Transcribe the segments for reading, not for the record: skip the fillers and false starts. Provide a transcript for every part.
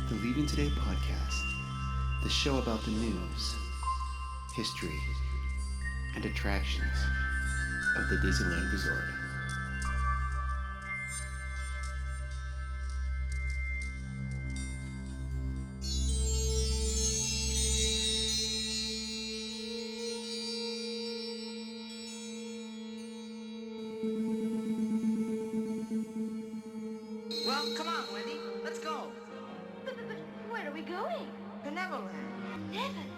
the Leaving Today podcast, the show about the news, history, and attractions of the Disneyland Resort. Well, come on, Wendy. Let's go. But where are we going? To Neverland. Neverland.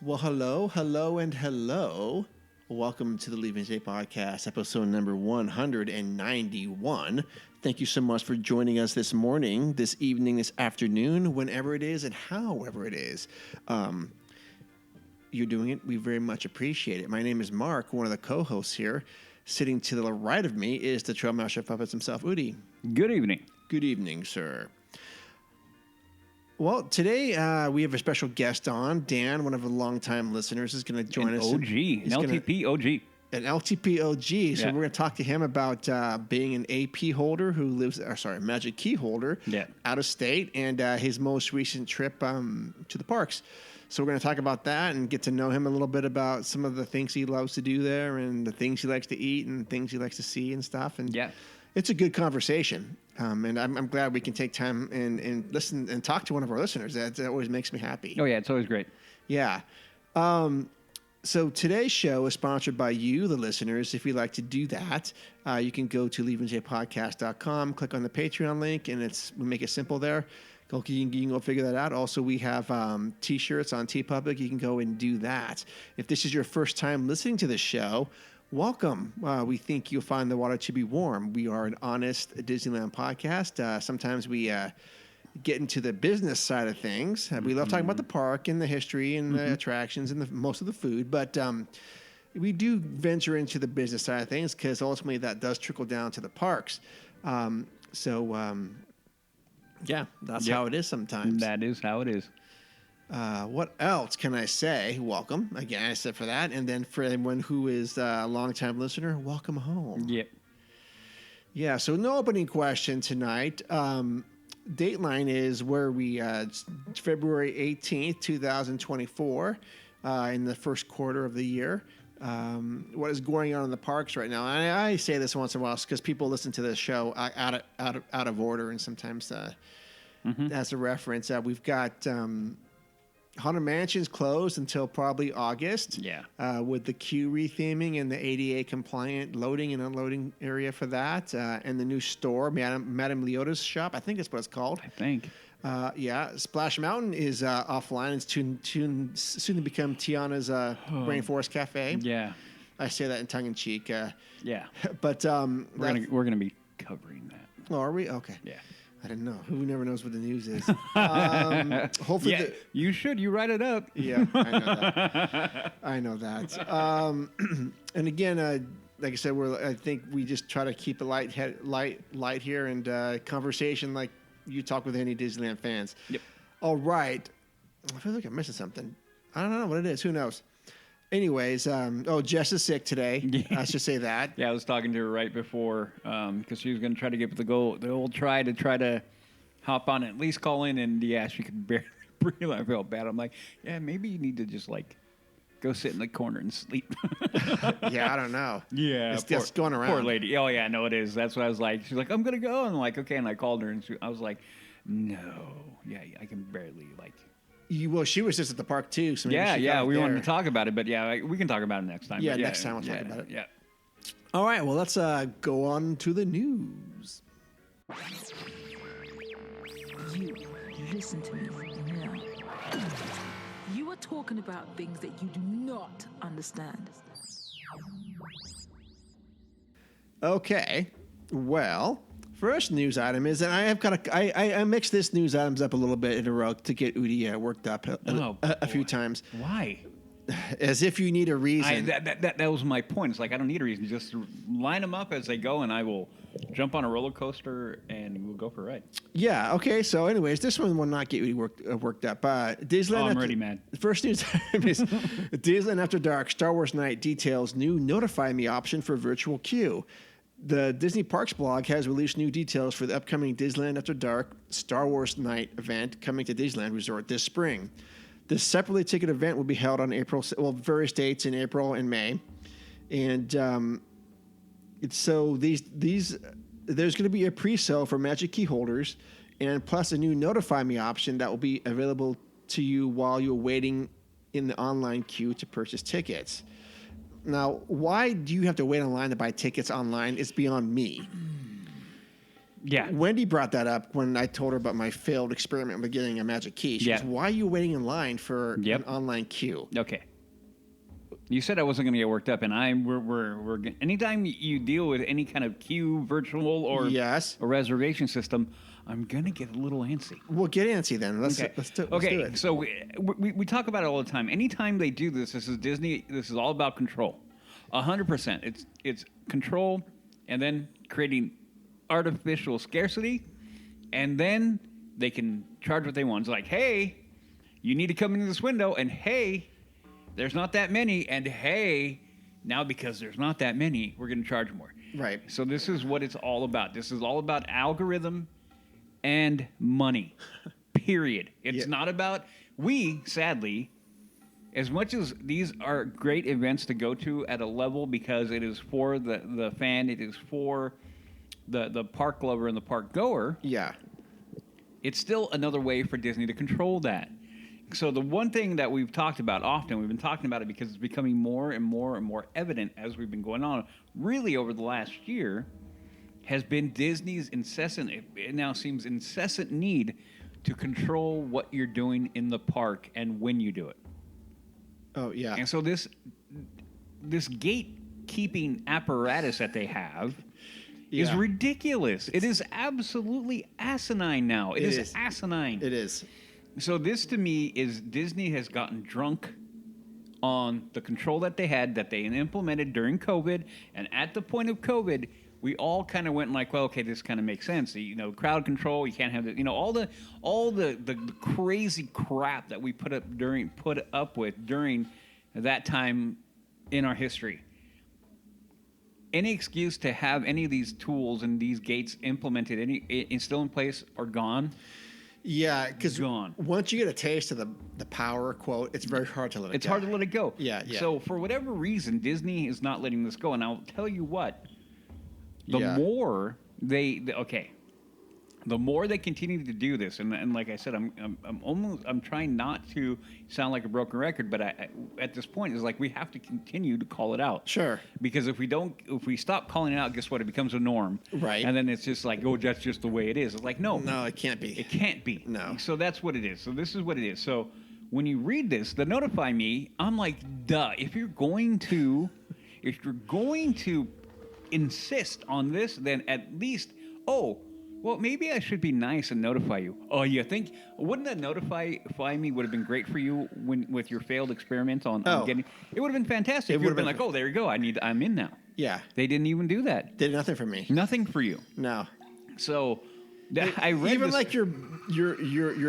Well, hello, and hello. Welcome to the Leaving Today podcast, episode number 191. Thank you so much for joining us this morning, this evening, this afternoon, whenever it is, and however it is. You're doing it. We very much appreciate it. My name is Mark, one of the co-hosts here. Sitting to the right of me is the Trailmaster of Puppets himself, Udi. Good evening. Good evening, sir. Well, today we have a special guest on. Dan, one of the longtime listeners, is going to join us. An LTP OG. An LTP OG. So Yeah. we're going to talk to him about being an AP holder who lives, Magic Key holder out of state, and his most recent trip to the parks. So we're going to talk about that and get to know him a little bit about some of the things he loves to do there and the things he likes to eat and things he likes to see and stuff. And it's a good conversation. And I'm glad we can take time and listen and talk to one of our listeners. That always makes me happy. Oh, yeah. It's always great. Yeah. So today's show is sponsored by you, the listeners. If you'd like to do that, you can go to leavingtodaypodcast.com, click on the Patreon link, and we make it simple there. You can go figure that out. Also, we have T-shirts on TeePublic. You can go and do that. If this is your first time listening to this show, welcome. We think you'll find the water to be warm. We are an honest Disneyland podcast. Sometimes we get into the business side of things. We love talking about the park and the history and the attractions and most of the food. But we do venture into the business side of things because ultimately that does trickle down to the parks. Yeah, that's how it is sometimes. That is how it is. What else can I say? Welcome. Again, I said for that. And then for anyone who is a longtime listener, welcome home. Yep. Yeah, so no opening question tonight. Dateline is where we, February 18th, 2024, in the first quarter of the year. What is going on in the parks right now? And I say this once in a while because people listen to this show out of order, and sometimes as a reference, we've got Haunted Mansion's closed until probably August. Yeah. With the queue retheming and the ADA compliant loading and unloading area for that, and the new store, Madame Leota's shop. I think that's what it's called. I think. Splash Mountain is offline. It's soon to become Tiana's Rainforest Cafe. Yeah. I say that in tongue in cheek. Yeah. But we're gonna be covering that. Oh, are we? Okay. Yeah. I didn't know. Who never knows what the news is? Hopefully, Yeah, you should. You write it up. Yeah, I know that. And again, like I said, I think we just try to keep it light here and conversation like you talk with any Disneyland fans. Yep. All right. I feel like I'm missing something. I don't know what it is. Who knows? Anyways, Jess is sick today. Yeah. I should say that. Yeah, I was talking to her right before because she was going to try to give it the old try to hop on and at least call in, and she could barely breathe. I felt bad. I'm like, yeah, maybe you need to just go sit in the corner and sleep. Yeah, I don't know. Yeah, it's just going around. Poor lady. Oh yeah, no, it is. That's what I was like. She's like, I'm gonna go, and I'm like, okay, and I called her, and I was like, no, yeah, I can barely Well, she was just at the park too. So we wanted to talk about it, but we can talk about it next time. Yeah, next time we'll talk about it. Yeah. All right, well, let's go on to the news. You listen to me now. You are talking about things that you do not understand. Okay, well, first news item is, and I have I mixed this news items up a little bit in a row to get Udi worked up a few times. Why? As if you need a reason. That was my point. It's like I don't need a reason. Just line them up as they go, and I will jump on a roller coaster and we'll go for a ride. Yeah. Okay. So, anyways, this one will not get you worked up. Disneyland. I'm already mad. First news item is Disneyland After Dark. StarWars Night details new Notify Me option for virtual queue. The Disney Parks blog has released new details for the upcoming Disneyland After Dark StarWars Night event coming to Disneyland Resort this spring. This separately ticketed event will be held on various dates in April and May. And so there's going to be a pre-sale for Magic Key holders, and plus a new Notify Me option that will be available to you while you're waiting in the online queue to purchase tickets. Now, why do you have to wait online to buy tickets online? It's beyond me. Yeah. Wendy brought that up when I told her about my failed experiment with getting a Magic Key. She goes, why are you waiting in line for an online queue? Okay. You said I wasn't going to get worked up, and we're anytime you deal with any kind of queue, virtual, or a reservation system, I'm going to get a little antsy. Well, get antsy then. Let's do it. So we talk about it all the time. Anytime they do this is Disney. This is all about control. 100%. It's control, and then creating artificial scarcity, and then they can charge what they want. It's like, hey, you need to come into this window, and hey, there's not that many, and hey, now because there's not that many, we're going to charge more. Right. So this is what it's all about. This is all about algorithm and money, period. It's not about, sadly, as much as these are great events to go to at a level because it is for the fan, it is for the park lover and the park goer. Yeah. It's still another way for Disney to control that. So the one thing that we've talked about often, we've been talking about it because it's becoming more and more and more evident as we've been going on, really over the last year, has been Disney's it now seems incessant need to control what you're doing in the park and when you do it. Oh, yeah. And so this gatekeeping apparatus that they have is ridiculous. It is absolutely asinine now. It is asinine. It is. So this to me is Disney has gotten drunk on the control that they had, that they implemented during COVID. And at the point of COVID, we all kind of went like, well, okay, this kind of makes sense. You know, crowd control, you can't have the, all the crazy crap that we put up with during that time in our history. Any excuse to have any of these tools and these gates implemented, still in place, are gone. Yeah, because once you get a taste of the power, quote, it's very hard to let it go. It's hard to let it go. Yeah. So for whatever reason, Disney is not letting this go. And I'll tell you what, the more the more they continue to do this, and like I said, I'm trying not to sound like a broken record, but at this point, it's like we have to continue to call it out. Sure. Because if we stop calling it out, guess what? It becomes a norm. Right. And then it's just like, oh, that's just the way it is. It's like, no, it can't be. It can't be. No. So that's what it is. So this is what it is. So when you read this, the Notify Me, I'm like, duh. If you're going to insist on this, then at least, well, maybe I should be nice and notify you. Oh, you think? Wouldn't that Notify Me would have been great for you with your failed experiment on getting? It would have been fantastic. It would have been like, oh, there you go. I'm in now. Yeah. They didn't even do that. Did nothing for me. Nothing for you. No. So I read even this, like your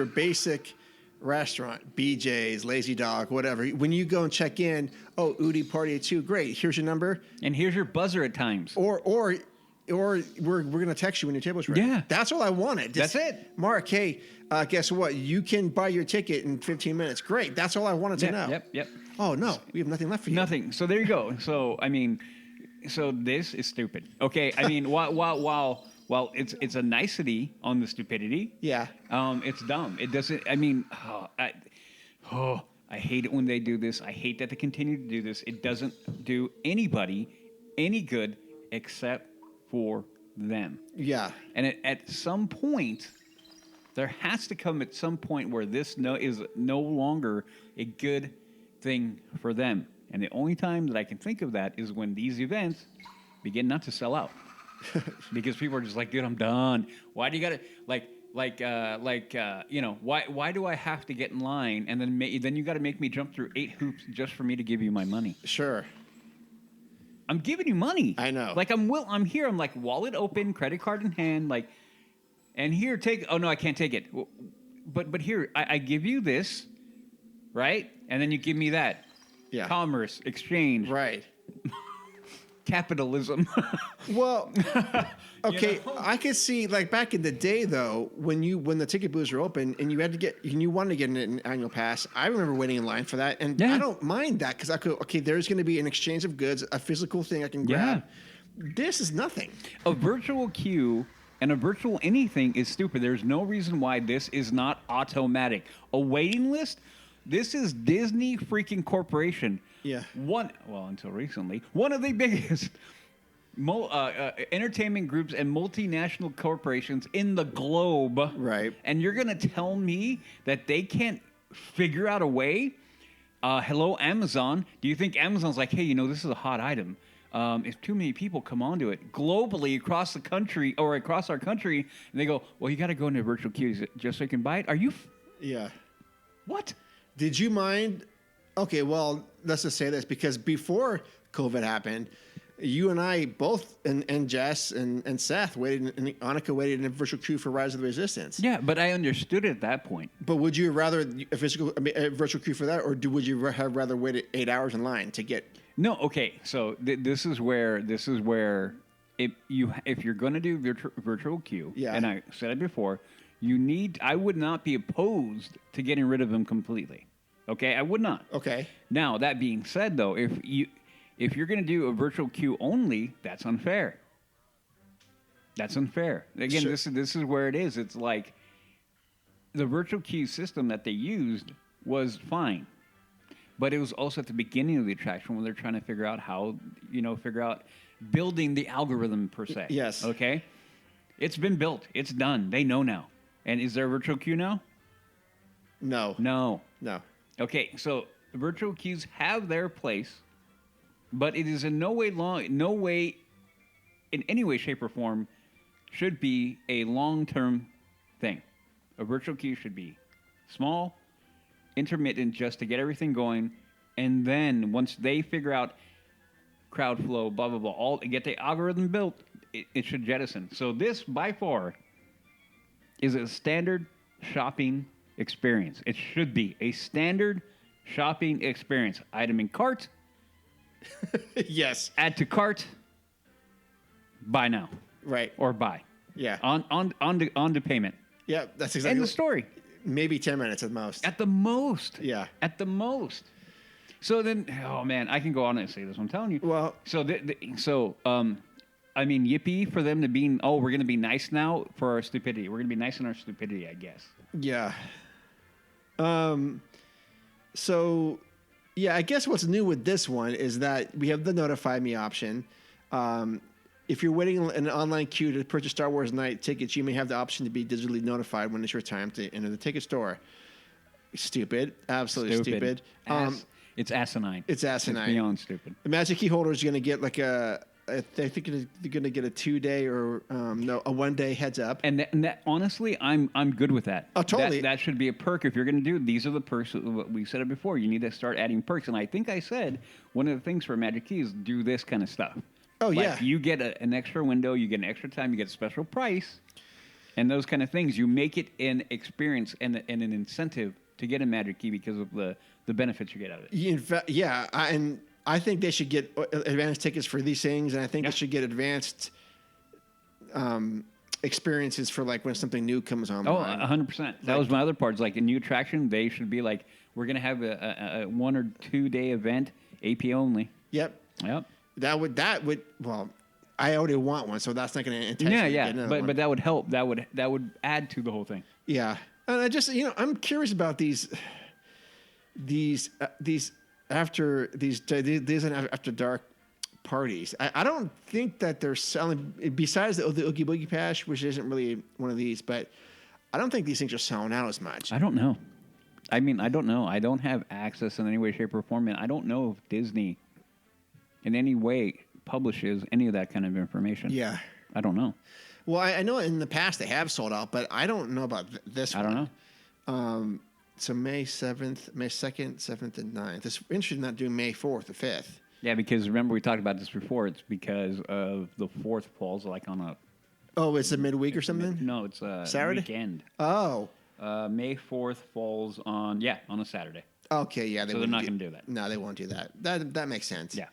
basic restaurant, BJ's, Lazy Dog, whatever. When you go and check in, Udi party at 2, great. Here's your number, and here's your buzzer at times. Or we're going to text you when your table's ready. Yeah. That's all I wanted. That's it. Mark, hey, guess what? You can buy your ticket in 15 minutes. Great. That's all I wanted to know. Yep. Oh, no. We have nothing left for you. Nothing. So there you go. So, so this is stupid. Okay. While it's a nicety on the stupidity. Yeah. It's dumb. It doesn't, I hate it when they do this. I hate that they continue to do this. It doesn't do anybody any good except for them. Yeah. And at some point, there has to come at some point where this is no longer a good thing for them. And the only time that I can think of that is when these events begin not to sell out. Because people are just like, dude, I'm done. Why do you got to, why do I have to get in line and then you got to make me jump through 8 hoops just for me to give you my money? Sure. I'm giving you money. I know. Like I'm here. I'm like wallet open, credit card in hand. Like, and here, take. Oh no, I can't take it. But here, I give you this, right? And then you give me that. Yeah. Commerce exchange. Right. capitalism. Well, okay, know? I could see like back in the day though, when the ticket booths were open and you wanted to get an annual pass. I remember waiting in line for that, and Yeah. I don't mind that because there's going to be an exchange of goods, a physical thing I can grab. This is nothing. A virtual queue and a virtual anything is stupid. There's no reason why this is not automatic. A waiting list? This is Disney freaking Corporation. Yeah. Until recently, one of the biggest entertainment groups and multinational corporations in the globe. Right. And you're going to tell me that they can't figure out a way? Hello, Amazon. Do you think Amazon's like, hey, this is a hot item? If too many people come onto it globally across the country or across our country, and they go, well, you got to go into virtual queues just so you can buy it. Are you? Yeah. What? Did you mind? Okay, well, let's just say this because before COVID happened, you and I both, and Jess and Seth waited, and Annika waited in a virtual queue for Rise of the Resistance. Yeah, but I understood it at that point. But would you rather a virtual queue for that, or would you have rather waited 8 hours in line to get? No, okay. So this is where if you're going to do virtual queue, Yeah. and I said it before, I would not be opposed to getting rid of them completely. Okay, I would not. Okay. Now that being said, though, if you're going to do a virtual queue only, that's unfair. That's unfair. Again, Sure. this is where it is. It's like the virtual queue system that they used was fine. But it was also at the beginning of the attraction when they're trying to figure out how, building the algorithm per se. Yes. Okay? It's been built. It's done. They know now. And is there a virtual queue now? No. No. Okay, so virtual queues have their place, but it is in no way, in any way, shape, or form, should be a long-term thing. A virtual queue should be small, intermittent, just to get everything going, and then once they figure out crowd flow, blah blah blah, get the algorithm built, it should jettison. So this, by far, is a standard shopping experience. It should be a standard shopping experience. Item in cart. Yes. Add to cart. Buy now. Right. Or buy. Yeah. On to payment. Yeah, that's exactly. End the story. Maybe 10 minutes at most. At the most. Yeah. At the most. So then, oh man, I can go on and say this. I'm telling you. Well, I mean, yippee for them to be. Oh, we're going to be nice now for our stupidity. We're going to be nice in our stupidity, I guess. yeah. So, yeah, I guess what's new with this one is that we have the notify me option. If you're waiting in an online queue to purchase Star Wars Night tickets, you may have the option to be digitally notified when it's your time to enter the ticket store. Stupid. Absolutely stupid. It's asinine. It's asinine. It's beyond stupid. The Magic Key holder is going to get like I think they're going to get a 2-day or a 1-day heads up. And that, honestly, I'm good with that. Oh, totally. That should be a perk if you're going to do. These are the perks. We said it before. You need to start adding perks. And I think I said one of the things for Magic Key is do this kind of stuff. Oh, like yeah. You get an extra window. You get an extra time. You get a special price. And those kind of things. You make it an experience and an incentive to get a Magic Key because of the benefits you get out of it. In fact, yeah. I think they should get advanced tickets for these things, and I think they should get advanced experiences for like when something new comes online. Oh, 100%. That was my other part. It's like a new attraction. They should be like, we're going to have a 1 or 2 day event, AP only. Yep. Yep. That would. Well, I already want one, so that's not going to entice me to get another one. But that would help. That would add to the whole thing. Yeah, and I just I'm curious about these after dark parties. I don't think that they're selling, besides the Oogie Boogie Bash, which isn't really one of these, but I don't think these things are selling out as much. I don't know. I mean, I don't know. I don't have access in any way, shape, or form, and I don't know if Disney in any way publishes any of that kind of information. Yeah. I don't know. Well, I know in the past they have sold out, but I don't know about this one. I don't know. So May 7th, May 2nd, 7th, and 9th. It's interesting not doing May 4th or 5th. Yeah, because remember we talked about this before. It's because of the 4th falls like on a... Oh, it's a midweek or something? No, it's a Saturday? weekend. Oh. May 4th falls on a Saturday. Okay, yeah. So they're not going to do that. No, they won't do that. That makes sense. Yeah.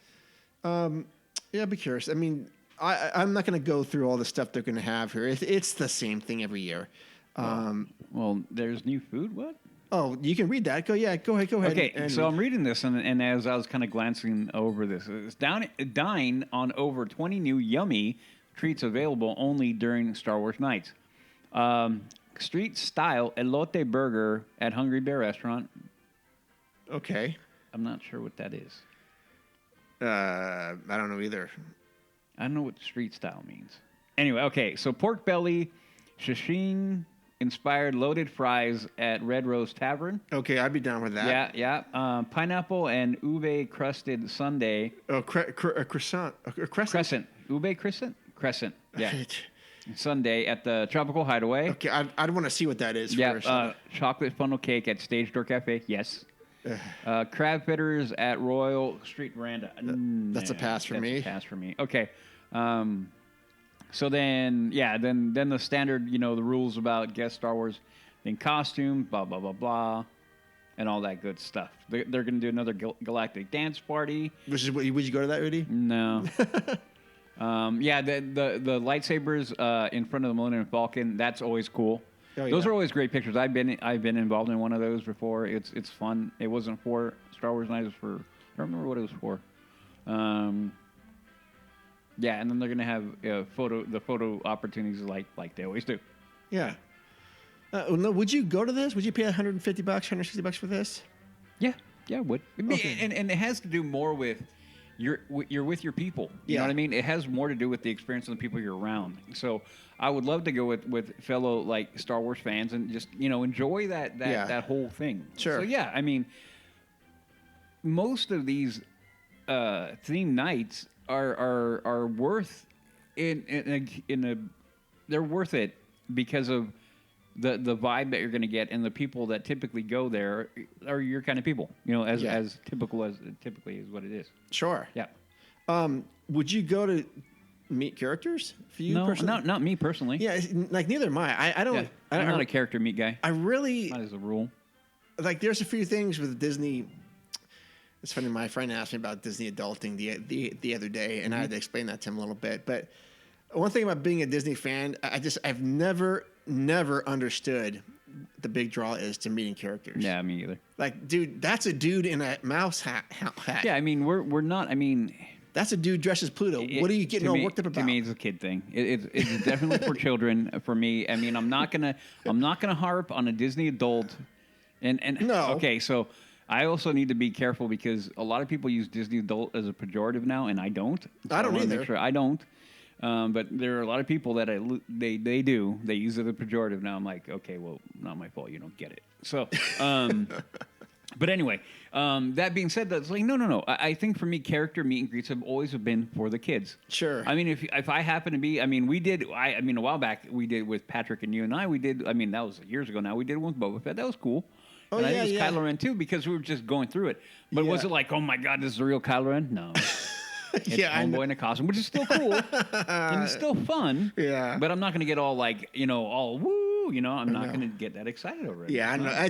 Yeah, I'd be curious. I mean, I'm not going to go through all the stuff they're going to have here. It's the same thing every year. Well, there's new food. What? Oh, you can read that. Go ahead. Okay, so I'm reading this, and as I was kind of glancing over this, it's dine on over 20 new yummy treats available only during Star Wars Nights. Street style elote burger at Hungry Bear Restaurant. Okay. I'm not sure what that is. I don't know either. I don't know what street style means. Anyway, okay, so pork belly, sashimi inspired loaded fries at Red Rose Tavern. Okay, I'd be down with that. Yeah. Pineapple and ube crusted sundae. Oh, croissant. Crescent. Ube crescent? Crescent. Yeah. Right. Sunday at the Tropical Hideaway. Okay, I'd want to see what that is first. Chocolate funnel cake at Stage Door Cafe. Yes. Crab fritters at Royal Street Veranda. That's a pass for me. That's a pass for me. Okay. So then the standard, the rules about guest Star Wars, then costume, blah, blah, blah, blah, and all that good stuff. They're going to do another galactic dance party. Would you go to that, Rudy? No. The lightsabers in front of the Millennium Falcon, that's always cool. Oh, yeah. Those are always great pictures. I've been involved in one of those before. It's fun. It wasn't for Star Wars Night. It was for, I don't remember what it was for. And then they're gonna have photo opportunities like they always do. Yeah. No, would you go to this? Would you pay $150, $160 for this? Yeah, I would. Okay. And it has to do more with you're with your people. You Yeah. know what I mean? It has more to do with the experience of the people you're around. So I would love to go with fellow like Star Wars fans and just enjoy that whole thing. Sure. So yeah, I mean, most of these theme nights are worth they're worth it because of the vibe that you're going to get and the people that typically go there are your kind of people, as typically is what it is. Sure. Yeah. Would you go to meet characters for you personally? Not me personally. Yeah, like neither am I. I don't. Yeah. I'm not a character meet guy. I really Not as a rule. like. There's a few things with Disney. It's funny. My friend asked me about Disney adulting the other day, and I had to explain that to him a little bit. But one thing about being a Disney fan, I've never understood the big draw is to meeting characters. Yeah, me either. Like, dude, that's a dude in a mouse hat. Yeah, I mean, we're not. I mean, that's a dude dressed as Pluto. What are you getting all worked up about? To me, it's a kid thing. It's definitely for children. For me, I mean, I'm not gonna harp on a Disney adult. And no. Okay, so I also need to be careful because a lot of people use Disney adult as a pejorative now, and I don't. So I don't wanna either. Make sure I don't. But there are a lot of people that they do. They use it as a pejorative now. I'm like, okay, well, not my fault. You don't get it. So, but anyway, that being said, that's like, no. I think for me, character meet and greets have always been for the kids. Sure. I mean, if I happen to be, I mean, a while back, we did with Patrick and you and I, I mean, that was years ago now. We did one with Boba Fett. That was cool. Oh, and I yeah, think it was yeah. Kylo Ren too because we were just going through it. But was Yeah. it like, oh my God, this is a real Kylo Ren? No. It's Yeah, I know. homeboy in a costume, which is still cool and it's still fun. Yeah. But I'm not going to get all like, all woo, I'm not going to get that excited over it. Yeah, I know. I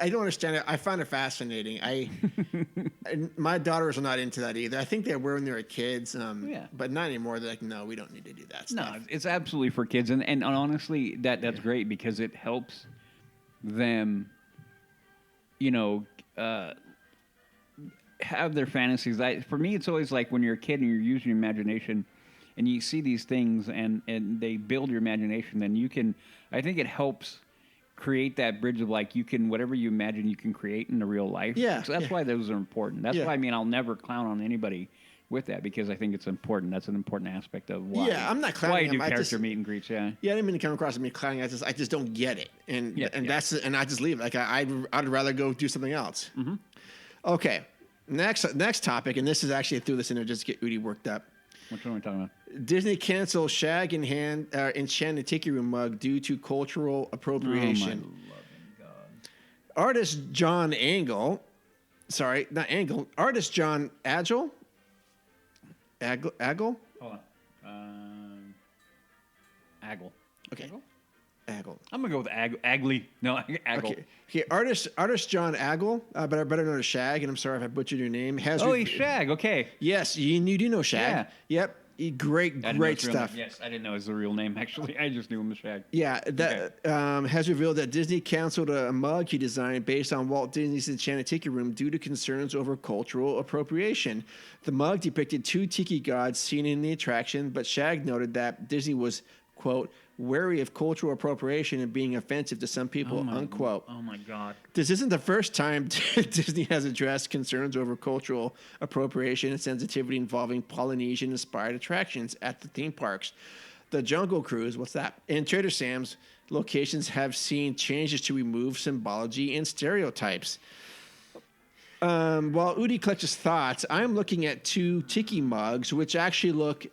don't understand it. I find it fascinating. My daughters are not into that either. I think they were when they were kids, but not anymore. They're like, no, we don't need to do that stuff. No, it's absolutely for kids. And honestly, that's great because it helps them, have their fantasies. For me, it's always like when you're a kid and you're using your imagination and you see these things and they build your imagination, then I think it helps create that bridge of like whatever you imagine you can create in the real life. Yeah. So that's why those are important. That's Yeah. why, I'll never clown on anybody with that because I think it's important. That's an important aspect of why. Yeah, I'm not clowning why you do them. character meet and greets, yeah. Yeah, I didn't mean to come across as me clowning. I just don't get it, and that's it. And I just leave it. Like I'd rather go do something else. Mm-hmm. Okay, next topic, and this is actually I threw this in there just to get Udi worked up. Which one are we talking about? Disney canceled Shag and Enchanted Tiki Room mug due to cultural appropriation. Oh, my loving God. Artist John Angle, sorry, not Angle. Artist John Agile. Aggle? Hold on. Aggle. Okay. Aggle? Aggle? I'm gonna go with Agley. No, Aggle. Okay. Artist John Aggle, but I better know as Shag, and I'm sorry if I butchered your name. He's Shag. Okay. Yes, you do know Shag. Yeah. Yep. Great stuff. Yes, I didn't know his real name, actually. I just knew him as Shag. Yeah, that has revealed that Disney canceled a mug he designed based on Walt Disney's Enchanted Tiki Room due to concerns over cultural appropriation. The mug depicted 2 tiki gods seen in the attraction, but Shag noted that Disney was, quote, wary of cultural appropriation and being offensive to some people, unquote. Oh, my God. This isn't the first time Disney has addressed concerns over cultural appropriation and sensitivity involving Polynesian-inspired attractions at the theme parks. The Jungle Cruise, what's that? And Trader Sam's locations have seen changes to remove symbology and stereotypes. While Udi collects his thoughts, I'm looking at 2 tiki mugs, which actually look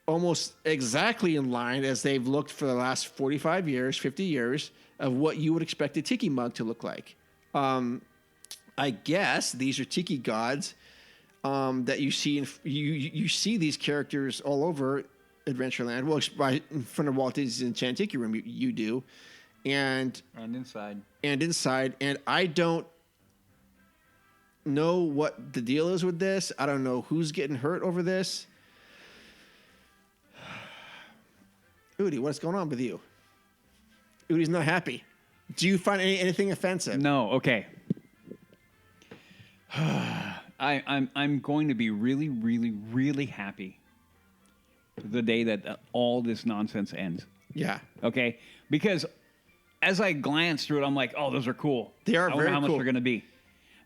almost exactly in line as they've looked for the last 45 years, 50 years of what you would expect a tiki mug to look like. I guess these are tiki gods that you see you see these characters all over Adventureland. Well, right in front of Walt Disney's Enchanted Tiki Room, you do, and inside, and I don't know what the deal is with this. I don't know who's getting hurt over this. Udi, what's going on with you? Udi's not happy. Do you find anything offensive? No. Okay. I'm going to be really, really, really happy the day that all this nonsense ends. Yeah. Okay. Because as I glance through it, I'm like, oh, those are cool. They are I wonder very how much cool. they're going to be.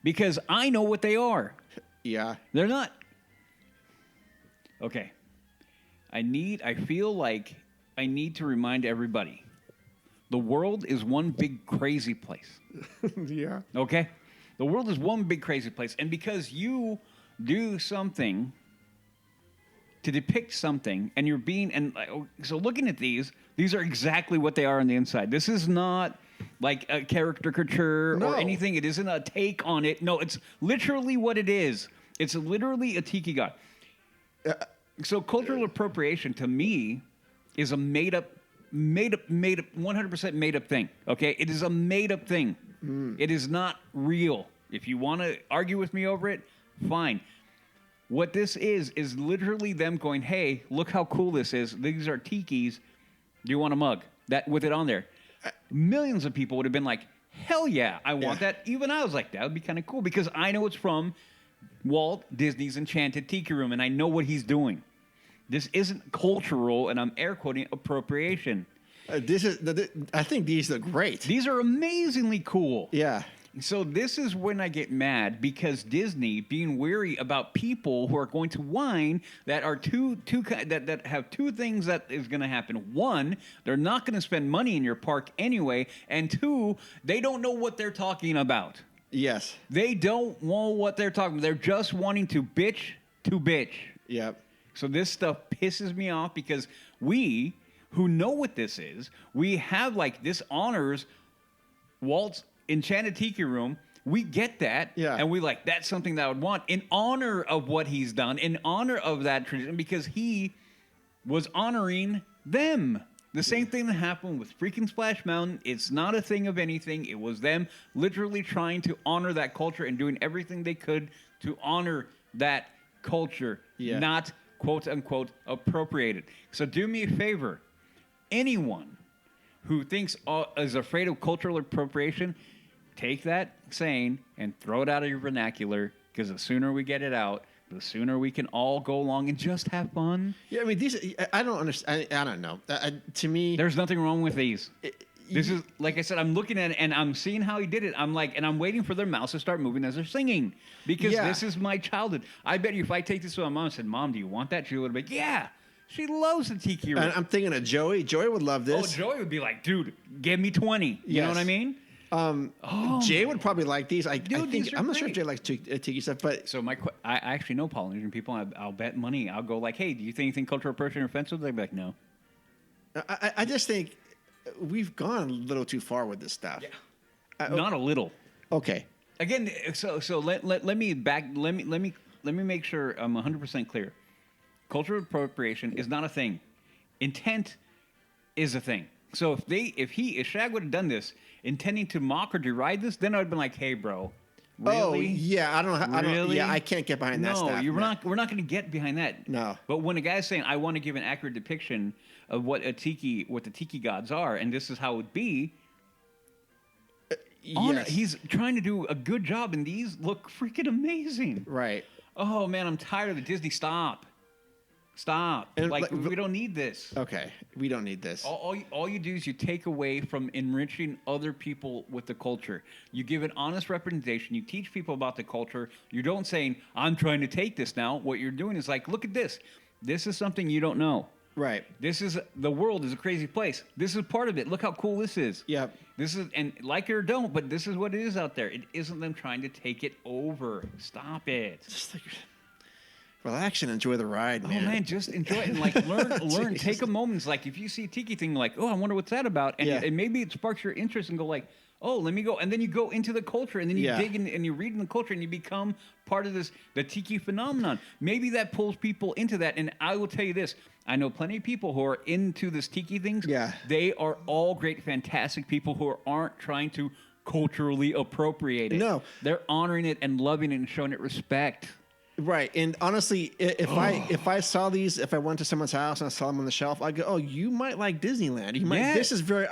Because I know what they are. Yeah. They're not. Okay. I feel like I need to remind everybody, the world is one big crazy place. Yeah. Okay? The world is one big crazy place. And because you do something to depict something, and you're being, and so looking at these are exactly what they are on the inside. This is not like a caricature or anything. It isn't a take on it. No, it's literally what it is. It's literally a tiki god. So cultural appropriation to me is a made up, 100% made up thing. Okay, it is a made up thing. It is not real. If you want to argue with me over it, fine. What this is literally them going, "Hey, look how cool this is. These are tikis. Do you want a mug?" That with it on there, millions of people would have been like, "Hell yeah, I want that." Even I was like, "That would be kind of cool," because I know it's from Walt Disney's Enchanted Tiki Room, and I know what he's doing. This isn't cultural, and I'm air quoting appropriation. I think these look great. These are amazingly cool. Yeah. So this is when I get mad because Disney being wary about people who are going to whine that are that have 2 things that is going to happen. 1, they're not going to spend money in your park anyway, and 2, they don't know what they're talking about. Yes. They don't know what they're talking about. They're just wanting to bitch. Yep. So this stuff pisses me off because we, who know what this is, we have like this honors Walt's Enchanted Tiki Room. We get that. Yeah. And we like, that's something that I would want in honor of what he's done, in honor of that tradition, because he was honoring them. The same thing that happened with freaking Splash Mountain. It's not a thing of anything. It was them literally trying to honor that culture and doing everything they could to honor that culture, not quote-unquote appropriated. So do me a favor. Anyone who thinks is afraid of cultural appropriation, take that saying and throw it out of your vernacular, because the sooner we get it out, the sooner we can all go along and just have fun. Yeah, I mean, these, I don't understand. I don't know. To me... There's nothing wrong with these. This is, like I said, I'm looking at it and I'm seeing how he did it. I'm like, and I'm waiting for their mouths to start moving as they're singing, because this is my childhood. I bet you if I take this to my mom and said, "Mom, do you want that?" She would be like, "Yeah." She loves the tiki room. And I'm thinking of Joey. Joey would love this. Oh, Joey would be like, "Dude, give me 20." You know what I mean? Jay would probably like these. These are I'm not sure great. if Jay likes tiki stuff, but So I actually know Polynesian people. I'll bet money. I'll go like, "Hey, do you think anything cultural appropriation or offensive?" They'd be like, "No." I just think we've gone a little too far with this stuff. Not a little. Okay. Again, so let me make sure I'm 100% clear. Cultural appropriation is not a thing. Intent is a thing. So if Shag would have done this intending to mock or deride this, then I'd have been like, hey, bro. Really? Oh yeah, I don't. Really? Yeah, I can't get behind that stuff. No, we're not going to get behind that. No. But when a guy's saying, I want to give an accurate depiction of what the tiki gods are, and this is how it would be, Yes. he's trying to do a good job, and these look freaking amazing. Right. Oh man, I'm tired of it. Disney, stop. And, Like, like, we don't need this. Okay, we don't need this. All you do is you take away from enriching other people with the culture. You give an honest representation. You teach people about the culture. You don't saying, I'm trying to take this now. What you're doing is like, look at this. This is something you don't know. Right. The world is a crazy place. This is part of it. Look how cool this is. Yep. And like it or don't, but this is what it is out there. It isn't them trying to take it over. Stop it. Just like relax and enjoy the ride, man. Oh man, just enjoy it and like learn. Take a moment. Like if you see a tiki thing, like, oh, I wonder what's that about, and maybe it sparks your interest and go like, oh, let me go, and then you go into the culture, and then you dig in and you read in the culture, and you become part of the tiki phenomenon. Maybe that pulls people into that. And I will tell you this: I know plenty of people who are into this tiki things. Yeah, they are all great, fantastic people who aren't trying to culturally appropriate it. No, they're honoring it and loving it and showing it respect. Right, and honestly, if I saw these, if I went to someone's house and I saw them on the shelf, I'd go, "Oh, you might like Disneyland. You might. Yes. This is very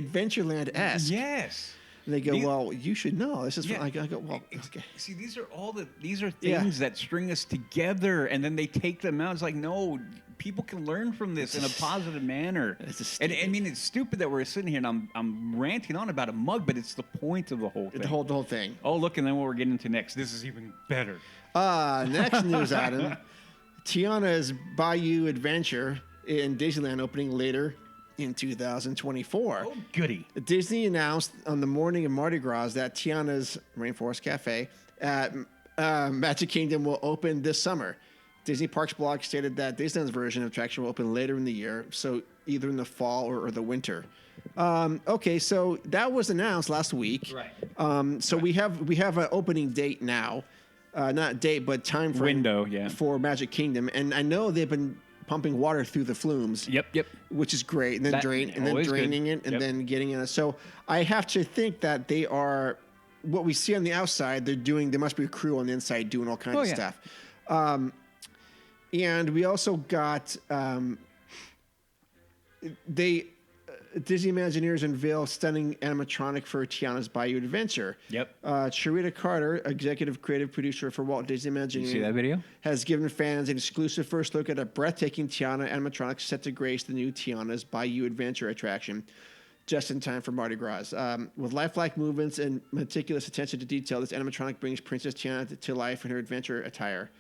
Adventureland-esque." Yes. And they go, "Well, you should know. This is." Yeah. I go, "Well, okay." See, these are things that string us together, and then they take them out. It's like, no, people can learn from this in a positive manner. And I mean, it's stupid that we're sitting here and I'm ranting on about a mug, but it's the point of the whole thing. The whole thing. Oh, look, and then what we're getting into next. This is even better. Next news item: Tiana's Bayou Adventure in Disneyland opening later in 2024. Oh, goody. Disney announced on the morning of Mardi Gras that Tiana's Rainforest Cafe at Magic Kingdom will open this summer. Disney Parks blog stated that Disneyland's version of attraction will open later in the year, so either in the fall or the winter. Okay, so that was announced last week. Right. So we have an opening date now. Not date, but time frame window, for Magic Kingdom. And I know they've been pumping water through the flumes. Yep. Which is great. And then draining it and then getting it. So I have to think that they are what we see on the outside, there must be a crew on the inside doing all kinds of stuff. And we also got Disney Imagineers unveil stunning animatronic for Tiana's Bayou Adventure. Yep. Charita Carter, executive creative producer for Walt Disney Imagineering, you see that video? has given fans an exclusive first look at a breathtaking Tiana animatronic set to grace the new Tiana's Bayou Adventure attraction, just in time for Mardi Gras. With lifelike movements and meticulous attention to detail, this animatronic brings Princess Tiana to life in her adventure attire,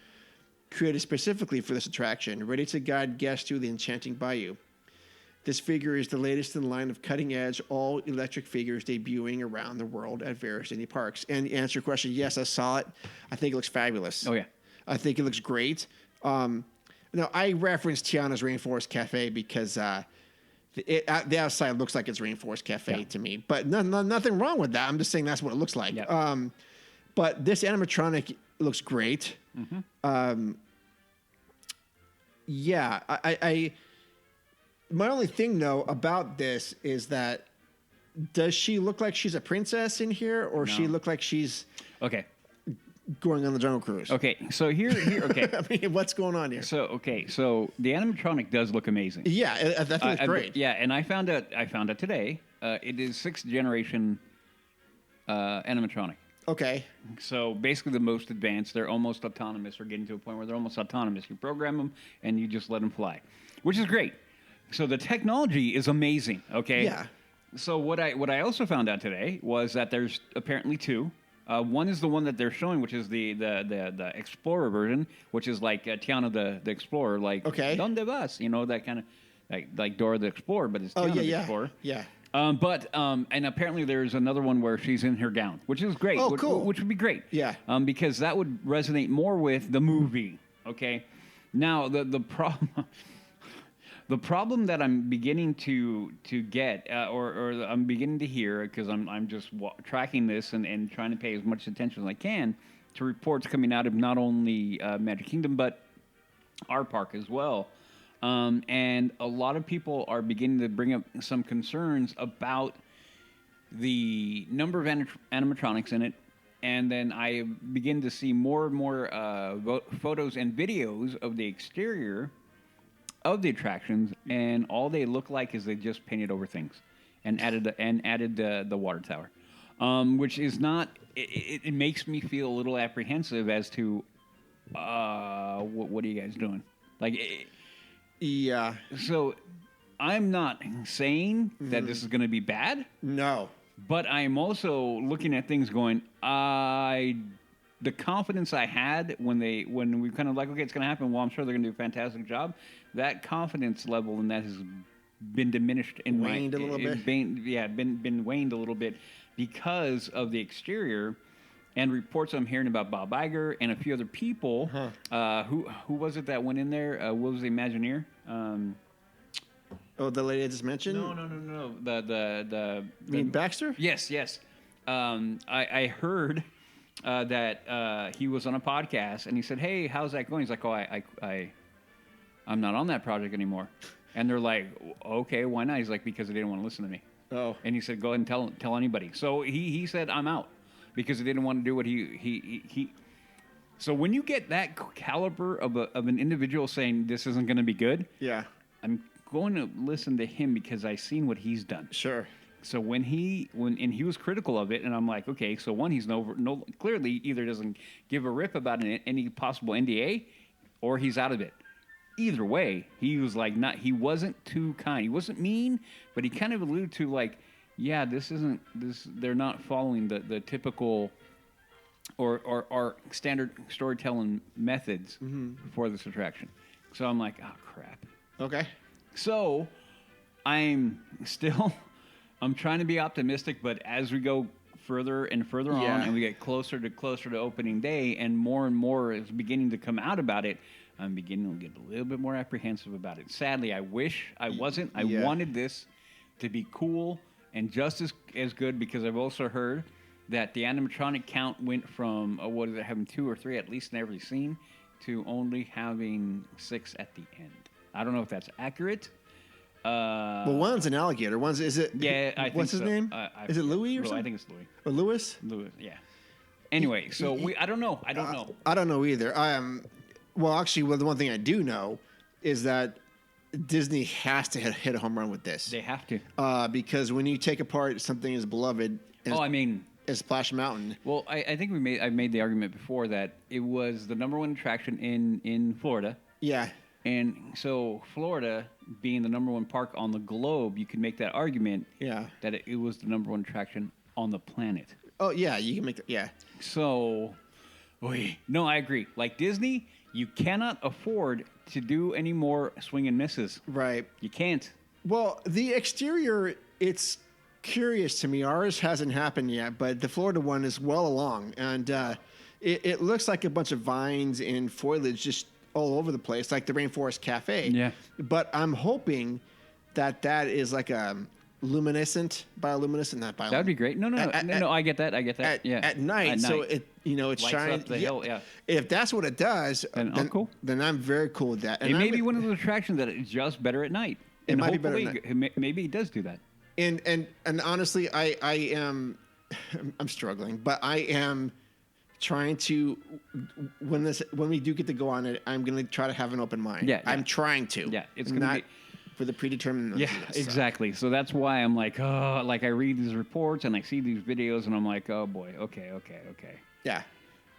created specifically for this attraction, ready to guide guests through the enchanting bayou. This figure is the latest in line of cutting-edge, all-electric figures debuting around the world at various Disney parks. And to answer your question, yes, I saw it. I think it looks fabulous. Oh, yeah. I think it looks great. Now, I referenced Tiana's Rainforest Cafe because the outside looks like it's Rainforest Cafe to me. But nothing wrong with that. I'm just saying that's what it looks like. Yep. But this animatronic looks great. Mm-hmm. I my only thing, though, about this is that does she look like she's a princess in here, or she look like she's going on the Jungle Cruise? Okay, so here. Okay, I mean, what's going on here? So the animatronic does look amazing. Yeah, I think it's great. And I found out today. It is 6th generation animatronic. Okay. So basically, the most advanced. They're almost autonomous, or getting to a point where they're almost autonomous. You program them, and you just let them fly, which is great. So the technology is amazing, okay? Yeah. So what I also found out today was that there's apparently 2. One is the one that they're showing, which is the Explorer version, which is like Tiana the Explorer, like ¿Dónde vas? You know, that kind of like Dora the Explorer, but it's Tiana the Explorer. Yeah. And apparently there's another one where she's in her gown, which is great. Oh, cool. Which would be great. Yeah. Because that would resonate more with the movie. Okay. Now the problem. The problem that I'm beginning to get, or I'm beginning to hear, because I'm just tracking this and trying to pay as much attention as I can to reports coming out of not only Magic Kingdom but our park as well, And a lot of people are beginning to bring up some concerns about the number of animatronics in it. And then I begin to see more and more photos and videos of the exterior of the attractions, and all they look like is they just painted over things and added the water tower, which is not. It makes me feel a little apprehensive as to what are you guys doing? Yeah. So I'm not saying that this is going to be bad. No. But I'm also looking at things going, the confidence I had when we kind of like, okay, it's going to happen. Well, I'm sure they're going to do a fantastic job. That confidence level and that has been diminished in waned a little bit. Been waned a little bit because of the exterior and reports I'm hearing about Bob Iger and a few other people. Who was it that went in there? What was the Imagineer? Oh, the lady I just mentioned? No. The You mean Baxter? Yes. I heard that he was on a podcast and he said, "Hey, how's that going?" He's like, "Oh, I'm not on that project anymore." And they're like, "Okay, why not?" He's like, "Because they didn't want to listen to me." Oh. And he said, "Go ahead and tell anybody." So he said, "I'm out," because he didn't want to do what he. So when you get that caliber of an individual saying this isn't going to be good, Yeah. I'm going to listen to him because I've seen what he's done. Sure. So when he was critical of it, and I'm like, okay, so one, he's clearly either doesn't give a rip about any possible NDA, or he's out of it. Either way, he was like he wasn't too kind. He wasn't mean, but he kind of alluded to like, yeah, they're not following the typical or standard storytelling methods for this attraction. So I'm like, oh crap. Okay. So I'm trying to be optimistic, but as we go further and further on and we get closer to opening day and more is beginning to come out about it, I'm beginning to get a little bit more apprehensive about it. Sadly, I wish I wasn't. I wanted this to be cool and just as good, because I've also heard that the animatronic count went from, having 2 or 3 at least in every scene to only having 6 at the end. I don't know if that's accurate. Well, one's an alligator. Is it? Yeah, I think what's his so. name? Is it Louis or something? I think it's Louis. Or Louis? Louis, yeah. Anyway, so I don't know. I don't know. I don't know either. Well, actually, the one thing I do know is that Disney has to hit a home run with this. They have to. Because when you take apart something as beloved as Splash Mountain. Well, I think I've made the argument before that it was the number one attraction in Florida. Yeah. And so Florida being the number one park on the globe, you can make that argument that it was the number one attraction on the planet. Oh, yeah, you can make that, yeah. So, no, I agree. Like Disney, you cannot afford to do any more swing and misses. Right. You can't. Well, the exterior, it's curious to me. Ours hasn't happened yet, but the Florida one is well along. And it looks like a bunch of vines and foliage just all over the place, like the Rainforest Cafe. Yeah. But I'm hoping that is like a bioluminescent, not bioluminescent. That would be great. No, I get that. At night, so it lights shines up the hill. Yeah. If that's what it does, then cool. Then I'm very cool with that. And it may be one of those attractions that is just better at night. It might be better at night. Maybe it does do that. And honestly, I am I'm struggling, but I am trying to when we do get to go on it, I'm going to try to have an open mind. Yeah. I'm trying to. Yeah, it's going to be for the predetermined. Yeah, exactly. So that's why I'm like, oh, like I read these reports and I see these videos and I'm like, oh boy, okay. Yeah.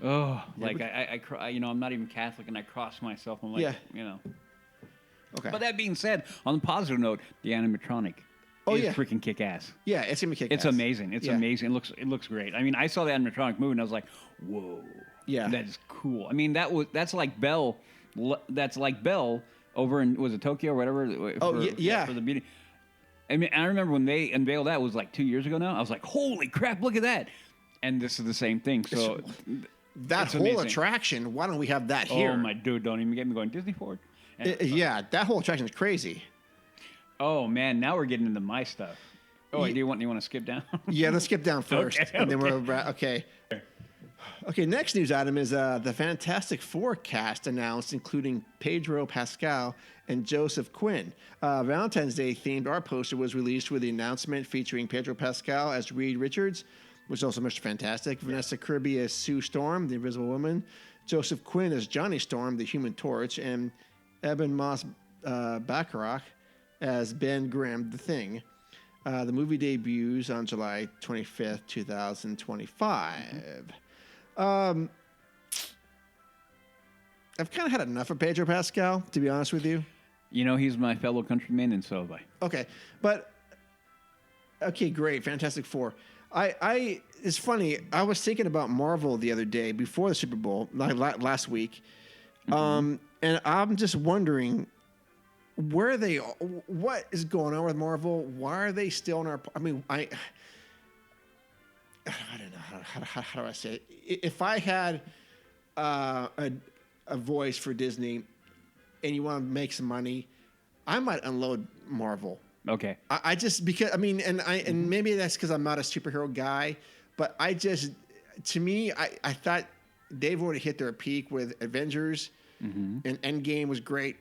Oh, like I cry. I'm not even Catholic and I cross myself. I'm like, Okay. But that being said, on the positive note, the animatronic is freaking kick ass. Yeah, it's gonna be kick ass. It's amazing. It's amazing. It looks great. I mean, I saw the animatronic movie and I was like, whoa. Yeah. That is cool. I mean, that's like Belle. That's like Belle over in, was it Tokyo or whatever? For the beauty. I mean, I remember when they unveiled that, was like 2 years ago now. I was like, holy crap, look at that. And this is the same thing. So that whole amazing attraction, why don't we have that here? Oh my dude, don't even get me going. Disney Ford. That whole attraction is crazy. Oh man, now we're getting into my stuff. Oh, do you want to skip down? Yeah, let's skip down first, and then we're okay. Okay, next news item is the Fantastic Four cast announced, including Pedro Pascal and Joseph Quinn. Valentine's Day themed art poster was released with the announcement featuring Pedro Pascal as Reed Richards, which is also Mr. Fantastic, Vanessa Kirby as Sue Storm, the Invisible Woman, Joseph Quinn as Johnny Storm, the Human Torch, and Eben Moss Bacharach as Ben Grimm, the Thing. The movie debuts on July 25th, 2025. I've kind of had enough of Pedro Pascal, to be honest with you. You know, he's my fellow countryman, and so have I. Okay, but okay, great, Fantastic Four. It's funny. I was thinking about Marvel the other day before the Super Bowl, like last week, and I'm just wondering what is going on with Marvel? Why are they still in our? I mean, I don't know how do I say it. If I had a voice for Disney, and you want to make some money, I might unload Marvel. Okay. I just because I mean, and maybe that's because I'm not a superhero guy, but I thought they've already hit their peak with Avengers, and Endgame was great.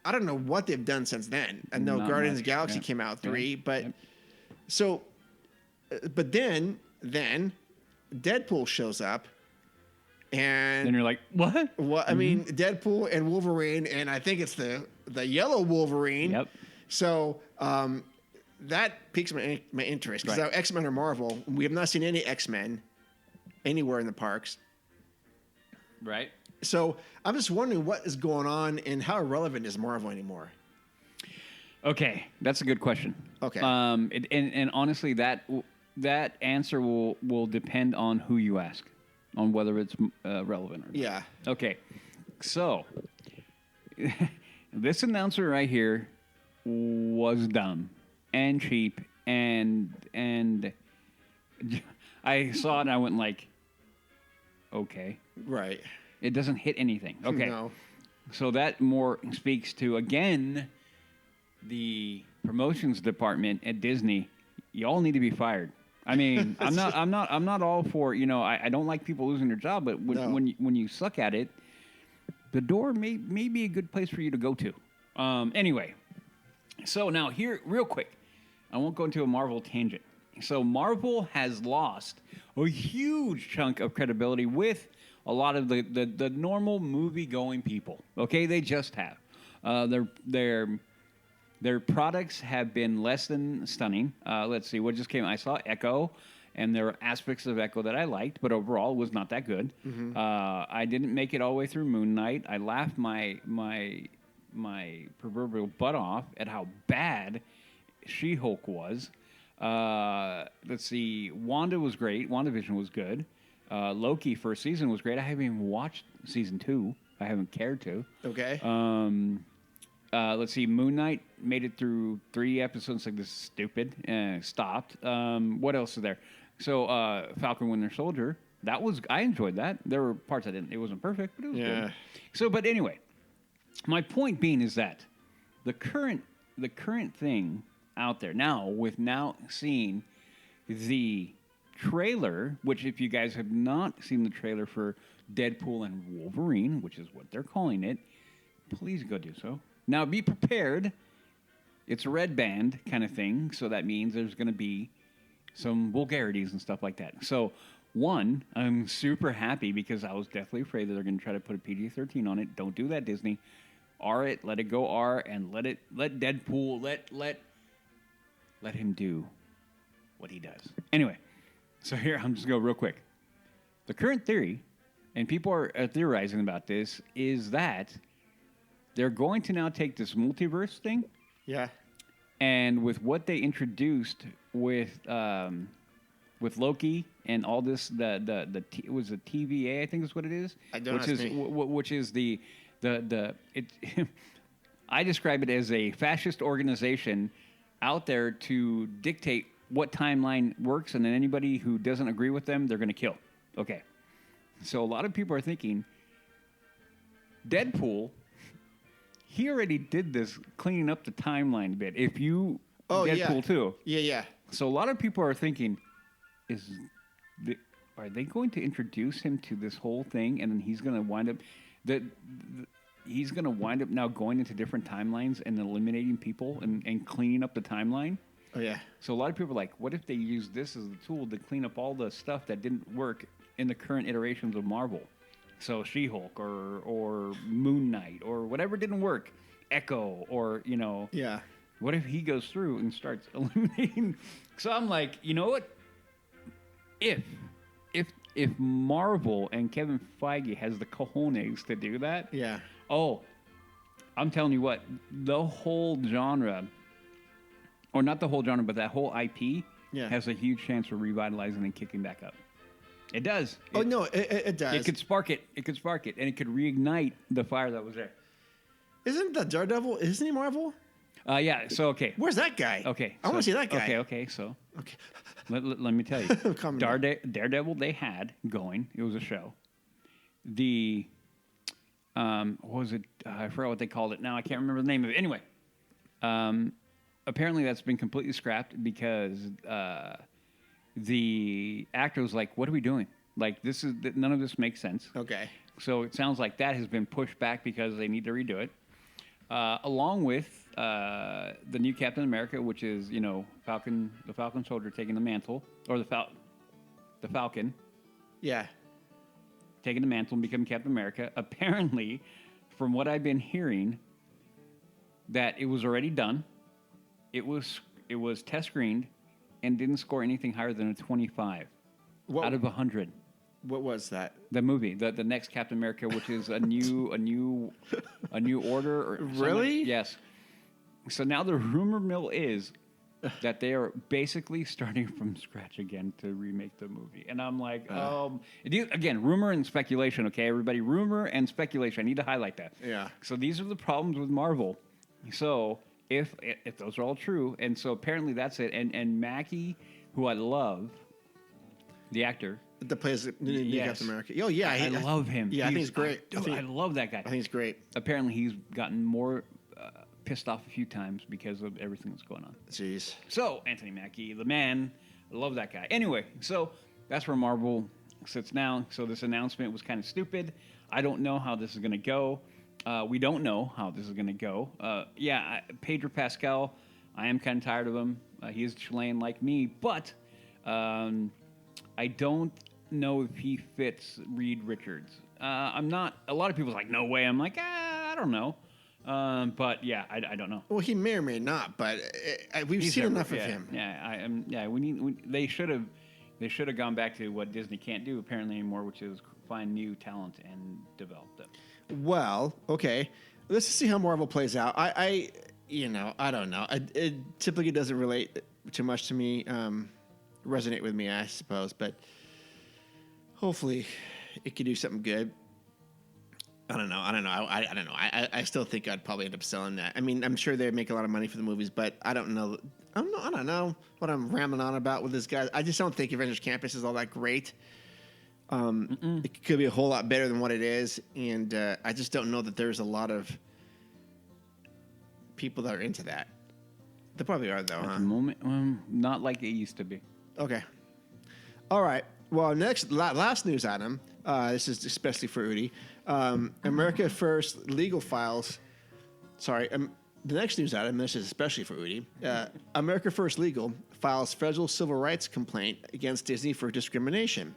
I don't know what they've done since then. I know Guardians of the Galaxy came out 3, but so, but then Deadpool shows up, and then you're like, what? What? I mean, Deadpool and Wolverine, and I think it's the yellow Wolverine. Yep. So that piques my interest because X-Men are Marvel. We have not seen any X-Men anywhere in the parks. Right. So I'm just wondering what is going on and how relevant is Marvel anymore? Okay, that's a good question. Okay. And honestly, that answer will depend on who you ask, on whether it's relevant or not. Yeah. Okay. So this announcer right here was dumb and cheap, and I saw it and I went like, okay. Right. It doesn't hit anything. Okay. No. So that more speaks to, again, the promotions department at Disney. Y'all need to be fired. I mean, I'm not all for, I don't like people losing their job, but when you suck at it, the door may be a good place for you to go to. Anyway, so now here, real quick, I won't go into a Marvel tangent. So Marvel has lost a huge chunk of credibility with a lot of the normal movie-going people. Okay, they just have. Their products have been less than stunning. Let's see, what just came? I saw Echo, and there were aspects of Echo that I liked, but overall it was not that good. I didn't make it all the way through Moon Knight. I laughed my proverbial butt off at how bad She-Hulk was. Let's see, Wanda was great. WandaVision was good. Loki first season was great. I haven't even watched season 2. I haven't cared to. Okay. Let's see, Moon Knight made it through 3 episodes. Like, this is stupid. Stopped. What else is there? So Falcon Winter Soldier. I enjoyed that. There were parts I didn't. It wasn't perfect, but it was good. So, but anyway, my point being is that the current thing out there now, with now seeing the trailer, which if you guys have not seen the trailer for Deadpool and Wolverine, which is what they're calling it, please go do so. Now be prepared. It's a red band kind of thing, so that means there's going to be some vulgarities and stuff like that. So, one, I'm super happy because I was deathly afraid that they're going to try to put a PG-13 on it. Don't do that, Disney. R it, let it go R, and let Deadpool, let him do what he does. Anyway, so here, I'm just going to go real quick. The current theory, and people are theorizing about this, is that they're going to now take this multiverse thing. Yeah. And with what they introduced with Loki and all this, it was a TVA, I think is what it is. I don't which is the I describe it as a fascist organization out there to dictate what timeline works, and then anybody who doesn't agree with them, they're going to kill. Okay. So a lot of people are thinking, Deadpool, he already did this cleaning up the timeline bit. If you... Deadpool too. Yeah. So a lot of people are thinking, are they going to introduce him to this whole thing, and then he's going to wind up he's going to wind up now going into different timelines and eliminating people and cleaning up the timeline? Oh yeah. So a lot of people are like, what if they use this as a tool to clean up all the stuff that didn't work in the current iterations of Marvel? So She-Hulk or Moon Knight or whatever didn't work, Echo or Yeah. What if he goes through and starts eliminating? So I'm like, you know what? If Marvel and Kevin Feige has the cojones to do that, Yeah. oh, I'm telling you what, the whole genre, or not the whole genre, but that whole IP Yeah. has a huge chance for revitalizing and kicking back up. It does. Oh no, it does. It could spark it. It could spark it, and it could reignite the fire that was there. Isn't that Daredevil? Isn't he Marvel? Yeah. So okay. Where's that guy? Okay. I want to see that guy. Okay. So Okay. let me tell you, Calm down. Daredevil they had going. It was a show. The what was it? I forgot what they called it now. I can't remember the name of it. Anyway, apparently that's been completely scrapped because the actor was like, "What are we doing? Like none of this makes sense." Okay. So it sounds like that has been pushed back because they need to redo it, along with the new Captain America, which is the Falcon Soldier taking the mantle, or the Falcon Yeah. taking the mantle and becoming Captain America. Apparently, from what I've been hearing, that it was already done. It was test screened and didn't score anything higher than a 25 out of 100. What was that? The movie, the next Captain America, which is a new order. Or Really? something. Yes. So now the rumor mill is that they are basically starting from scratch again to remake the movie, and I'm like, again, rumor and speculation. Okay, everybody, rumor and speculation. I need to highlight that. Yeah. So these are the problems with Marvel. So if those are all true, and so apparently that's it. And Mackie, who I love, the actor. That plays the new Yes. Captain America. Oh yeah, I love him. Yeah, I think he's great. I love that guy. I think he's great. Apparently, he's gotten more pissed off a few times because of everything that's going on. Jeez. So, Anthony Mackie, the man, I love that guy. Anyway, so that's where Marvel sits now. So this announcement was kind of stupid. I don't know how this is going to go. We don't know how this is going to go. Pedro Pascal, I am kind of tired of him. He is Chilean like me, but I don't know if he fits Reed Richards. I'm not. A lot of people's like, no way. I'm like, I don't know. But yeah, I don't know. Well, he may or may not, but we've seen enough of him. Yeah, they should have gone back to what Disney can't do apparently anymore, which is find new talent and develop them. Well, okay. Let's see how Marvel plays out. I don't know. It typically doesn't relate too much to me, resonate with me, I suppose. But hopefully, it could do something good. I don't know. I don't know. I still think I'd probably end up selling that. I mean, I'm sure they make a lot of money for the movies, but I don't know. I don't know what I'm rambling on about with this guy. I just don't think Avengers Campus is all that great. It could be a whole lot better than what it is, and I just don't know that there's a lot of people that are into that. There probably are, though, At huh? the moment, not like it used to be. Okay. All right. Well, last news item. This is especially for Udi. America First legal files. Sorry. The next news item. This is especially for Udi. America First Legal files federal civil rights complaint against Disney for discrimination.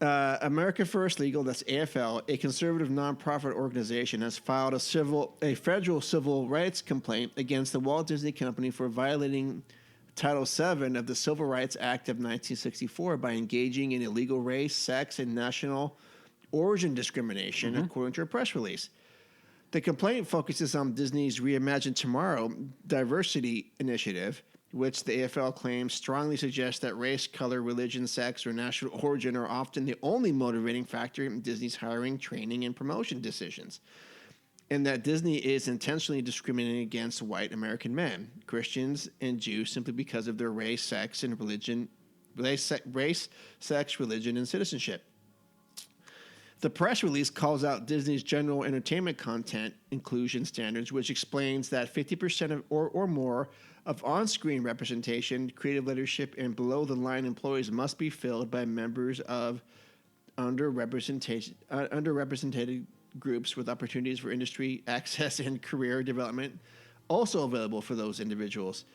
America First Legal, that's AFL, a conservative nonprofit organization, has filed a federal civil rights complaint against the Walt Disney Company for violating Title VII of the Civil Rights Act of 1964 by engaging in illegal race, sex, and national origin discrimination, according to a press release. The complaint focuses on Disney's Reimagine Tomorrow diversity initiative, which the AFL claims strongly suggests that race, color, religion, sex, or national origin are often the only motivating factor in Disney's hiring, training, and promotion decisions, and that Disney is intentionally discriminating against white American men, Christians, and Jews simply because of their race, sex, and religion, race, sex, religion, and citizenship. The press release calls out Disney's general entertainment content inclusion standards, which explains that 50% or more of on-screen representation, creative leadership, and below-the-line employees must be filled by members of underrepresented groups with opportunities for industry access and career development also available for those individuals.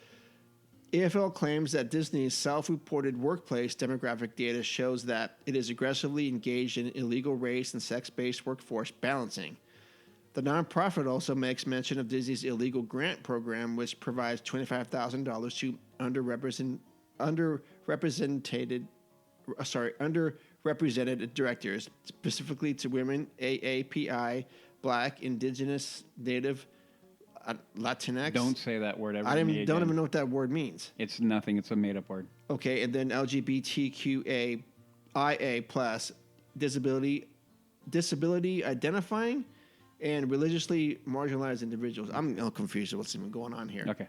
AFL claims that Disney's self-reported workplace demographic data shows that it is aggressively engaged in illegal race and sex-based workforce balancing. The nonprofit also makes mention of Disney's illegal grant program, which provides $25,000 to underrepresented directors, specifically to women, AAPI, Black, Indigenous, Native, Latinx. Don't say that word ever. Don't even know what that word means. It's nothing. It's a made-up word. Okay, and then LGBTQIA plus, disability identifying, and religiously marginalized individuals. I'm a little confused with what's even going on here. Okay.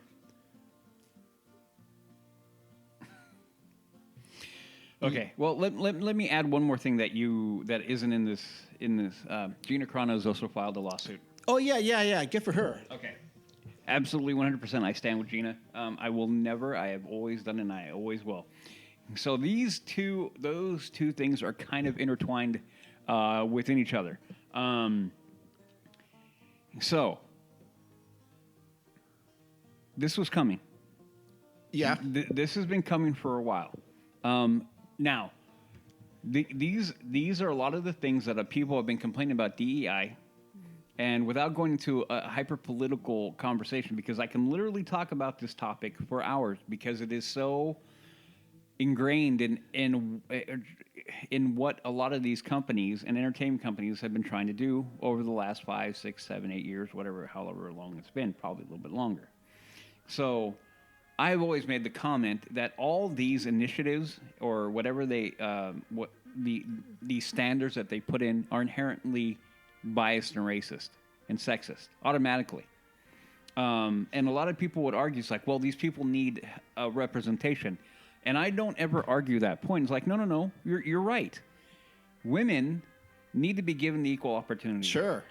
Okay. Well, let me add one more thing that isn't in this. Gina Carano has also filed a lawsuit. Oh yeah. Good for her. Okay. Absolutely, 100%. I stand with Gina. I will never. I have always done, and I always will. So those two things are kind of intertwined within each other. So this was coming. Yeah. This has been coming for a while. Now, these are a lot of the things that people have been complaining about DEI. And without going into a hyper-political conversation, because I can literally talk about this topic for hours, because it is so ingrained in what a lot of these companies and entertainment companies have been trying to do over the last 5, 6, 7, 8 years, however long it's been, probably a little bit longer. So I've always made the comment that all these initiatives or whatever the standards that they put in are inherently biased and racist and sexist automatically. And a lot of people would argue, it's like, well, these people need representation. And I don't ever argue that point. It's like, no, you're right. Women need to be given the equal opportunity. Sure.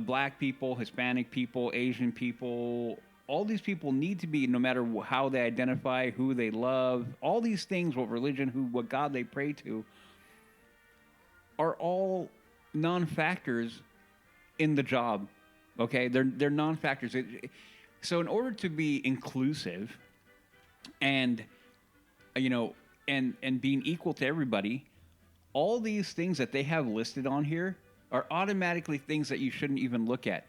Black people, Hispanic people, Asian people, all these people need to be, no matter how they identify, who they love, all these things, what religion, what God they pray to, are all non-factors in the job. Okay, they're non-factors. So in order to be inclusive and and being equal to everybody, all these things that they have listed on here are automatically things that you shouldn't even look at.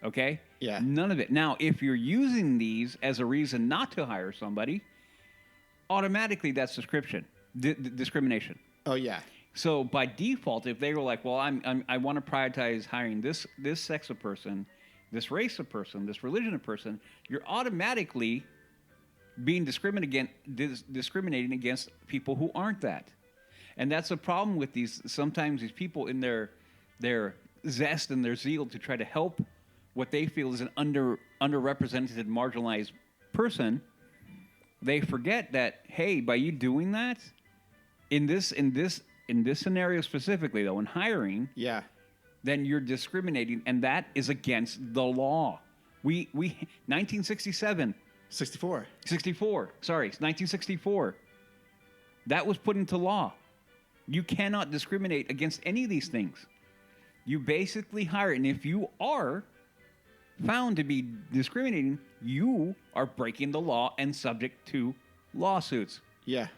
Okay? Yeah. None of it. Now, if you're using these as a reason not to hire somebody, automatically that's discrimination. Oh yeah. So by default, if they were like, well, I want to prioritize hiring this sex of person, this race of person, this religion of person, you're automatically being discriminating against people who aren't that. And that's a problem with sometimes these people in their zest and their zeal to try to help what they feel is an underrepresented, marginalized person. They forget that, hey, by you doing that, in this scenario specifically, though, in hiring, yeah, then you're discriminating, and that is against the law. 1967. 64. 1964. That was put into law. You cannot discriminate against any of these things. You basically hire, and if you are found to be discriminating, you are breaking the law and subject to lawsuits. Yeah.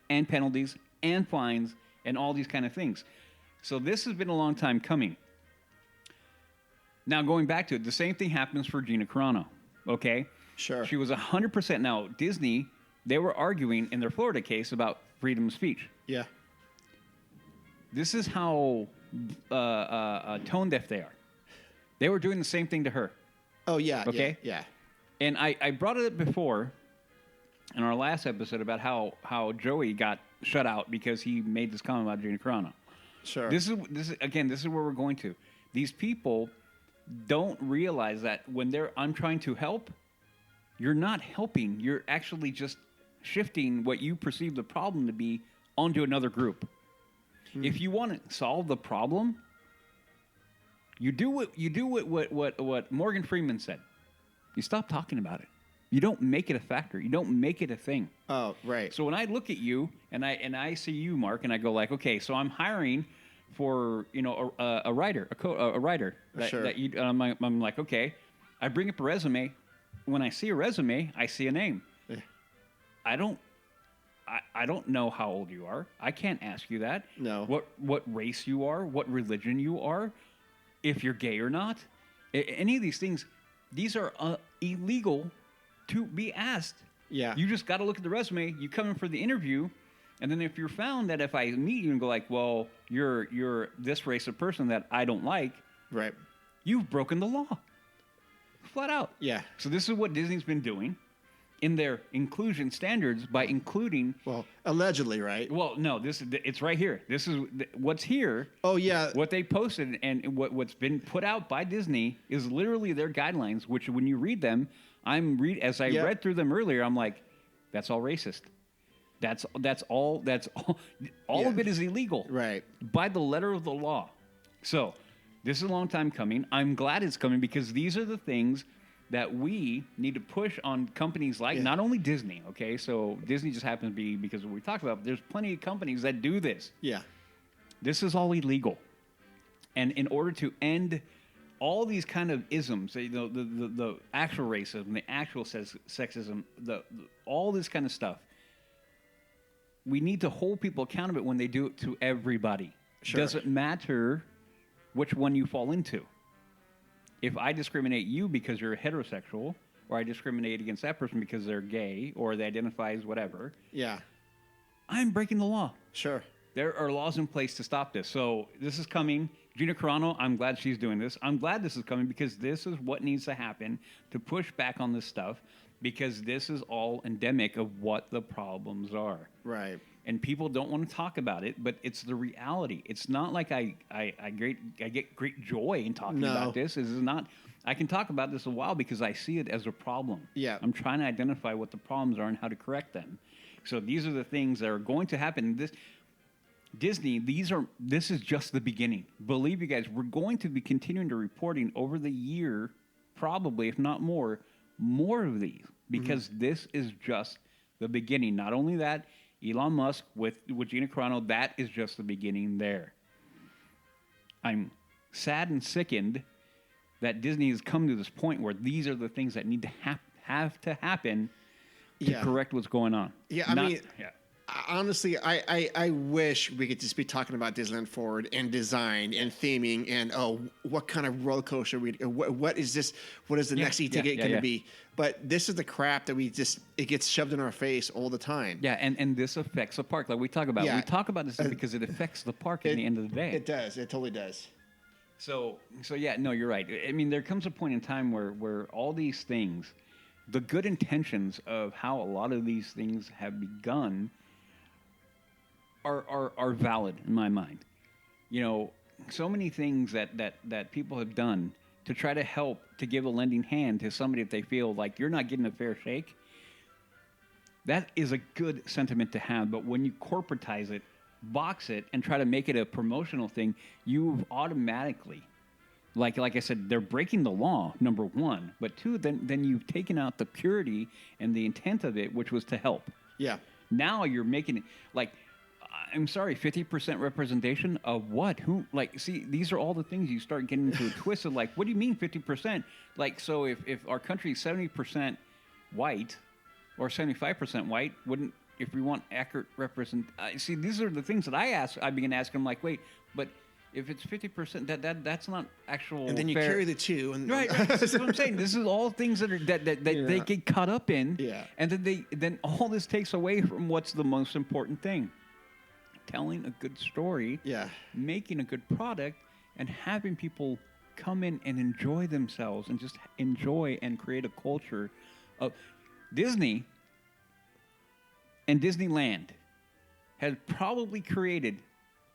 And penalties and fines and all these kind of things. So this has been a long time coming. Now, going back to it, the same thing happens for Gina Carano, okay? Sure. She was 100%. Now, Disney, they were arguing in their Florida case about freedom of speech. Yeah. This is how tone deaf they are. They were doing the same thing to her. Oh, yeah. Okay? Yeah. And I brought it up before in our last episode about how Joey got shut out because he made this comment about Gina Carano. Sure. This is where we're going to. These people don't realize that when I'm trying to help, you're not helping. You're actually just shifting what you perceive the problem to be onto another group. If you want to solve the problem, you do what Morgan Freeman said. You stop talking about it. You don't make it a factor. You don't make it a thing. Oh, right. So when I look at you and I see you, Mark, and I go like, okay, so I'm hiring for a writer, a writer. Sure. That you, I'm like, okay. I bring up a resume. When I see a resume, I see a name. Yeah. I don't know how old you are. I can't ask you that. No. What race you are, what religion you are, if you're gay or not. Any of these things, these are illegal to be asked. Yeah. You just got to look at the resume. You come in for the interview, and then if you're found that if I meet you and go like, well, you're this race of person that I don't like, Right. you've broken the law. Flat out. Yeah. So this is what Disney's been doing in their inclusion standards by including. Well, allegedly, right? Well, no, it's right here. This is what's here. Oh, yeah. What they posted and what's been put out by Disney is literally their guidelines, which when you read them, as I read through them earlier, I'm like, that's all racist. That's all of it is illegal. Right. By the letter of the law. So this is a long time coming. I'm glad it's coming because these are the things that we need to push on companies like not only Disney, okay? So Disney just happens to be because of what we talked about, but there's plenty of companies that do this. Yeah. This is all illegal. And in order to end all these kind of isms, the actual racism, the actual sexism, all this kind of stuff, we need to hold people accountable when they do it to everybody. Sure. Doesn't matter which one you fall into. If I discriminate you because you're heterosexual, or I discriminate against that person because they're gay, or they identify as whatever, Yeah. I'm breaking the law. Sure. There are laws in place to stop this. So this is coming. Gina Carano, I'm glad she's doing this. I'm glad this is coming because this is what needs to happen to push back on this stuff because this is all endemic of what the problems are. Right. And people don't want to talk about it, but it's the reality. It's not like I get great joy in talking about this. This is not. I can talk about this a while because I see it as a problem. Yeah. I'm trying to identify what the problems are and how to correct them. So these are the things that are going to happen. Disney, this is just the beginning. Believe you guys, we're going to be continuing to reporting over the year, probably, if not more of these, because this is just the beginning. Not only that, Elon Musk with Gina Carano, that is just the beginning there. I'm sad and sickened that Disney has come to this point where these are the things that need to have to happen to correct what's going on. Yeah, I mean, honestly, I wish we could just be talking about Disneyland Forward and design and theming and what kind of roller coaster what is this? What is the next e-ticket going to be? But this is the crap that it gets shoved in our face all the time. Yeah, and this affects the park like we talk about. We talk about this because it affects the park at the end of the day. It does. It totally does. So yeah, no, you're right. I mean, there comes a point in time where all these things, the good intentions of how a lot of these things have begun are valid in my mind. You know, so many things that people have done to try to help to give a lending hand to somebody if they feel like you're not getting a fair shake. That is a good sentiment to have, but when you corporatize it, box it, and try to make it a promotional thing, you've automatically, like I said, they're breaking the law, number one. But two, then you've taken out the purity and the intent of it, which was to help. Yeah. Now you're making it like, I'm sorry, 50% representation of what? Who? Like, see, these are all the things you start getting into a twist of like, what do you mean 50%? Like, so if our country is 70% white or 75% white, wouldn't, if we want accurate see, these are the things that I begin asking, I'm like, wait, but if it's 50%, that's not actual. And then you fair. Carry the two. And right. This is what I'm saying. This is all things that they get caught up in. Yeah. And then all this takes away from what's the most important thing. Telling a good story, making a good product, and having people come in and enjoy themselves and just enjoy and create a culture of Disney and Disneyland has probably created,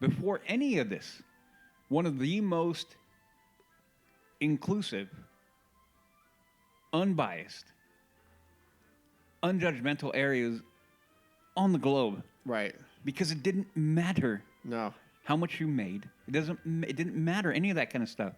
before any of this, one of the most inclusive, unbiased, unjudgmental areas on the globe. Right. Because it didn't matter. No. how much you made. It didn't matter any of that kind of stuff.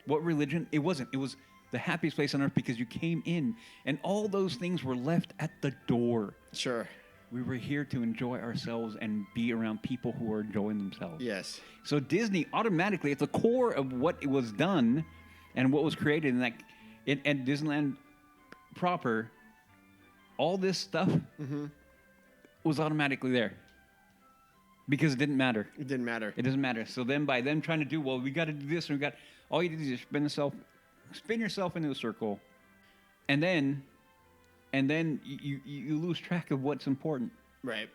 What religion? It wasn't. It was the happiest place on earth because you came in, and all those things were left at the door. Sure. We were here to enjoy ourselves and be around people who are enjoying themselves. Yes. So Disney automatically, at the core of what it was done and what was created in Disneyland proper, all this stuff was automatically there because it didn't matter. It didn't matter. It doesn't matter. So then by them trying to do, well, we got to do this and all you do is spin yourself into a circle, and then you lose track of what's important. Right.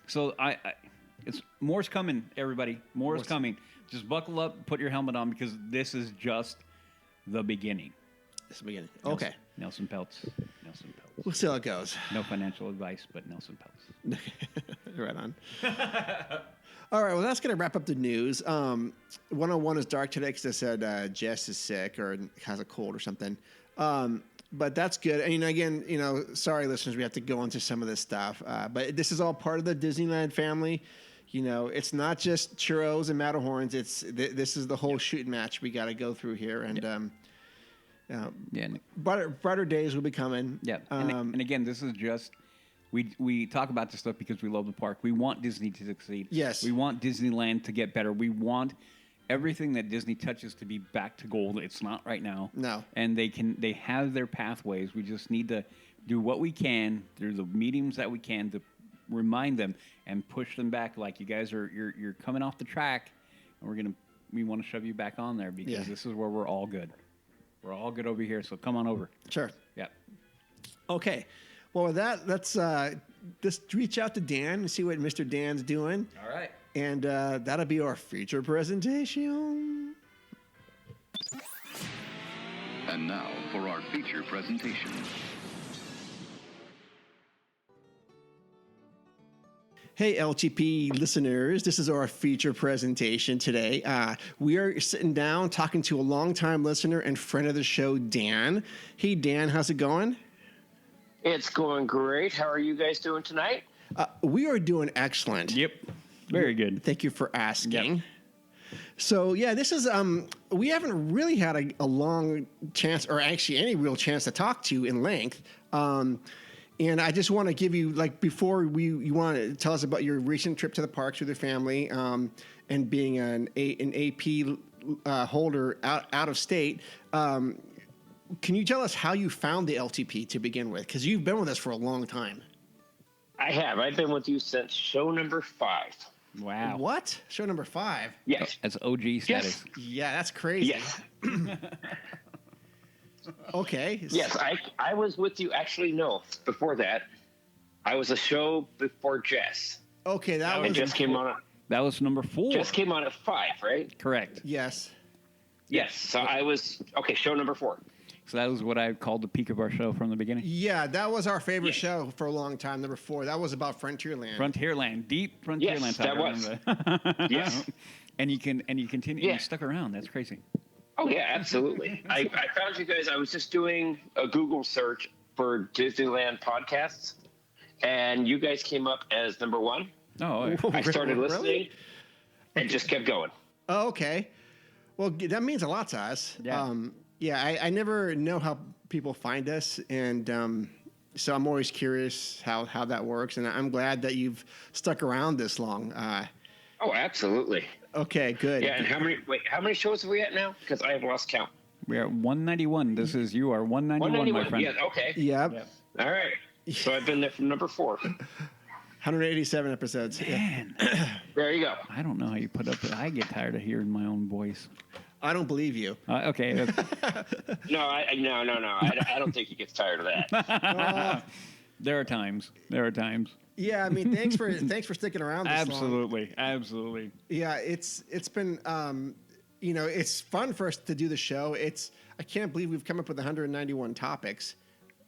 So it's more's coming, everybody. More's coming. Just buckle up, put your helmet on, because this is just the beginning. This is the beginning. Okay. Nelson Peltz. We'll see how it goes. No financial advice, but Nelson Peltz. Right on. All right, well, that's going to wrap up the news. 101 is dark today because I said Jess is sick or has a cold or something. But that's good. And again, sorry, listeners, we have to go into some of this stuff. But this is all part of the Disneyland family. It's not just churros and Matterhorns. This is the whole shooting match we got to go through here. And brighter days will be coming. Yeah. And again, this is just... We talk about this stuff because we love the park. We want Disney to succeed. Yes. We want Disneyland to get better. We want everything that Disney touches to be back to gold. It's not right now. No. And they have their pathways. We just need to do what we can through the mediums that we can to remind them and push them back. Like, you guys you're coming off the track, and we want to shove you back on there because this is where we're all good. We're all good over here. So come on over. Sure. Yeah. Okay. Well, with that, let's just reach out to Dan and see what Mr. Dan's doing. All right. And that'll be our feature presentation. And now for our feature presentation. Hey, LTP listeners, this is our feature presentation today. We are sitting down talking to a longtime listener and friend of the show, Dan. Hey, Dan, how's it going? It's going great. How are you guys doing tonight? We are doing excellent. Yep. Very good. Thank you for asking. Yep. So, yeah, this is, we haven't really had a long chance, or actually any real chance to talk to you in length. And I just want to give you, before you want to tell us about your recent trip to the parks with your family and being an AP holder out of state. Can you tell us how you found the LTP to begin with? Because you've been with us for a long time. I have. I've been with you since show number 5. Wow. What? Show number 5? Yes. That's OG status. Yeah, that's crazy. Yes. Okay. Yes, I was with you. Actually, no. Before that, I was a show before Jess. Okay, that was... And Jess came on. That was number 4. Jess came on at 5, right? Correct. Yes. Yes. So I was... Okay, show number 4. So that was what I called the peak of our show from the beginning. Yeah, that was our favorite show for a long time, number 4. That was about Frontierland. Frontierland, deep Frontierland. Yes, that was. Yes. And you continue. Yeah. You stuck around. That's crazy. Oh, yeah, absolutely. I found you guys. I was just doing a Google search for Disneyland podcasts, and you guys came up as number 1. Oh, I started Really? listening and just kept going. Oh, okay. Well, that means a lot to us. Yeah. I never know how people find us, and so I'm always curious how that works, and I'm glad that you've stuck around this long. Oh, absolutely. Okay, good. Yeah, and how many shows are we at now? Because I have lost count. We are 191. You are 191, my friend. Yeah, okay. Yep. All right. So I've been there from number 4. 187 episodes. Man, There you go. I don't know how you put up with it. I get tired of hearing my own voice. I don't believe you. Okay. No, I don't think he gets tired of that. There are times. Yeah, I mean, thanks for sticking around this long. Absolutely. Yeah, it's been it's fun for us to do the show. I can't believe we've come up with 191 topics,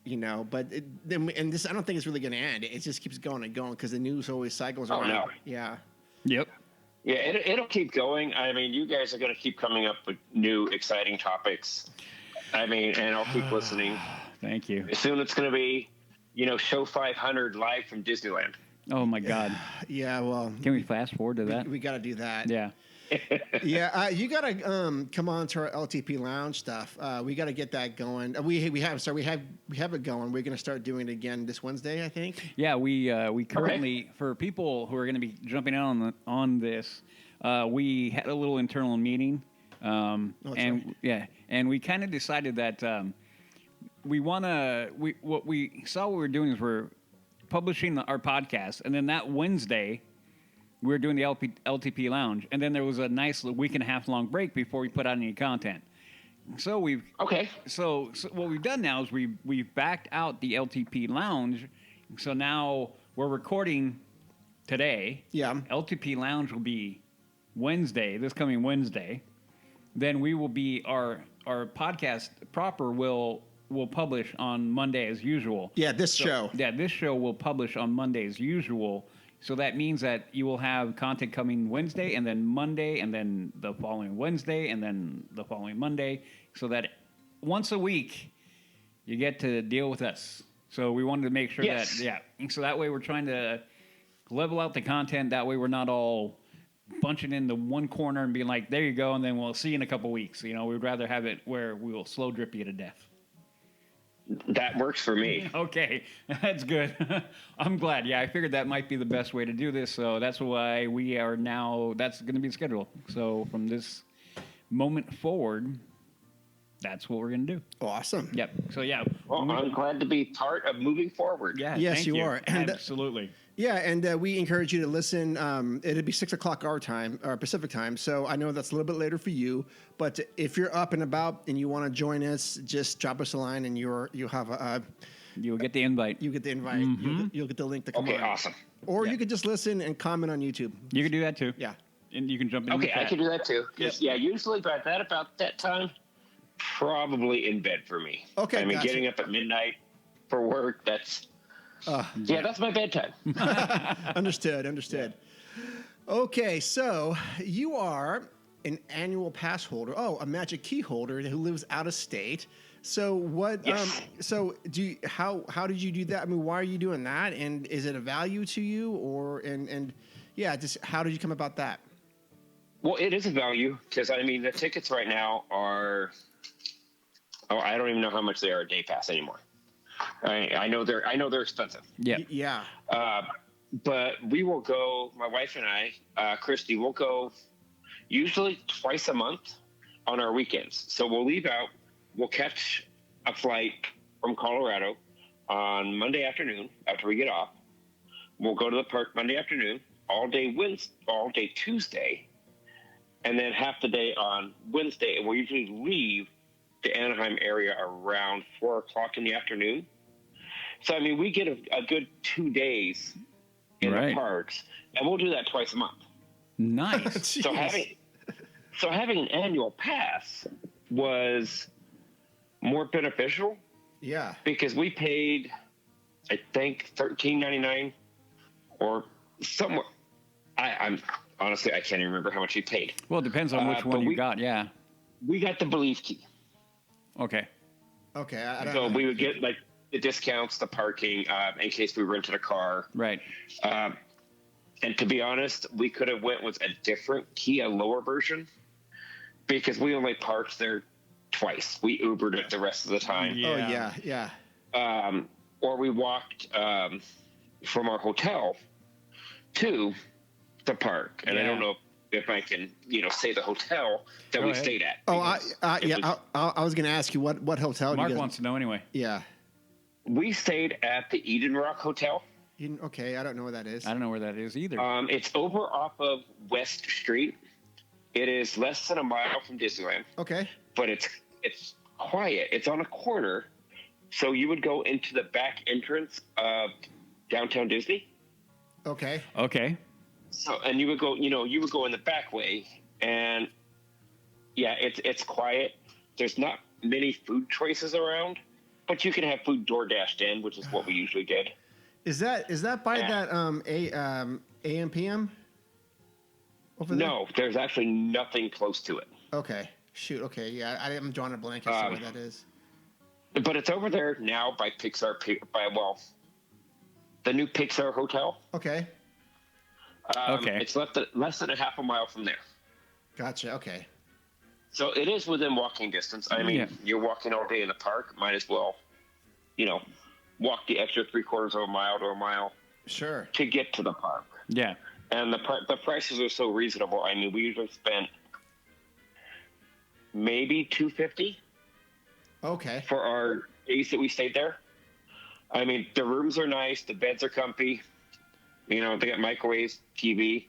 but this I don't think it's really going to end. It just keeps going and going because the news always cycles around. No. Yeah. Yep. Yeah, it'll keep going. I mean, you guys are going to keep coming up with new, exciting topics. I mean, and I'll keep listening. Thank you. Soon it's going to be, show 500 live from Disneyland. Oh my God! Yeah, well, Can we fast forward to that? we got to do that. Yeah. Yeah, you got to come on to our LTP Lounge stuff. We got to get that going. We have it going. We're going to start doing it again this Wednesday, I think. Yeah, we currently, for people who are going to be jumping in on this, we had a little internal meeting, and we kind of decided that what we saw we were doing is we're publishing our podcast, and then that Wednesday we were doing the LTP Lounge, and then there was a nice week and a half long break before we put out any content. So So what we've done now is we've backed out the LTP Lounge. So now we're recording today. Yeah. LTP Lounge will be this coming Wednesday. Then we will be our podcast proper will publish on Monday as usual. Yeah, this show. Yeah, this show will publish on Monday as usual. So that means that you will have content coming Wednesday and then Monday and then the following Wednesday and then the following Monday, so that once a week you get to deal with us. So we wanted to make sure so that way we're trying to level out the content. That way we're not all bunching in the one corner and being like, there you go, and then we'll see you in a couple weeks. We'd rather have it where we will slow drip you to death. That works for me. Okay, that's good. I'm glad. Yeah, I figured that might be the best way to do this, so that's why we are now. That's going to be the schedule. So from this moment forward, that's what we're going to do. Awesome. Yep. So yeah. Well, I'm glad to be part of moving forward. Yeah. Yes, thank you are. And, absolutely. Yeah, and we encourage you to listen. It'll be 6 o'clock our time, or Pacific time. So I know that's a little bit later for you. But if you're up and about and you want to join us, just drop us a line, and you'll have you'll get the invite. You get the invite. Mm-hmm. You'll get the link to come on. Okay, awesome. Or you could just listen and comment on YouTube. You can do that too. Yeah. And you can jump in. Okay, I can do that too. Yeah, usually about that time, probably in bed for me. Okay, I mean, gotcha. getting up at midnight for work, that's my bedtime. Understood. Okay, so you are an annual pass holder. Oh, a magic key holder who lives out of state. So what? Yes. So how did you do that? I mean, why are you doing that? And is it a value to you, or just how did you come about that? Well, it is a value because I mean the tickets right now are. Oh, I don't even know how much they are a day pass anymore. I know they're expensive. Yeah. Yeah. But we will go. My wife and I, Christy, will go usually twice a month on our weekends. So we'll leave out. We'll catch a flight from Colorado on Monday afternoon after we get off. We'll go to the park Monday afternoon, all day Tuesday, and then half the day on Wednesday. And we'll usually leave the Anaheim area around 4 o'clock in the afternoon. So, I mean, we get a good 2 days in the parks, and we'll do that twice a month. Nice. So having an annual pass was more beneficial. Yeah. Because we paid, I think, $13.99 or somewhere. I'm honestly, I can't even remember how much we paid. Well, it depends on which one you got. Yeah. We got the Believe Key. Okay. Okay. I don't So know. we would get like the discounts, the parking, in case we rented a car. Right. And to be honest, we could have went with a different key, a lower version, because we only parked there twice. We Ubered it the rest of the time. Yeah. Oh yeah. Or we walked from our hotel to the park. And I don't know if I can, say the hotel that we stayed at. Oh, I was going to ask you what hotel. Mark wants to know anyway. Yeah. We stayed at the Eden Rock Hotel. Okay, I don't know where that is. I don't know where that is either. It's over off of West Street. It is less than a mile from Disneyland. Okay. But it's quiet. It's on a corner. So you would go into the back entrance of downtown Disney. Okay. Okay. So, and you would go in the back way, and it's quiet. There's not many food choices around, but you can have food DoorDashed in, which is what we usually did. Is that by that AM PM? Over there? No, there's actually nothing close to it. Okay. Shoot. Okay. Yeah, I'm drawing a blank as to where that is. But it's over there now by Pixar. the new Pixar Hotel. Okay. Okay. It's less than a half a mile from there. Gotcha. Okay. So it is within walking distance. I mean, Yeah. you're walking all day in the park. Might as well, walk the extra 3/4 of a mile to a mile Sure. to get to the park. Yeah. And the prices are so reasonable. I mean, we usually spend maybe $250 Okay. for our days that we stayed there. I mean, the rooms are nice. The beds are comfy. They got microwaves, TV,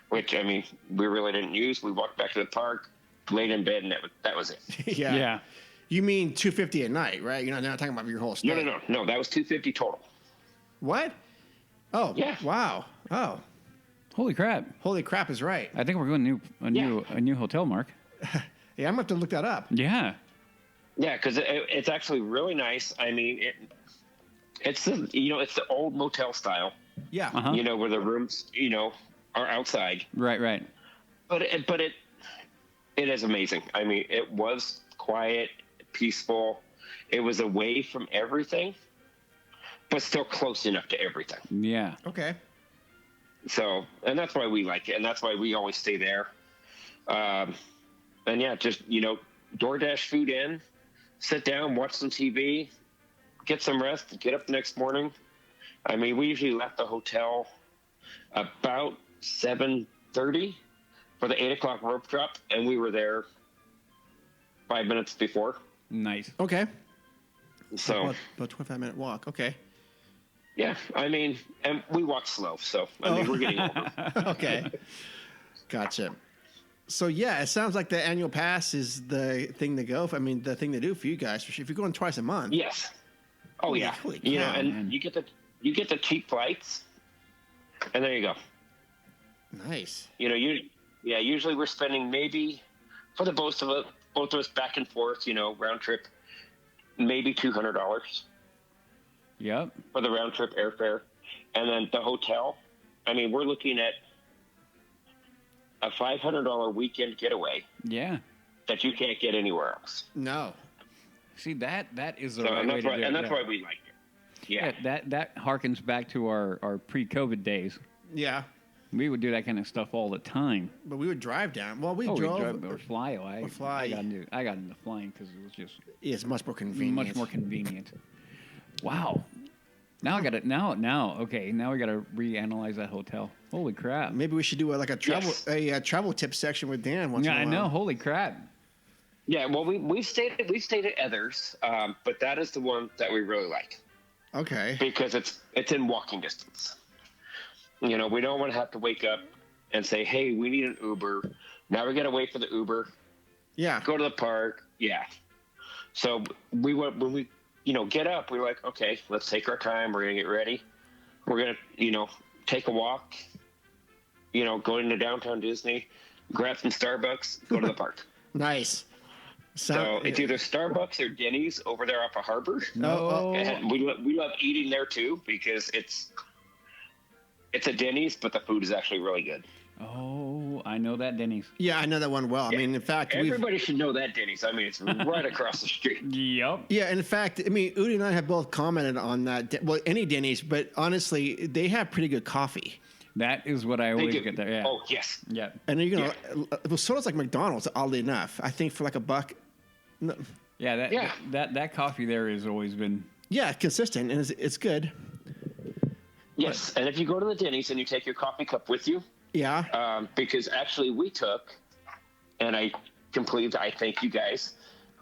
which, I mean, we really didn't use. We walked back to the park, laid in bed, and that was it. Yeah. Yeah. You mean $250 a night, right? You're not talking about your whole stay. No. That was $250 total. What? Oh. Yeah. Wow. Oh. Holy crap! Holy crap is right. I think we're going a new hotel, Mark. Yeah, I'm gonna have to look that up. Yeah. Yeah, because it's actually really nice. I mean, it's the old motel style. Yeah. Uh-huh. Where the rooms are outside. Right. But it is amazing. I mean, it was quiet, peaceful. It was away from everything, but still close enough to everything. Yeah. Okay. So, and that's why we like it, and that's why we always stay there. And yeah, just DoorDash food in, sit down, watch some TV, get some rest, get up the next morning. I mean, we usually left the hotel about 7:30 for the 8 o'clock rope drop, and we were there 5 minutes before. Nice. Okay. So, About 25-minute walk. Okay. yeah, I mean, and we walk slow, so I mean, we're getting older. Okay. Gotcha. So yeah, it sounds like the annual pass is the thing to go. The thing to do for you guys. If you're going twice a month. Yes. Oh yeah. Holy And cow, you get the cheap flights, and there you go. Nice. Usually we're spending maybe for the both of us back and forth, round trip, maybe $200 Yep. for the round trip airfare, and then the hotel. I mean, we're looking at a $500 weekend getaway Yeah. that you can't get anywhere else. No. See, that is the So, right and way that's to why, do it. and that's Yeah. why we like it. Yeah. That harkens back to our pre-COVID days. Yeah. We would do that kind of stuff all the time. But we would drive down. Well, we We drove. drove or fly. I got into flying because it was just It's much more convenient. much more convenient. Wow. Now I got it. Now. Okay. Now we got to reanalyze that hotel. Holy crap. Maybe we should do a travel Yes. travel tip section with Dan once Yeah, in a I while. know. Holy crap. Yeah, well, we stayed at others, but that is the one that we really like Okay. because it's in walking distance. We don't want to have to wake up and say, "Hey, we need an Uber." Now we got to wait for the Uber. Yeah. Go to the park. Yeah. So when we get up, we're like, okay, let's take our time. We're gonna get ready. We're gonna take a walk. Go into downtown Disney, grab some Starbucks, go to the park. Nice. So it's either Starbucks or Denny's over there off of Harbor. No. And we love eating there too because it's a Denny's, but the food is actually really good. Oh, I know that Denny's. Yeah, I know that one well. I mean, in fact, Everybody should know that Denny's. I mean, it's right across the street. Yep. Yeah, in fact, Udi and I have both commented on that. Well, any Denny's, but honestly, they have pretty good coffee. That is what I They always do. get there. Yeah. Oh, yes. Yeah. And you're gonna, soda's like McDonald's, oddly enough. I think for like $1. No, Yeah. Yeah. That coffee there has always been. yeah, consistent and it's good. Yes. And if you go to the Denny's and you take your coffee cup with you, Yeah. because actually we took, and I thank you guys,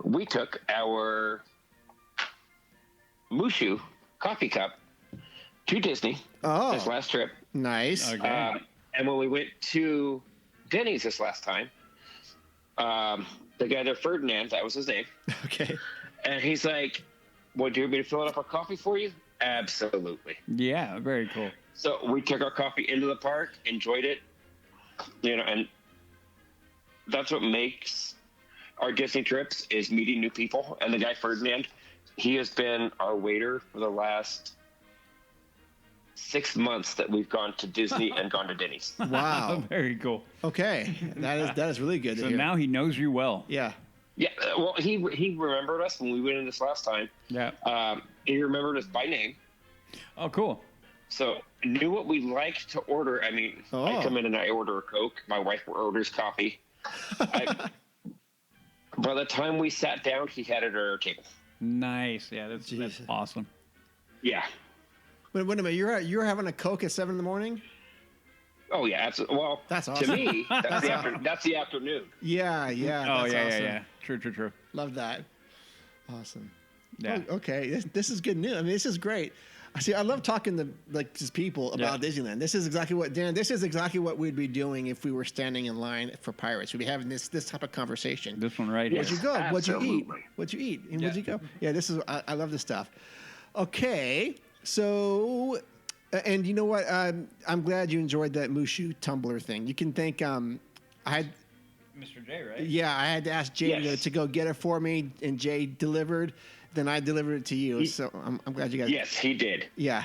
we took our Mushu coffee cup to Disney this last trip. Nice. Okay. And when we went to Denny's this last time, the guy there, Ferdinand, that was his name, Okay. and he's like, "Well, do you want me to fill up our coffee for you?" Absolutely. Yeah. Very cool. So we took our coffee into the park, enjoyed it, and that's what makes our Disney trips is meeting new people. And the guy Ferdinand, he has been our waiter for the last 6 months that we've gone to Disney and gone to Denny's. Wow. Very cool. Okay. That is really good. So to hear. now he knows you well. Yeah. Yeah, well, he remembered us when we went in this last time. Yeah. He remembered us by name. Oh, cool. So knew what we liked to order. I mean, I come in and I order a Coke. My wife orders coffee. By the time we sat down, he had it at our table. Nice. Yeah, that's awesome. Yeah. Wait a minute. You're having a Coke at 7 a.m? Oh yeah, absolutely. Well, That's awesome. To me, that's the afternoon. Yeah. Oh, That's yeah, awesome. yeah. True. Love that. Awesome. Yeah. Oh, okay. This is good news. I mean, this is great. See, I love talking to just people about Disneyland. This is exactly what Dan. This is exactly what we'd be doing if we were standing in line for Pirates. We'd be having this type of conversation. This one right here. Where'd you go? What'd you eat? Absolutely. What'd you eat? And where'd you go? Yeah, this is. I love this stuff. Okay, so, and you know what? I'm glad you enjoyed that Mushu tumbler thing. You can thank. I had. Mr. J, right? Yeah, I had to ask Jay to go get it for me, and Jay delivered. Then I delivered it to you. So I'm glad you guys. Yes, he did. Yeah.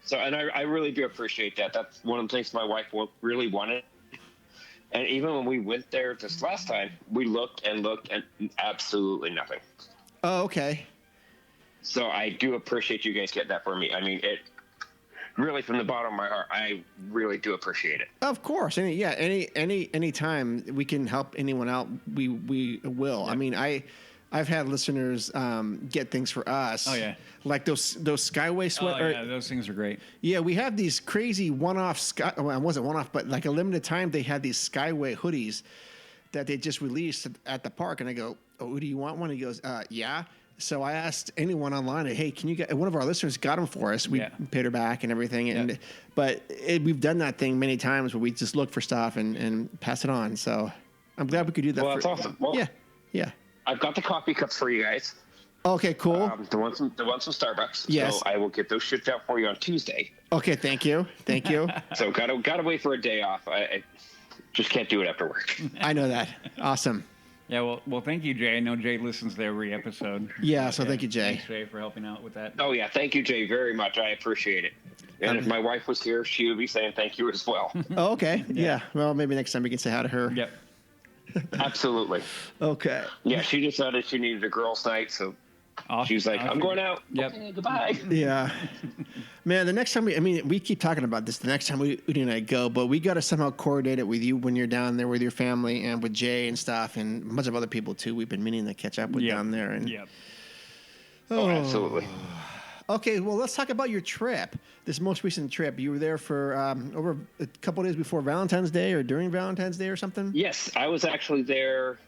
So, and I really do appreciate that. That's one of the things my wife really wanted. And even when we went there this last time, we looked and absolutely nothing. Oh, okay. So I do appreciate you guys getting that for me. I mean, it really from the bottom of my heart, I really do appreciate it. Of course. Any time we can help anyone out, we will. Yeah. I mean, I've had listeners get things for us. Oh yeah, like those Skyway sweat. Oh yeah, those things are great. Yeah, we have these crazy one-off. Well, it wasn't one-off, but like a limited time, they had these Skyway hoodies that they just released at the park. And I go, "Oh, do you want one?" He goes, "Yeah." So I asked anyone online, "Hey, can you get?" One of our listeners got them for us. We paid her back and everything. And but we've done that thing many times where we just look for stuff and pass it on. So I'm glad we could do that. Well, that's awesome. Well, yeah. I've got the coffee cups for you guys. Okay, cool. The ones from Starbucks. Yes. So I will get those shipped out for you on Tuesday. Okay, thank you. So gotta wait for a day off. I just can't do it after work. I know that. Awesome. Yeah, well, thank you, Jay. I know Jay listens to every episode. Yeah, so thank you, Jay. Thanks, Jay, for helping out with that. Oh yeah, thank you, Jay, very much. I appreciate it. And if my wife was here, she would be saying thank you as well. Oh, okay. Yeah. Well, maybe next time we can say hi to her. Yep. Absolutely. Okay. Yeah, she decided she needed a girls' night, so she was like, I'm going out. Yep. Okay, goodbye. Yeah. Man, the next time we keep talking about this, the next time Udi and I go, but we got to somehow coordinate it with you when you're down there with your family and with Jay and stuff and a bunch of other people too. We've been meaning to catch up with down there. And Oh, absolutely. Okay, well, let's talk about your trip. This most recent trip. You were there for over a couple of days before Valentine's Day or during Valentine's Day or something? Yes, I was actually there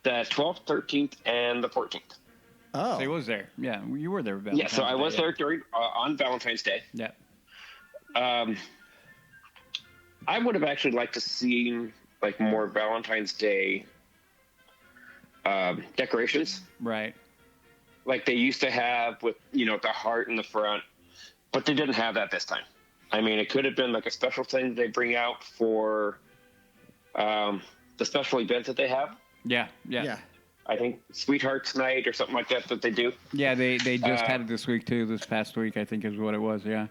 the 12th, 13th, and the 14th. Oh. So he was there. Yeah, you were there. Yeah, so I was there during on Valentine's Day. Yeah. I would have actually liked to see like more Valentine's Day decorations. Right. Like they used to have with, the heart in the front, but they didn't have that this time. I mean, it could have been like a special thing they bring out for the special events that they have. Yeah. I think Sweethearts Night or something like that they do. Yeah, they just had it this week too. This past week, I think is what it was. Yeah.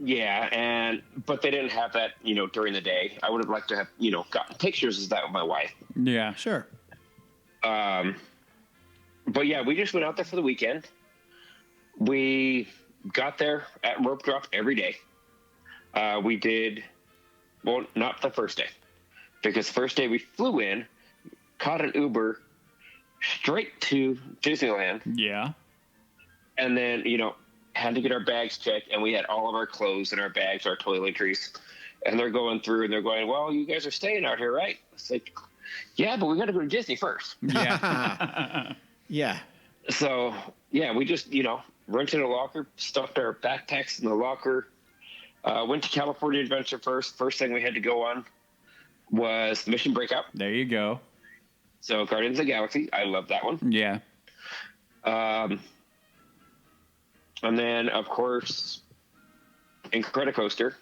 Yeah, but they didn't have that, during the day. I would have liked to have, gotten pictures of that with my wife. Yeah. Sure. But yeah, we just went out there for the weekend. We got there at rope drop every day. We did, well, not the first day, because the first day we flew in, caught an Uber straight to Disneyland. Yeah. And then, had to get our bags checked, and we had all of our clothes in our bags, our toiletries. And they're going through, and they're going, well, you guys are staying out here, right? It's like, yeah, but we got to go to Disney first. Yeah. Yeah. So, yeah, we just, rented a locker, stuffed our backpacks in the locker, went to California Adventure first. First thing we had to go on was Mission Breakout. There you go. So, Guardians of the Galaxy. I love that one. Yeah. And then, of course, Incredicoaster.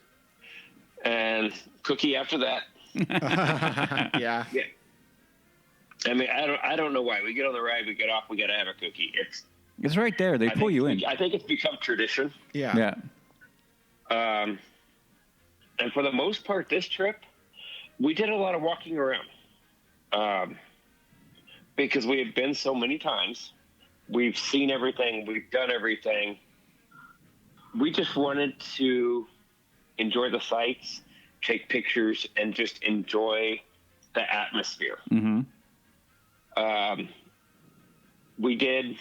And Cookie after that. Yeah. Yeah. I mean, I don't know why. We get on the ride, we get off, we got to have a cookie. It's right there. They pull you in. I think it's become tradition. Yeah. Yeah. And for the most part, this trip, we did a lot of walking around. Because we have been so many times. We've seen everything. We've done everything. we just wanted to enjoy the sights, take pictures, and just enjoy the atmosphere. Mm-hmm. We did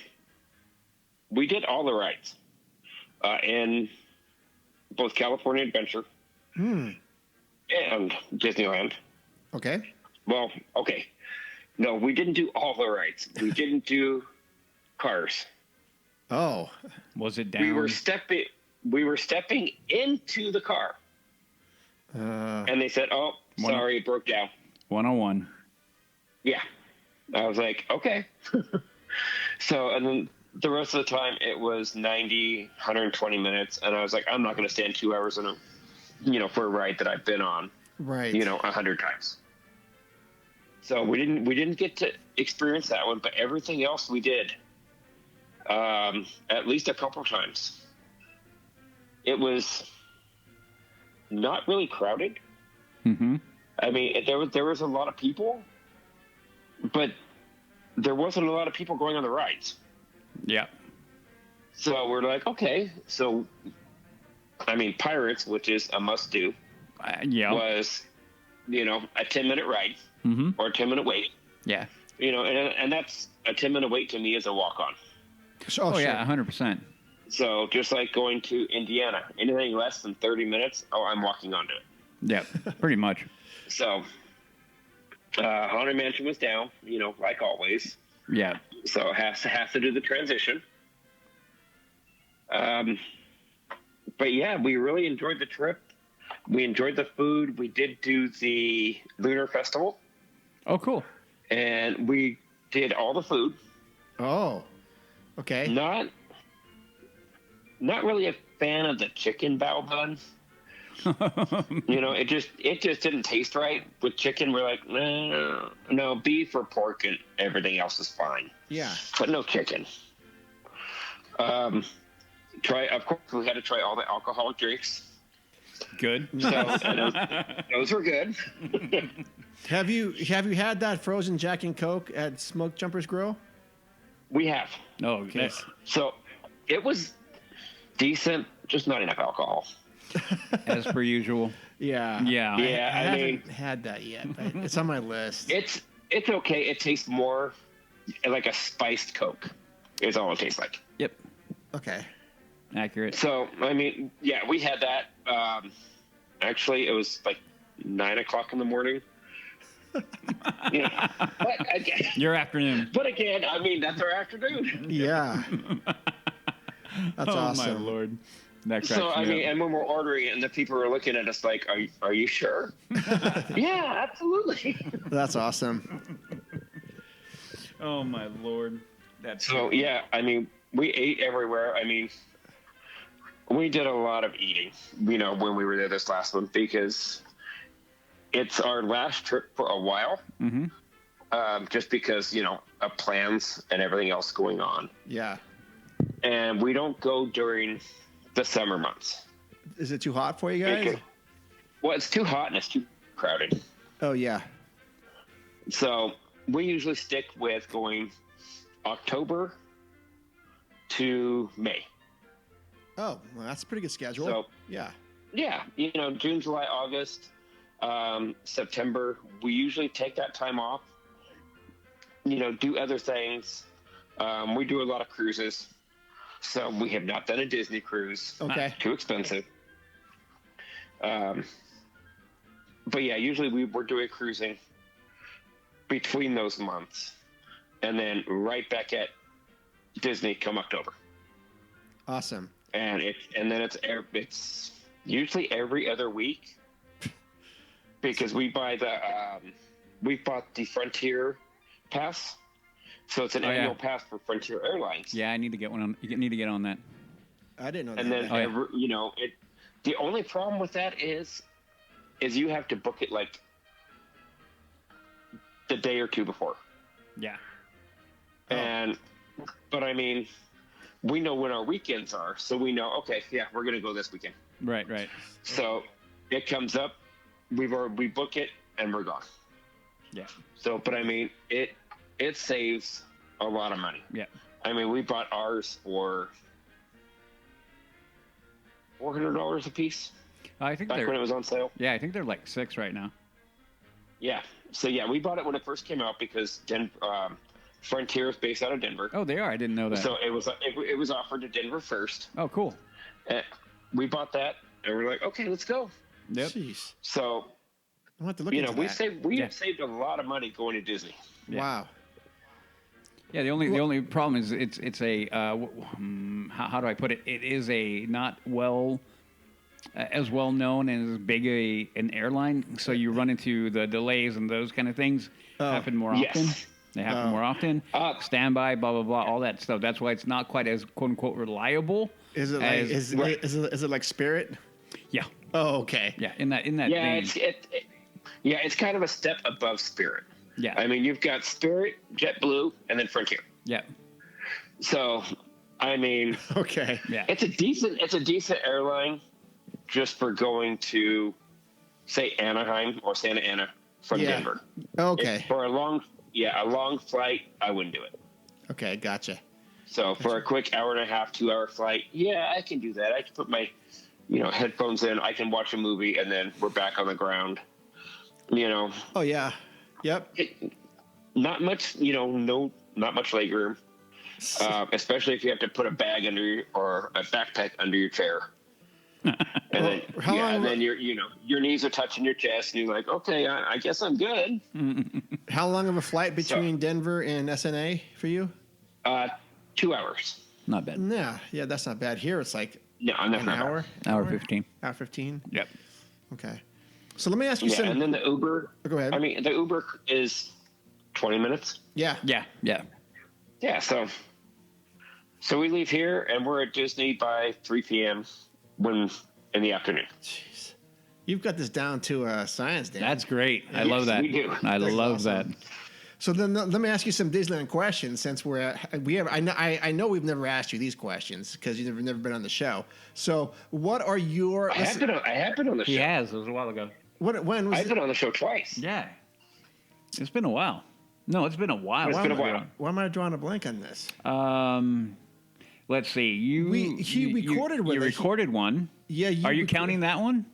all the rides in both California Adventure and Disneyland. Okay. Well, okay. No, we didn't do all the rides. We didn't do Cars. Oh. Was it down? We were stepping into the car. And they said, "Oh, sorry, it broke down." 101. Yeah. I was like, okay. So, and then the rest of the time it was 90, 120 minutes. And I was like, I'm not going to stand 2 hours for a ride that I've been on, Right. 100 times. So we didn't get to experience that one, but everything else we did, at least a couple times. It was not really crowded. Mm-hmm. I mean, there was a lot of people, but there wasn't a lot of people going on the rides. Yeah. So we're like, okay. So, I mean, Pirates, which is a must-do, was, a 10-minute ride or a 10-minute wait. Yeah. And that's a 10-minute wait to me is a walk-on. Yeah, 100%. So just like going to Indiana, anything less than 30 minutes, I'm walking onto it. Yeah, pretty much. So, Haunted Mansion was down, like always. Yeah. So has to do the transition. But yeah, we really enjoyed the trip. We enjoyed the food. We did do the Lunar Festival. Oh, cool. And we did all the food. Oh, okay. Not really a fan of the chicken bao bun. It just didn't taste right. With chicken, we're like, no, beef or pork and everything else is fine. Yeah. But no chicken. Of course, we had to try all the alcoholic drinks. Good. So those were good. Have you had that frozen Jack and Coke at Smoke Jumpers Grill? We have. Oh, yes. So it was decent, just not enough alcohol. As per usual. Yeah. Yeah. Yeah, I haven't had that yet, but it's on my list. It's okay. It tastes more like a spiced Coke. Is all it tastes like. Yep. Okay. Accurate. So, I mean, yeah, we had that. Actually, it was like 9:00 in the morning. But again, Your afternoon. But again, I mean, that's our afternoon. Yeah. That's awesome. Oh, my Lord. That cracks So, I me mean, up. and when we're ordering it and the people are looking at us like, are you sure? Yeah, absolutely. That's awesome. Oh, my Lord. That's So, yeah, I mean, we ate everywhere. I mean, we did a lot of eating, when we were there this last one, because it's our last trip for a while. Mm-hmm. Just because, of plans and everything else going on. Yeah. And we don't go during the summer months. Is it too hot for you guys? Well, it's too hot and it's too crowded. Oh, yeah. So we usually stick with going October to May. Oh, well, that's a pretty good schedule. So, yeah. Yeah, June, July, August, September. We usually take that time off, do other things. We do a lot of cruises. So we have not done a Disney cruise. Okay. Too expensive. But yeah, usually we're doing cruising between those months, and then right back at Disney come October. Awesome. And then it's usually every other week, because we bought the Frontier pass. So it's an annual pass for Frontier Airlines. Yeah, I need to get one on. You need to get on that. I didn't know that. And then the only problem with that is you have to book it like the day or two before. Yeah. But I mean, we know when our weekends are, so we know, okay, yeah, we're gonna go this weekend. Right. So it comes up, we book it, and we're gone. Yeah. So, but I mean, it saves a lot of money. Yeah. I mean, we bought ours for $400 a piece I think back they're when it was on sale. yeah, I think they're like 6 right now. Yeah. So yeah, we bought it when it first came out because Frontier is based out of Denver. Oh, they are. I didn't know that. So it was offered to Denver first. Oh, cool. We bought that, and we're like, okay, let's go. Yep. Jeez. So I'll have to look into that. we have saved a lot of money going to Disney. Yeah. Wow. Yeah, the only problem is it's a how do I put it? It is a not as well known and as big an airline, so you run into the delays and those kind of things happen more often. Yes. They happen more often. Standby, blah blah blah, all that stuff. That's why it's not quite as quote unquote reliable. Is it like is it like Spirit? Yeah. Oh, okay. Yeah, in that Yeah, vein. it's kind of a step above Spirit. Yeah. I mean, you've got Spirit, JetBlue, and then Frontier. Yeah. So, I mean, Okay. Yeah. it's a decent airline just for going to, say, Anaheim or Santa Ana from Yeah. Denver. Okay. For a long flight, I wouldn't do it. Okay. Gotcha. So for a quick hour and a half, 2-hour flight, yeah, I can do that. I can put my, headphones in. I can watch a movie, and then we're back on the ground. Oh yeah. Yep. Not much, not much leg room, especially if you have to put a bag or a backpack under your chair. And then your knees are touching your chest, and you're like, okay, I guess I'm good. How long of a flight between Denver and SNA for you? 2 hours. Not bad. Yeah, that's not bad. Here it's like No, I'm not an hour. Hour 15. Hour 15. Yep. Okay. So let me ask you Yeah, some. and then the Uber. Go ahead. I mean, the Uber is 20 minutes. Yeah. Yeah. Yeah. Yeah, so we leave here, and we're at Disney by 3 p.m. in the afternoon. Jeez. You've got this down to a science, Dan. That's great. I Yes, love that. we do. I That's love awesome. that. So then let me ask you some Disneyland questions since I know we've never asked you these questions because you've never been on the show. So what are your I have been on the show. He has. It was a while ago. when was I've been on the show twice. Yeah. It's been a while. No, it's been a while. It's been a while. why am I drawing a blank on this? Let's see. He recorded with You us. recorded one. Yeah. Are you counting that one?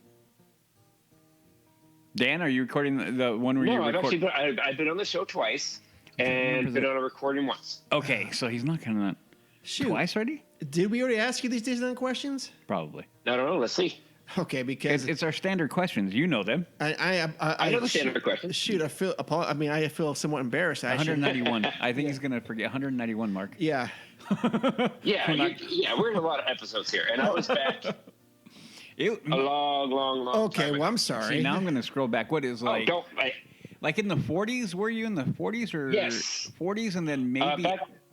Dan, are you recording the one where you No, recorded? I've been on the show twice and been on a recording once. Okay, so he's not counting that Shoot. twice already? Did we already ask you these Disneyland questions? Probably. I don't know. Let's see. Okay, because It's our standard questions. You know them. I know the standard questions. Shoot, I feel somewhat embarrassed. Actually. 191. I think he's going to forget 191, Mark. Yeah. Yeah, we're in a lot of episodes here, and I was back a long Okay, time well, ago. I'm sorry. See, now I'm going to scroll back. What is like... Like in the 40s? Were you in the 40s or Yes. 40s and then maybe...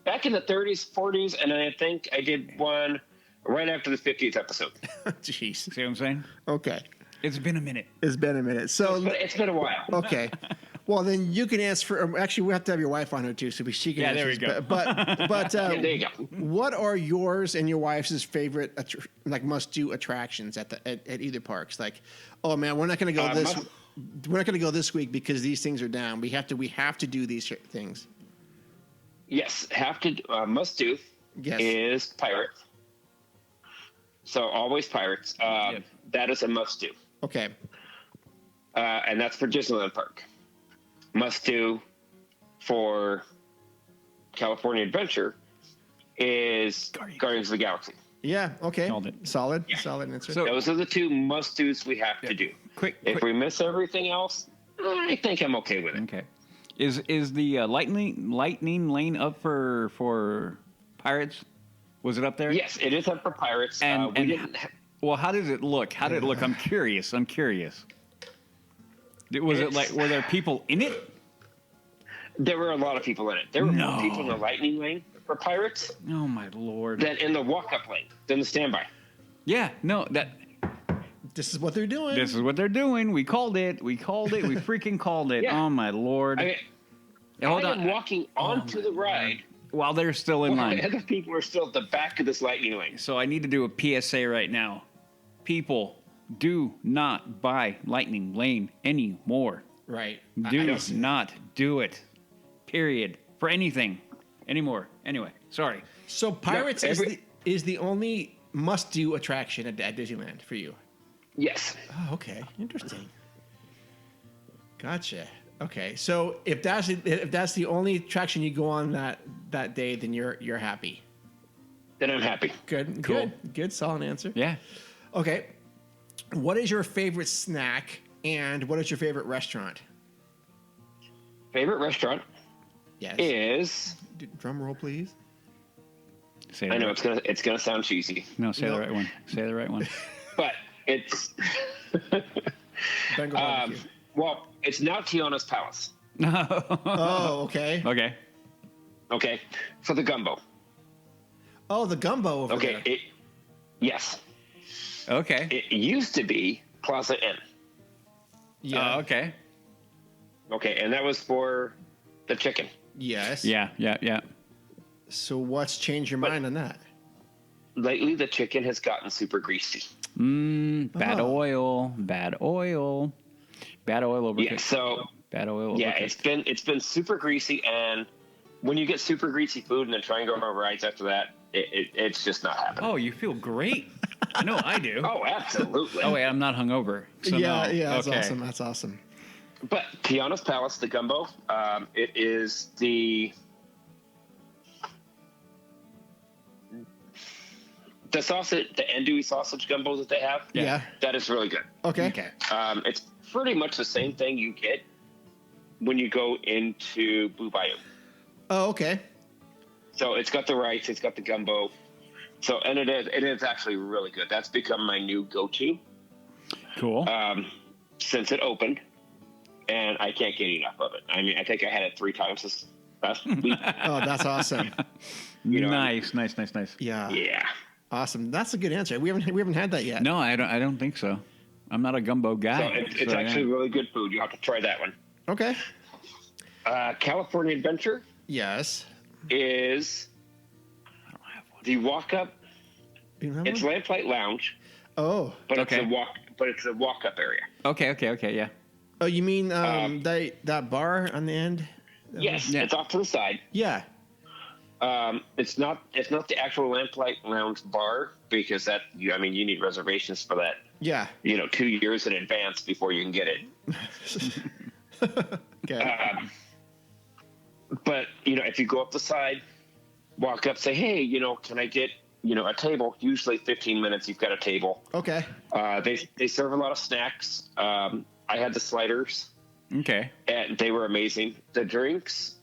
back in the 30s, 40s, and I think I did one right after the 50th episode. Jeez. See what I'm saying? Okay. It's been a minute. It's been a minute. So But it's been a while. okay. Well, then you can answer. Actually, we have to have your wife on here too, so she can. Yeah, answer there we this. go. But Yeah, there you go. what are yours and your wife's favorite must-do attractions at either parks? Like, oh man, we're not going to go this. We're not going to go this week because these things are down. We have to do these things. Yes, must do Yes. is Pirates. So always Pirates. That is a must do. Okay. And that's for Disneyland Park. Must do for California Adventure is Guardians of the Galaxy. Yeah. Okay. Called it. Solid answer. So- Those are the two must do's we have to do. If we miss everything else, I think I'm okay with it. Okay. Is the lightning lane up for Pirates? Was it up there? Yes, it is up for Pirates. Well, how does it look? How did it look? I'm curious. Was it like, were there people in it? There were a lot of people in it. There were No. more people in the lightning lane for Pirates Oh my lord. than in the walk-up lane, than the standby. Yeah, no, This is what they're doing. this is what they're doing. We called it. We freaking called it. Yeah. Oh my lord. I mean, Hold I on. am walking onto the ride While they're still in while line. other people are still at the back of this lightning lane. So I need to do a PSA right now. People, do not buy Lightning Lane anymore. Right. Do not do it. Period. For anything anymore. Anyway, sorry. So Pirates is the only must-do attraction at Disneyland for you? Yes. Oh, okay. Interesting. Gotcha. Okay. So if that's the only attraction you go on that day, then you're happy. Then I'm happy. Good. Cool. Good. Solid answer. Yeah. Okay. What is your favorite snack and what is your favorite restaurant? Favorite restaurant Yes. is. Drum roll, please. Say I know right. it's gonna sound cheesy, No, say No. the right one. Say the right one. but it's. Bengal barbecue. Well, it's now Tiana's Palace. Oh, okay. Okay. Okay, for the gumbo. Oh, the gumbo over Okay, there. yes, Okay. it used to be Plaza Inn. Yeah. Okay. Okay, and that was for the chicken. Yes. Yeah. So what's changed your mind on that? Lately, the chicken has gotten super greasy. Bad Oh. oil. Bad oil. Bad oil over. Yeah, so Bad oil over. yeah, it's been super greasy, and when you get super greasy food and then try and go on rides after that, it's just not happening. Oh, you feel great. I know I do. Oh, absolutely. Oh wait, I'm not hungover. So yeah. no. That's Okay. awesome. That's awesome. But Tiana's Palace, the gumbo, it is the sausage, the andouille sausage gumbo that they have. Yeah. That is really good. Okay. Okay. It's pretty much the same thing you get when you go into Blue Bayou. Oh, okay. So it's got the rice, it's got the gumbo. So, and it is actually really good. That's become my new go-to Cool. since it opened, and I can't get enough of it. I mean, I think I had it 3 times this last week. Oh, that's awesome. know, nice. Yeah. Yeah. Awesome. That's a good answer. We haven't had that yet. No, I don't think so. I'm not a gumbo So guy. it's so, actually really good food. You have to try that one. Okay. California Adventure Yes. is I don't have one. the walk-up. You don't have It's one? Lamplight Lounge, Oh. but Okay. it's a walk-up area. Okay, yeah. Oh, you mean that bar on the end? Yes, Yeah. it's off to the side. Yeah. It's not the actual Lamplight Lounge bar because you need reservations for that. Yeah. 2 years in advance before you can get it. Okay. But if you go up the side, walk up, say, hey, can I get a table? Usually 15 minutes, you've got a table. Okay. They serve a lot of snacks. I had the sliders, Okay. and they were amazing. The drinks,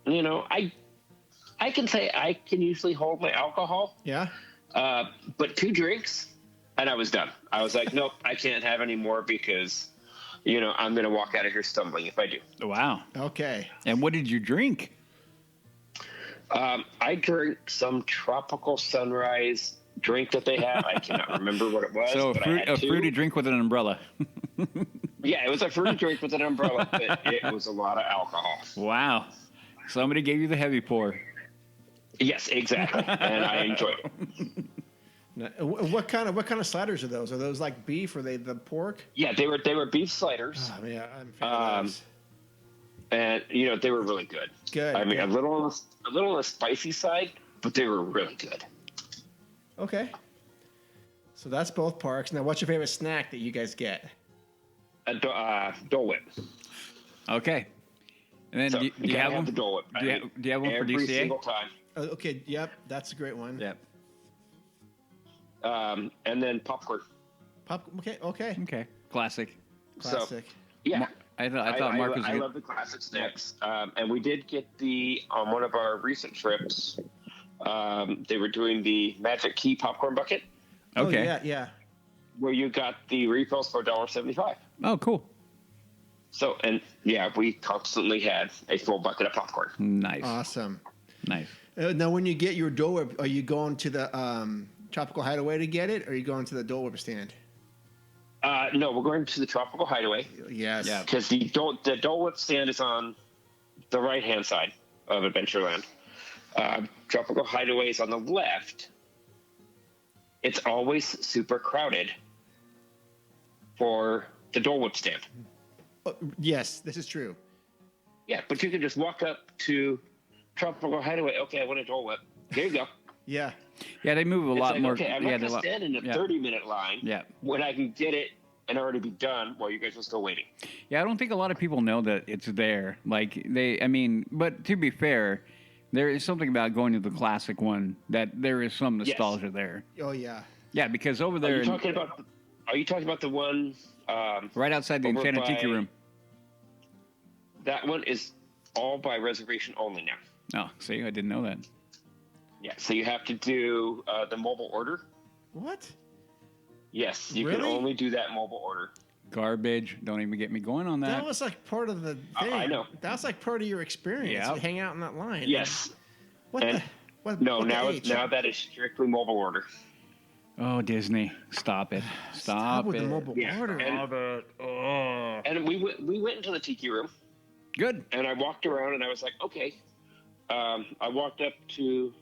I can say I can usually hold my alcohol, Yeah. but 2 drinks, and I was done. I was like, nope, I can't have any more because, I'm going to walk out of here stumbling if I do. Wow. Okay. And what did you drink? I drank some tropical sunrise drink that they have. I cannot remember what it was. So but I had a 2. fruity drink with an umbrella. Yeah, it was a fruity drink with an umbrella, but it was a lot of alcohol. Wow. Somebody gave you the heavy pour. Yes, exactly, and I enjoyed it. Now, what kind of sliders are those? Are those like beef? Or are they the pork? Yeah, they were beef sliders, Oh, yeah, I'm a fan of those. and they were really good. Good. I mean, good. a little on the spicy side, but they were really good. Okay. So that's both parks. Now, what's your favorite snack that you guys get? Dole Whip. Okay. And then So do you have gotta one? the Dole Whip. Do you have one for every DCA? single time. Okay. Yep. That's a great one. Yep. And then popcorn. Okay. Okay. Okay. Classic. Classic. Yeah. I thought Mark was I good. love the classic snacks. And we did get on one of our recent trips, they were doing the Magic Key popcorn bucket Okay. Oh, yeah. Yeah. where you got the refills for $1.75. Oh, cool. So, and yeah, we constantly had a full bucket of popcorn. Nice. Awesome. Nice. Now, when you get your Dole Whip, are you going to the Tropical Hideaway to get it, or are you going to the Dole Whip stand? No, we're going to the Tropical Hideaway Yes. Yeah. because the Dole Whip stand is on the right-hand side of Adventureland. Tropical Hideaway is on the left. It's always super crowded for the Dole Whip stand. Oh, yes, this is true. Yeah, but you can just walk up to Tropical Hideaway. Okay, I want a Dole Whip. There you go. Yeah. Yeah, they move a It's lot like, more. okay, I'm yeah, not going to stand in a yeah. 30-minute line Yeah. when I can get it and already be done while you guys are still waiting. Yeah, I don't think a lot of people know that it's there. Like but to be fair, there is something about going to the classic one that there is some nostalgia there. Oh yeah. Yeah, because over Are there, you talking about the one right outside the over Enchanted Tiki by- room. That one is all by reservation only now. Oh, see, I didn't know that. Yeah, so you have to do the mobile order. What? Yes, you can Really? only do that mobile order. Garbage. Don't even get me going on That that. was like part of the thing. I know. That was like part of your experience. Yeah. You hang out in that line. Yes. What And- the? What, No, what now the H? now that is strictly mobile order. Oh, Disney, stop it! Stop with it! the mobile Yeah, order. and- And we went into the tiki room, Good. and I walked around, and I was like, okay. I walked up to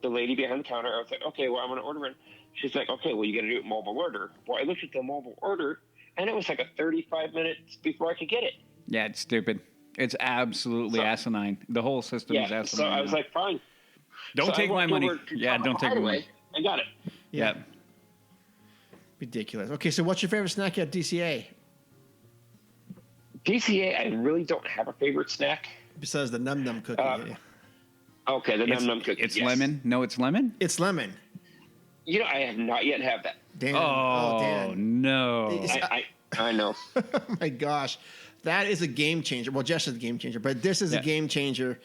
the lady behind the counter. I was like, okay, well, I'm going to order it. She's like, okay, well, you got to do it mobile order. Well, I looked at the mobile order, and it was like a 35 minutes before I could get it. Yeah, it's stupid. It's absolutely asinine. The whole system is Yeah, asinine. so I was now. like, fine. don't So I take my walked money. over to Yeah, Top don't of take my Highway money. and got it. Yeah. Ridiculous. Okay, so what's your favorite snack at DCA DCA, I really don't have a favorite snack. besides the num num cookie? Okay, the Num Num cookies. It's yes. lemon. No, it's lemon. It's lemon. You know, I have not yet had that. Dan. Oh, Dan. no. It's- I know. Oh my gosh, that is a game changer. Well, Jess is a game changer, but this is a Yeah. game changer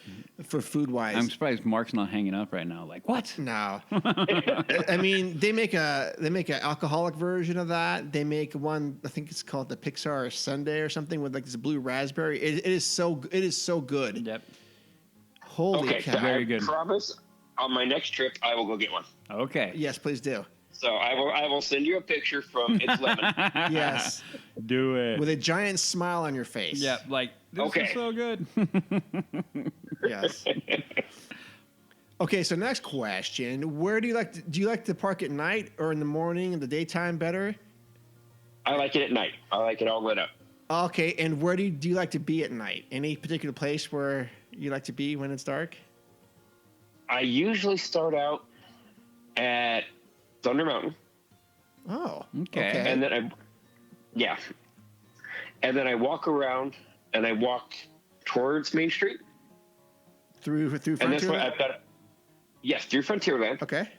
for food wise. I'm surprised Mark's not hanging up right now. Like what? No, I mean they make an alcoholic version of that. They make one, I think it's called the Pixar Sundae or something with like this blue raspberry. It is so good. Yep. Holy Okay, cow! so Very I good. promise on my next trip I will go get one. Okay. Yes, please do. So I will send you a picture from It's Lemon. Yes, Do it. with a giant smile on your face. Yeah, like this Okay. is so good. Yes. Okay, so next question: where do you like to park at night or in the morning, in the daytime better? I like it at night. I like it all lit up. Okay, and where do you like to be at night? Any particular place where you like to be when it's dark? I usually start out at Thunder Mountain, Oh, Okay. and then I walk around and I walk towards Main Street, through and that's Frontier. where I've got. Yes, through Frontierland, Okay.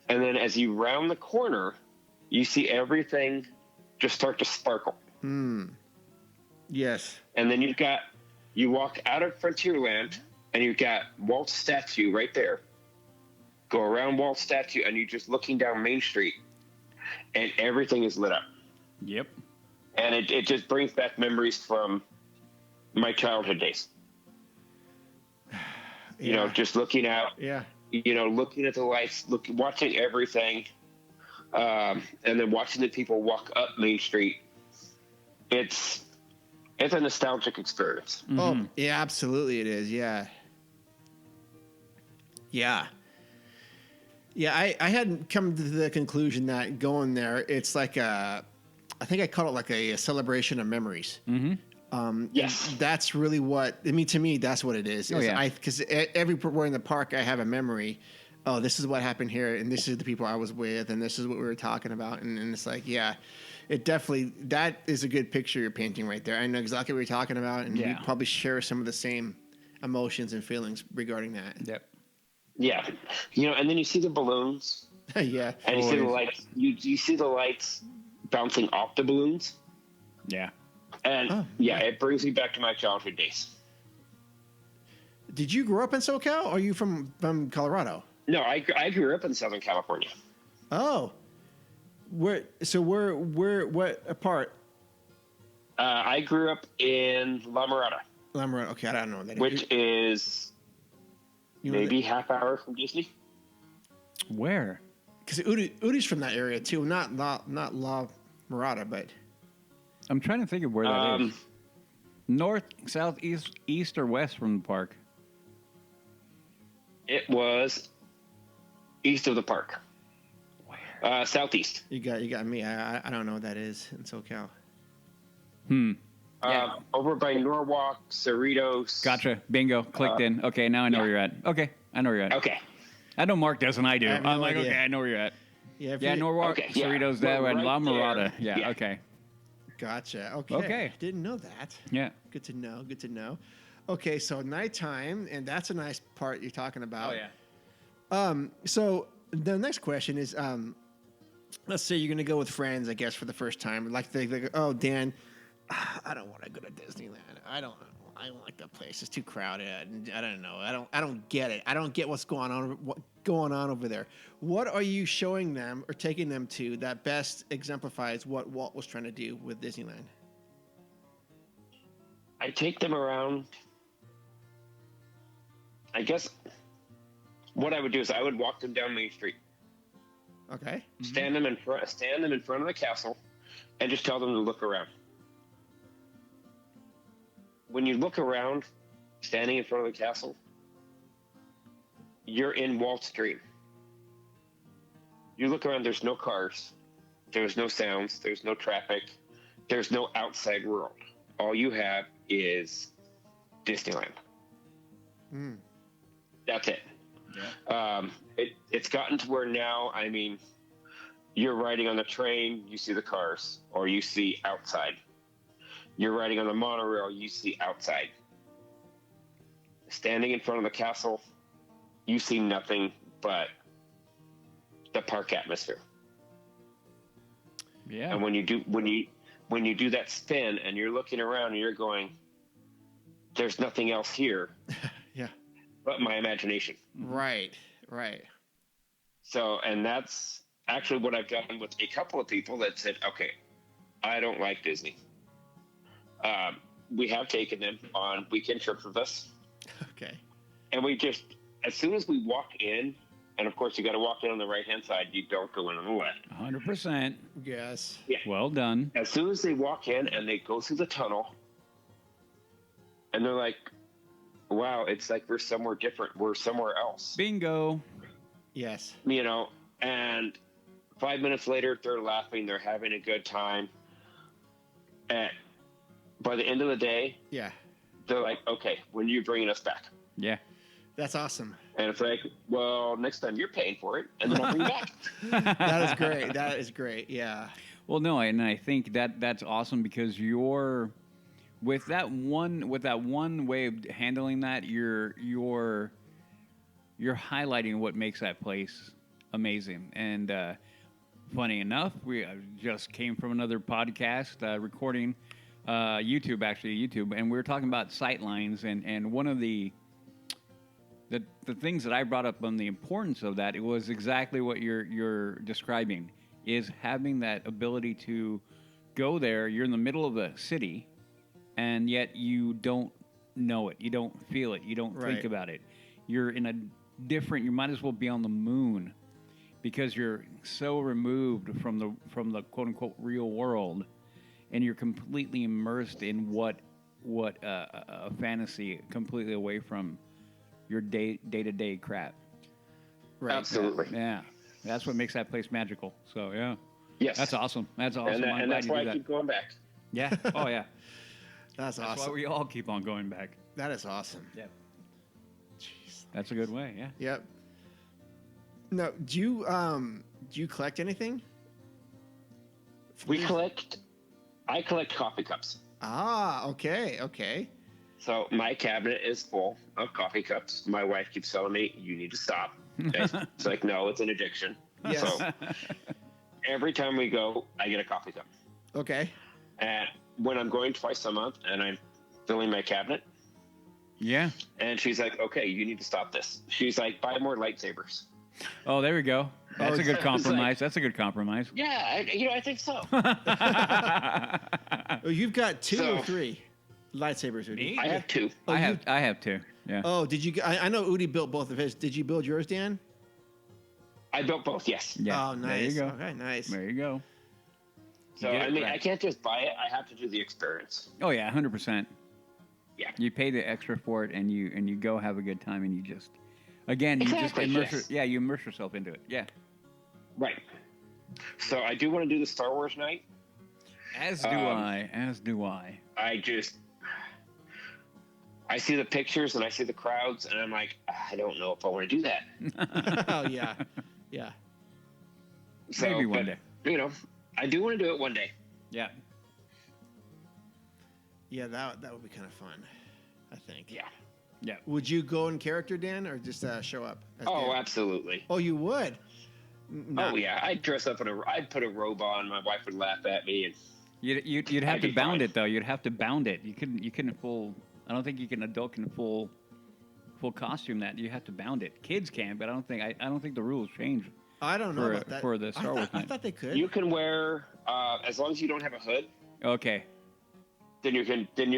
and then as you round the corner, you see everything just start to sparkle. Yes. And then you walk out of Frontierland, and you've got Walt's statue right there. Go around Walt's statue, and you're just looking down Main Street, and everything is lit up. Yep. And it just brings back memories from my childhood days. You know, just looking out, Yeah. looking at the lights, watching everything, and then watching the people walk up Main Street. It's a nostalgic experience. Oh, yeah, absolutely it is. Yeah. Yeah. Yeah, I hadn't come to the conclusion that going there, it's like I think I call it like a celebration of memories. Yes. That's really what, I mean, to me, that's what it is. Oh, yeah. Because everywhere in the park, I have a memory. Oh, this is what happened here, and this is the people I was with, and this is what we were talking about. And it's like, yeah, it definitely, that is a good picture you're painting right there. I know exactly what you're talking about, and Yeah. we probably share some of the same emotions and feelings regarding that. Yep. Yeah. And then you see the balloons, Yeah. and you see the lights. You see the lights bouncing off the balloons, Yeah. and it brings me back to my childhood days. Did you grow up in SoCal, or are you from Colorado? No, I grew up in Southern California. Oh. What part? I grew up in La Mirada, Lamoureux. Okay, I don't know that. which is You know maybe half hour from Disney. Where? Because Udi's from that area too. Not La Mirada, but I'm trying to think of where that is. North, south, east, or west from the park? It was east of the park. Where? Southeast. you got me. I don't know what that is in SoCal. Over by Norwalk, Cerritos. Gotcha. Bingo. Clicked in. Okay, now I know where you're at. Okay, I know where you're at. Okay. I know Mark does, and I do. I have I'm no like, idea. okay, I know where you're at. Yeah, Yeah, Norwalk, Okay, yeah. Cerritos, We're that, and right La there. Mirada. Yeah, Yeah. okay. Gotcha. Okay. Okay. Didn't know that. Yeah. Good to know. Good to know. Okay, so nighttime, and that's a nice part you're talking about. Oh, yeah. So the next question is, let's say you're going to go with friends, I guess, for the first time. Like they go, oh, Dan, I don't want to go to Disneyland. I don't like that place. It's too crowded. I don't know. I don't get it. I don't get what's going on over there. What are you showing them or taking them to that best exemplifies what Walt was trying to do with Disneyland? I take them around. I guess what I would do is I would walk them down Main Street, Okay. stand them in front of the castle, and just tell them to look around. When you look around, standing in front of the castle, you're in Walt's dream. You look around, there's no cars, there's no sounds, there's no traffic, there's no outside world. All you have is Disneyland. That's it. Yeah. It's gotten to where now, I mean, you're riding on the train, you see the cars, or you see outside. You're riding on the monorail, you see outside. Standing in front of the castle, you see nothing but the park atmosphere. Yeah. And when you do that spin and you're looking around and you're going, there's nothing else here Yeah. but my imagination. Right. Right. So, and that's actually what I've done with a couple of people that said, okay, I don't like Disney. We have taken them on weekend trips with us. Okay. And we just, as soon as we walk in, and of course you got to walk in on the right-hand side, you don't go in on the left. 100%. Yes. Yeah. Well done. As soon as they walk in and they go through the tunnel, and they're like, wow, it's like we're somewhere different. We're somewhere else. Bingo. Yes. You know, and 5 minutes later, they're laughing. They're having a good time. And by the end of the day, Yeah. they're like, okay, when are you bringing us back? Yeah. That's awesome. And it's like, well, next time you're paying for it, and then I'll bring you back. That is great. That is great. Yeah. Well, no, and I think that's awesome because you're with that one way of handling that, you're highlighting what makes that place amazing. And funny enough, we just came from another podcast recording YouTube, and we were talking about sight lines, and one of the things that I brought up on the importance of that, it was exactly what you're describing, is having that ability to go there. You're in the middle of the city, and yet you don't know it. You don't feel it. You don't think Right. about it. You're in a different. You might as well be on the moon because you're so removed from the quote unquote real world, and you're completely immersed in what a fantasy, completely away from your day-to-day crap. Right. Absolutely. Yeah, that's what makes that place magical. So yeah, Yes. that's awesome. That's awesome. And, I'm and glad that's you why do I that. keep going back. Yeah. Oh yeah. That's That's awesome. why we all keep on going back. That is awesome. Yeah. Jeez. That's a good way. Yeah. Yep. No, do you collect anything? I collect coffee cups. Ah, okay, okay. So my cabinet is full of coffee cups. My wife keeps telling me, you need to stop. It's like, no, it's an addiction. Yes. So every time we go, I get a coffee cup. Okay. And when I'm going twice a month and I'm filling my cabinet, Yeah. and she's like, okay, you need to stop this. She's like, buy more lightsabers. Oh, there we go. That's a good it's like- compromise. That's a good compromise. Yeah, I think so. Oh, you've got two So- or three lightsabers, Udi. I have two. Oh, I have two. Yeah. Oh, did you? I know Udi built both of his. Did you build yours, Dan? I built both, yes. Yeah. Oh, nice. There you go. Okay, nice. There you go. So, You get I it mean, right. I can't just buy it. I have to do the experience. Oh yeah, 100%. Yeah. You pay the extra for it, and you go have a good time, and you just, again, you just Exactly, immerse. yes. You immerse yourself into it. Yeah. Right. So I do want to do the Star Wars Night. As do I. As do I. I I see the pictures and I see the crowds, and I'm like, I don't know if I want to do that. Oh yeah, yeah. So, Maybe one but, day. You know, I do want to do it one day. Yeah. Yeah, that would be kind of fun, I think. Yeah. Yeah. Would you go in character, Dan, or just show up? As Oh, Dan? absolutely. Oh, you would. Oh yeah, I'd dress up I'd put a robe on. My wife would laugh at me, and You'd have I'd to be bound fine. it though. You'd have to bound it. You couldn't full. I don't think adult can full costume that. You have to bound it. Kids can, but I don't think the rules change. I don't know for- about that. for the Star Wars I Night. thought they could. you can wear as long as you don't have a hood, Okay. then you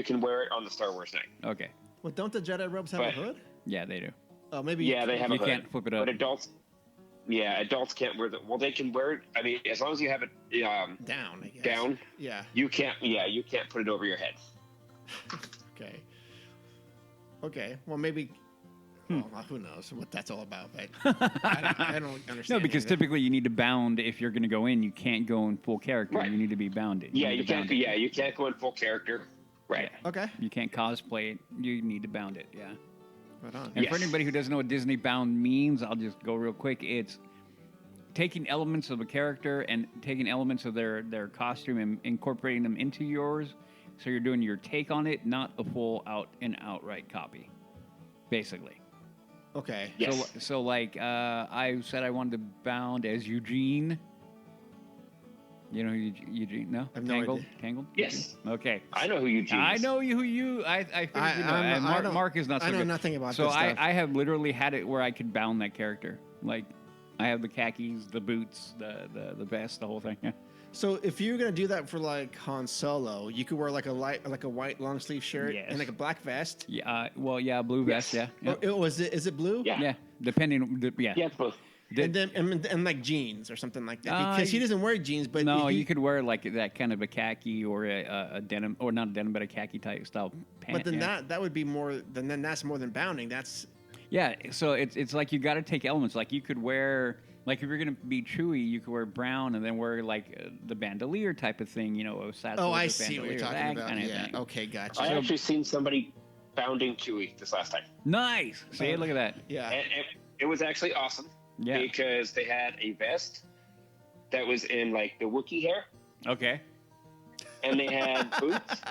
can wear it on the Star Wars Night. Okay. Well, don't the Jedi robes have a But- hood? Yeah, they do. Oh, maybe. Yeah, they have You a hood. can't flip it up. But adults can't wear Well, they can wear it. I mean, as long as you have it down. I guess. down, Yeah. you can't. Yeah, you can't put it over your head. Okay. Okay. Well, maybe. Well, who knows what that's all about? But I don't understand. No, because anything. typically you need to bound if you're going to go in. You can't go in full character. Right. You need to be bounded. Yeah, need you to can't. bound it. Yeah, you can't go in full character. Right. Okay. You can't cosplay it. You need to bound it. Yeah. Right on. And for Yes. anybody who doesn't know what Disney bound means, I'll just go real quick. It's taking elements of a character and taking elements of their costume and incorporating them into yours. So you're doing your take on it, not a full out and outright copy, basically. Okay. Yes. So like I said I wanted to bound as Eugene. You know who Eugene? No? I have no Tangled? idea. Tangled? Yes. Eugene? Okay. I know who Eugene is. I know who you. I figured you know. I'm- And I Mark, don't- Mark is not so I know good. nothing about so this stuff. I have literally had it where I could bound that character. Like I have the khakis, the boots, the vest, the whole thing. Yeah. So if you're gonna do that for like Han Solo, you could wear like a white long sleeve shirt Yes. and like a black vest. Yeah. Well, yeah, blue vest. Yes. Yeah. Yeah. Is it blue? Yeah. Yeah. Depending. Yeah. Yeah, it's both. And then and like jeans or something like that because he you- doesn't wear jeans. But No, he, you could wear like that kind of a khaki or a denim, or not a denim, but a khaki type style pant. But then yeah. that would be more. Then that's more than bounding. That's Yeah, so it's like you got to take elements. Like you could wear, like if you're gonna be Chewy, you could wear brown and then wear like the bandolier type of thing. You know, a saddle. oh, with I a see what you're bandolier, talking that about. kind of Yeah. thing. Okay, gotcha. I actually seen somebody bounding Chewie this last time, Nice. See, look at that. Yeah. and it was actually awesome. Yeah. Because they had a vest that was in like the Wookiee hair, Okay. and they had boots.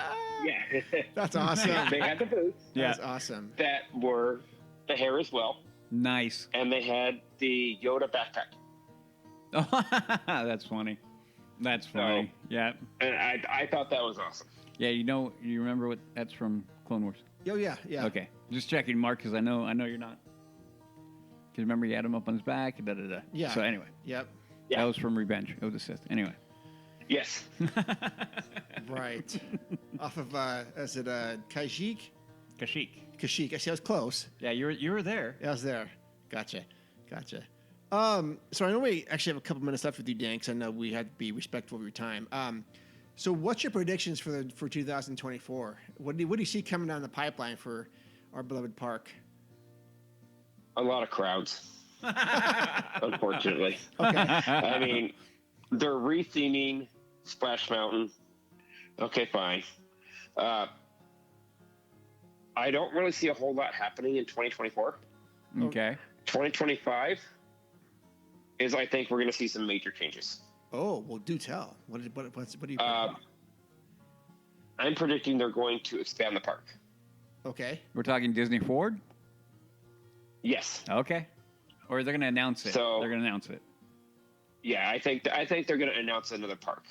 Yeah. That's awesome. They had the boots Yeah. That's awesome. that were the hair as well, Nice. and they had the Yoda backpack. That's funny. That's funny. Yeah. And I thought that was awesome. Yeah. You remember what that's from Clone Wars? Oh yeah, yeah. Okay. Just checking, Mark, because I know you're not. Because remember, you had him up on his back. Da, da, da. Yeah. So anyway, Yep. Yeah. that was from Revenge of the Sith. Anyway. Yes. Right. Off of is it Kashyyyk? Kashyyyk. Kashyyyk. I see. I was close. Yeah, you were there. Yeah, I was there. Gotcha. So I know we actually have a couple minutes left with you, Dan, because I know we had to be respectful of your time. So what's your predictions for 2024? What do you see coming down the pipeline for our beloved park? A lot of crowds. Unfortunately. Okay. I mean, they're retheming Splash Mountain. Okay, fine. I don't really see a whole lot happening in 2024. Okay. 2025 is, I think, we're going to see some major changes. Oh, well, do tell. What do you? I'm predicting they're going to expand the park. Okay. We're talking Disney Ford? Yes. Okay. Or they're going to announce it. So- They're going to announce it. Yeah, I think they're going to announce another park.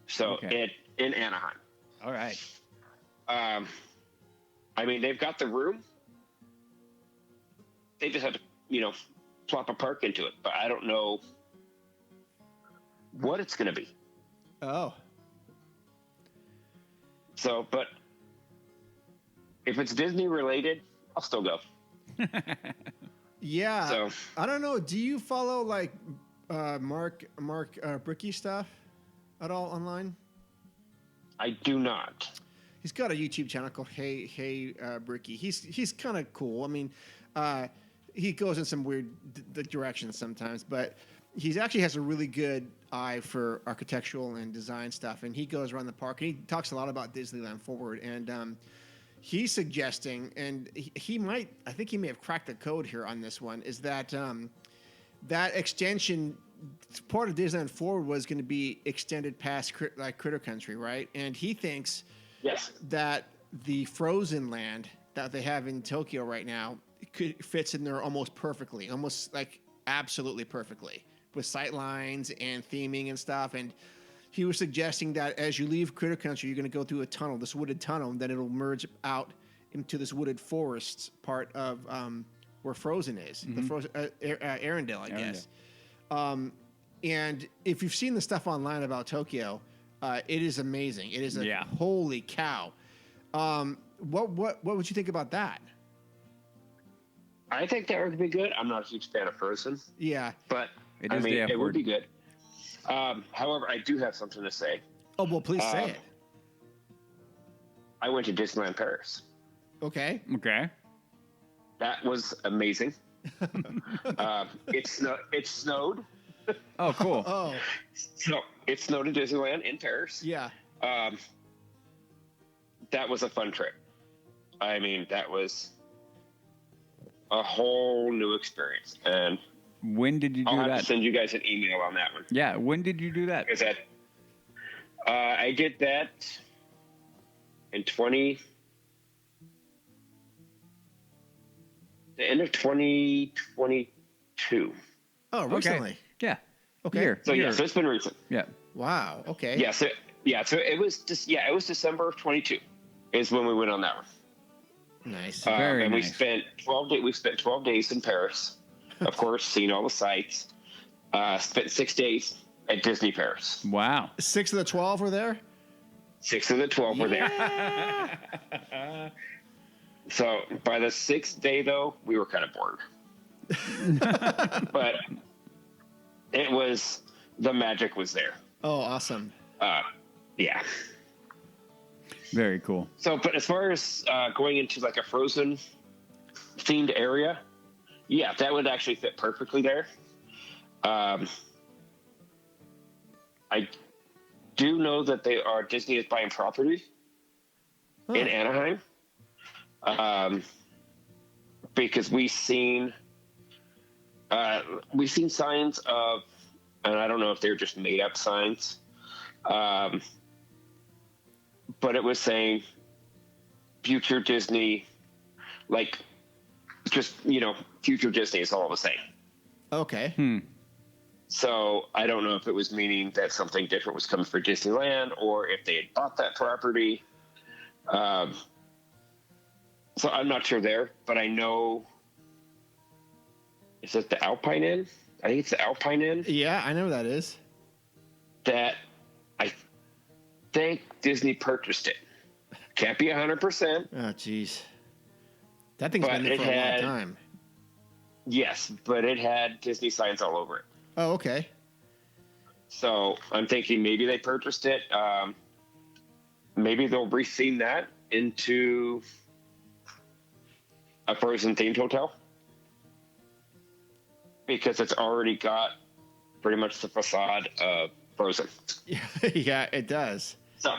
So Okay. in Anaheim. All right. I mean, they've got the room. They just have to, plop a park into it. But I don't know what it's going to be. Oh. So, but if it's Disney related, I'll still go. Yeah. So- I don't know. Do you follow like Mark Bricky stuff at all online? I do not. He's got a YouTube channel called Hey Bricky. He's kind of cool. I mean, he goes in some weird directions sometimes, but he actually has a really good eye for architectural and design stuff. And he goes around the park and he talks a lot about Disneyland Forward. And he's suggesting, and he might, I think he may have cracked the code here on this one, is that that extension, part of Disneyland Forward was going to be extended past like Critter Country, right? And he thinks that the Frozen Land that they have in Tokyo right now fits in there almost perfectly, almost like absolutely perfectly, with sight lines and theming and stuff. And he was suggesting that as you leave Critter Country, you're going to go through a tunnel, this wooded tunnel, and then it'll merge out into this wooded forest part of where Frozen is, the Frozen Arendelle, I guess. And if you've seen the stuff online about Tokyo, it is amazing. It is holy cow. What would you think about that? I think that would be good. I'm not a huge fan of Frozen. Yeah, but it would be good. However, I do have something to say. Oh, well, please say it. I went to Disneyland Paris. Okay. That was amazing. It snowed. Oh, cool. Oh. So it snowed in Disneyland in Paris. Yeah. That was a fun trip. I mean, that was a whole new experience. And when did you do I'll have that? to send you guys an email on that one. Yeah. When did you do that? Is that I did that in the end of 2022. Oh, recently. Okay. Yeah. Okay. So so it's been recent. Yeah. Wow. Okay. Yeah. So it was just it was December of 22 is when we went on that one. Nice. Very and nice. we spent 12 days. We spent 12 days in Paris. Of course, seeing all the sights. Spent 6 days at Disney Paris. Wow. 6 of the 12 were there? 6 of the 12 were there. So by the 6th day, though, we were kind of bored. But the magic was there. Oh, awesome. Yeah. Very cool. So, but as far as going into like a Frozen themed area, yeah, that would actually fit perfectly there. I do know that Disney is buying property in Anaheim. Because we've seen signs of, and I don't know if they're just made up signs, but it was saying future Disney, like just, future Disney is all the same. Okay. So I don't know if it was meaning that something different was coming for Disneyland or if they had bought that property. So I'm not sure there, but I know. Is it the Alpine Inn? I think it's the Alpine Inn. Yeah, I know who that is. That I think Disney purchased it. Can't be 100%. Oh, jeez. That thing's been there for a long time. Yes, but it had Disney signs all over it. Oh, okay. So I'm thinking maybe they purchased it. Maybe they'll retheme that into a Frozen themed hotel because it's already got pretty much the facade of Frozen. Yeah, it does. So,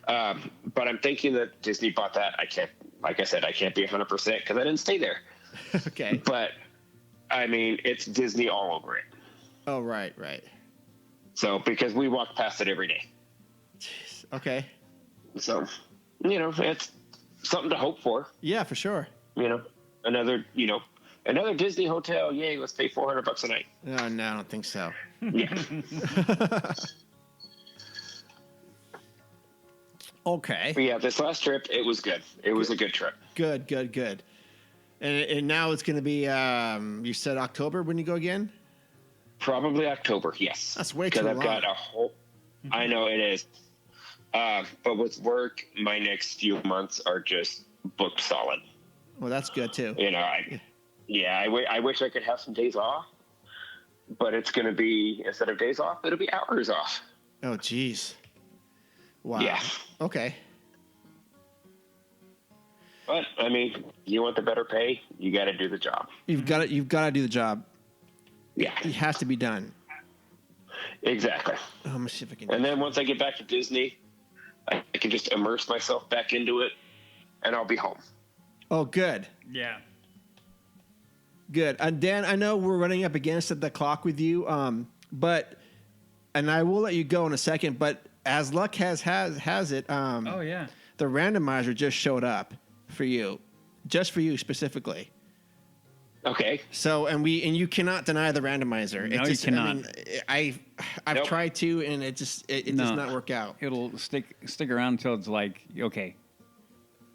but I'm thinking that Disney bought that. I can't, like I said, I can't be 100% because I didn't stay there. Okay. But I mean, it's Disney all over it. Oh, right. So, because we walk past it every day. Jeez. Okay. So, it's something to hope for. Yeah, for sure. Another Disney hotel. Yay, let's pay $400 a night. Oh, no, I don't think so. Yeah. Okay. But yeah, this last trip, it was good. It was a good trip. Good. And now it's going to be, you said October when you go again? Probably October, yes. That's way too long. Because I've got a whole... I know it is. But with work, my next few months are just booked solid. Well, that's good, too. I wish I could have some days off. But it's going to be, instead of days off, it'll be hours off. Oh, geez. Wow. Yeah. Okay. But, I mean, you want the better pay, you got to do the job. You've got to do the job. Yeah. It has to be done. Exactly. Oh, let me see if I can. And then once I get back to Disney, I can just immerse myself back into it and I'll be home. Oh, good. Yeah. Good. Dan, I know we're running up against the clock with you, but I will let you go in a second, but as luck has it, Oh yeah. the randomizer just showed up for you, just for you specifically. Okay. So, and you cannot deny the randomizer. No, you cannot. I mean, I've Nope. tried to, and it does not work out. It'll stick around until it's like okay,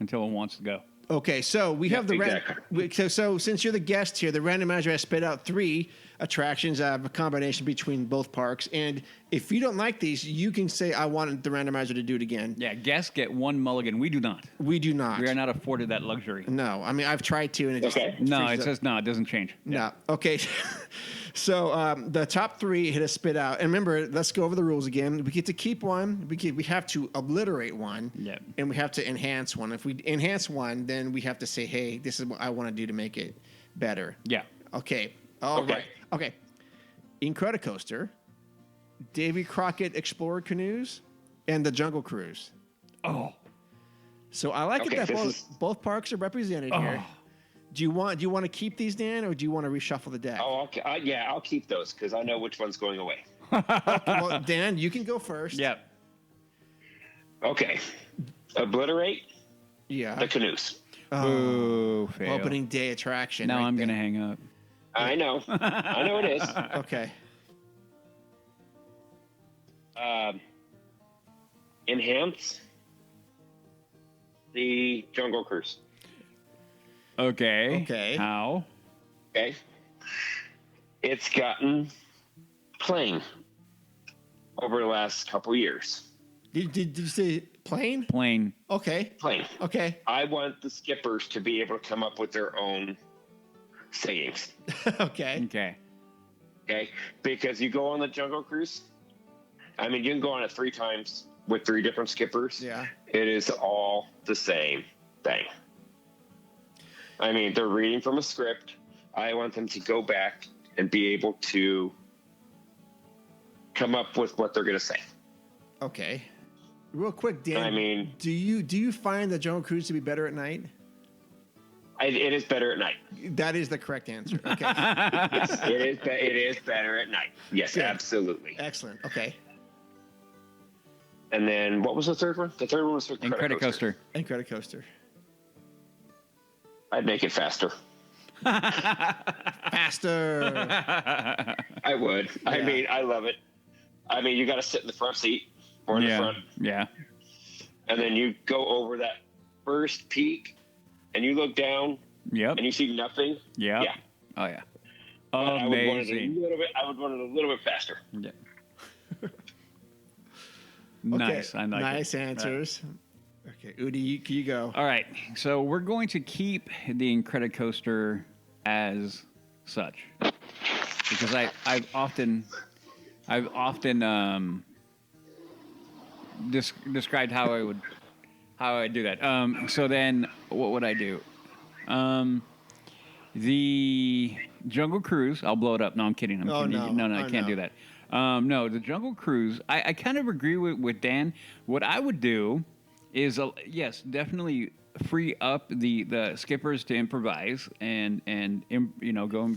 until it wants to go. Okay, so we have the exactly. so since you're the guest here, the randomizer has spit out 3 attractions, a combination between both parks, and if you don't like these, you can say I want the randomizer to do it again. Yeah, guests get 1 mulligan. We do not. We do not. We are not afforded that luxury. No, I mean I've tried to, and it just Okay. No, freezes it up. says no. It doesn't change. No. Okay. So the top 3 hit a spit out, and remember, let's go over the rules again. We get to keep one. We have to obliterate one. Yep. And we have to enhance one. If we enhance one, then we have to say, hey, this is what I want to do to make it better. Yeah. Okay. All Okay. right. Okay. Incredicoaster, Davy Crockett Explorer Canoes, and the Jungle Cruise. Oh. So I like Okay, it that this both parks are represented here. Do you want to keep these, Dan, or do you want to reshuffle the deck? Oh, okay. I'll keep those because I know which one's going away. Well, Dan, you can go first. Yep. Okay. Obliterate Yeah. the canoes. Boo, fail. Opening day attraction. Now right I'm there. gonna hang up. I know. I know it is. Okay. Enhance the Jungle Cruise. Okay. Okay. How? Okay. It's gotten plain over the last couple years. Did you say plane? Plain. Okay. Plain. Okay. I want the skippers to be able to come up with their own sayings. Okay. Okay. Okay? Because you go on the Jungle Cruise, I mean, you can go on it 3 times with 3 different skippers. Yeah. It is all the same thing. I mean, they're reading from a script. I want them to go back and be able to come up with what they're going to say. Okay. Real quick, Dan. I mean- do you find the Jungle Cruise to be better at night? It is better at night. That is the correct answer. Okay. It is better at night. Yes, Good. absolutely. Excellent. Okay. And then what was the third one? The third one was Incredicoaster. Incredicoaster. I'd make it faster. Faster. I would. I Yeah. mean, I love it. I mean, you got to sit in the front seat or in the Yeah. front, Yeah. and then you go over that first peak, and you look down, Yep. and you see nothing. Yep. Yeah. Oh yeah. But I would want it a Amazing. little bit. I would want it a little bit faster. Yeah. Okay. Nice. I like nice it. answers. Okay, Udi, you go. All right. So we're going to keep the Incredicoaster as such because I've often described how I do that. So then what would I do? The Jungle Cruise, I'll blow it up. No, I'm kidding. I'm Oh, kidding. no. No, I Oh, can't no. do that. No, the Jungle Cruise, I kind of agree with Dan. What I would do is, yes, definitely free up the skippers to improvise and go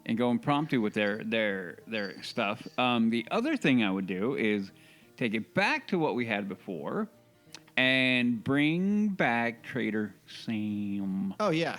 and go impromptu with their stuff. The other thing I would do is take it back to what we had before and bring back Trader Sam. Oh yeah.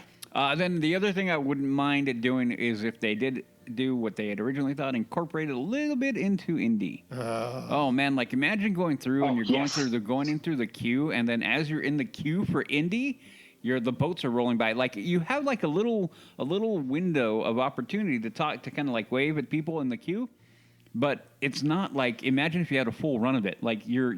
Then the other thing I wouldn't mind it doing is if they did do what they had originally thought, incorporate it a little bit into Indy. Oh man, like imagine going through and you're yes. going in through the queue, and then as you're in the queue for Indy, the boats are rolling by. Like you have like a little window of opportunity to talk, to kind of like wave at people in the queue. But it's not like, imagine if you had a full run of it. Like you're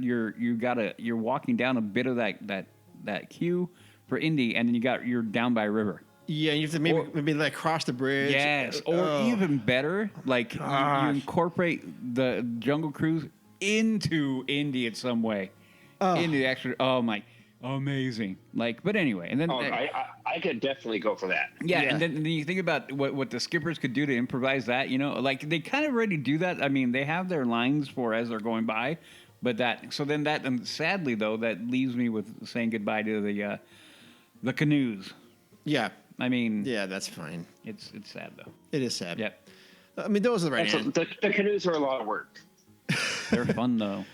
walking down a bit of that queue for Indy, and then you're down by a river. Yeah, you have to maybe like cross the bridge. Yes, or even better, like you incorporate the Jungle Cruise into Indy in some way. Into the actual, oh my, amazing. Like, but anyway, and then I could definitely go for that. yeah, and then you think about what the skippers could do to improvise that. Like they kind of already do that. I mean, they have their lines for as they're going by, But and sadly though, that leaves me with saying goodbye to the canoes. Yeah. I mean, Yeah, that's fine. it's sad though. It is sad. Yep. I mean, those are the right answers. The canoes are a lot of work. They're fun though.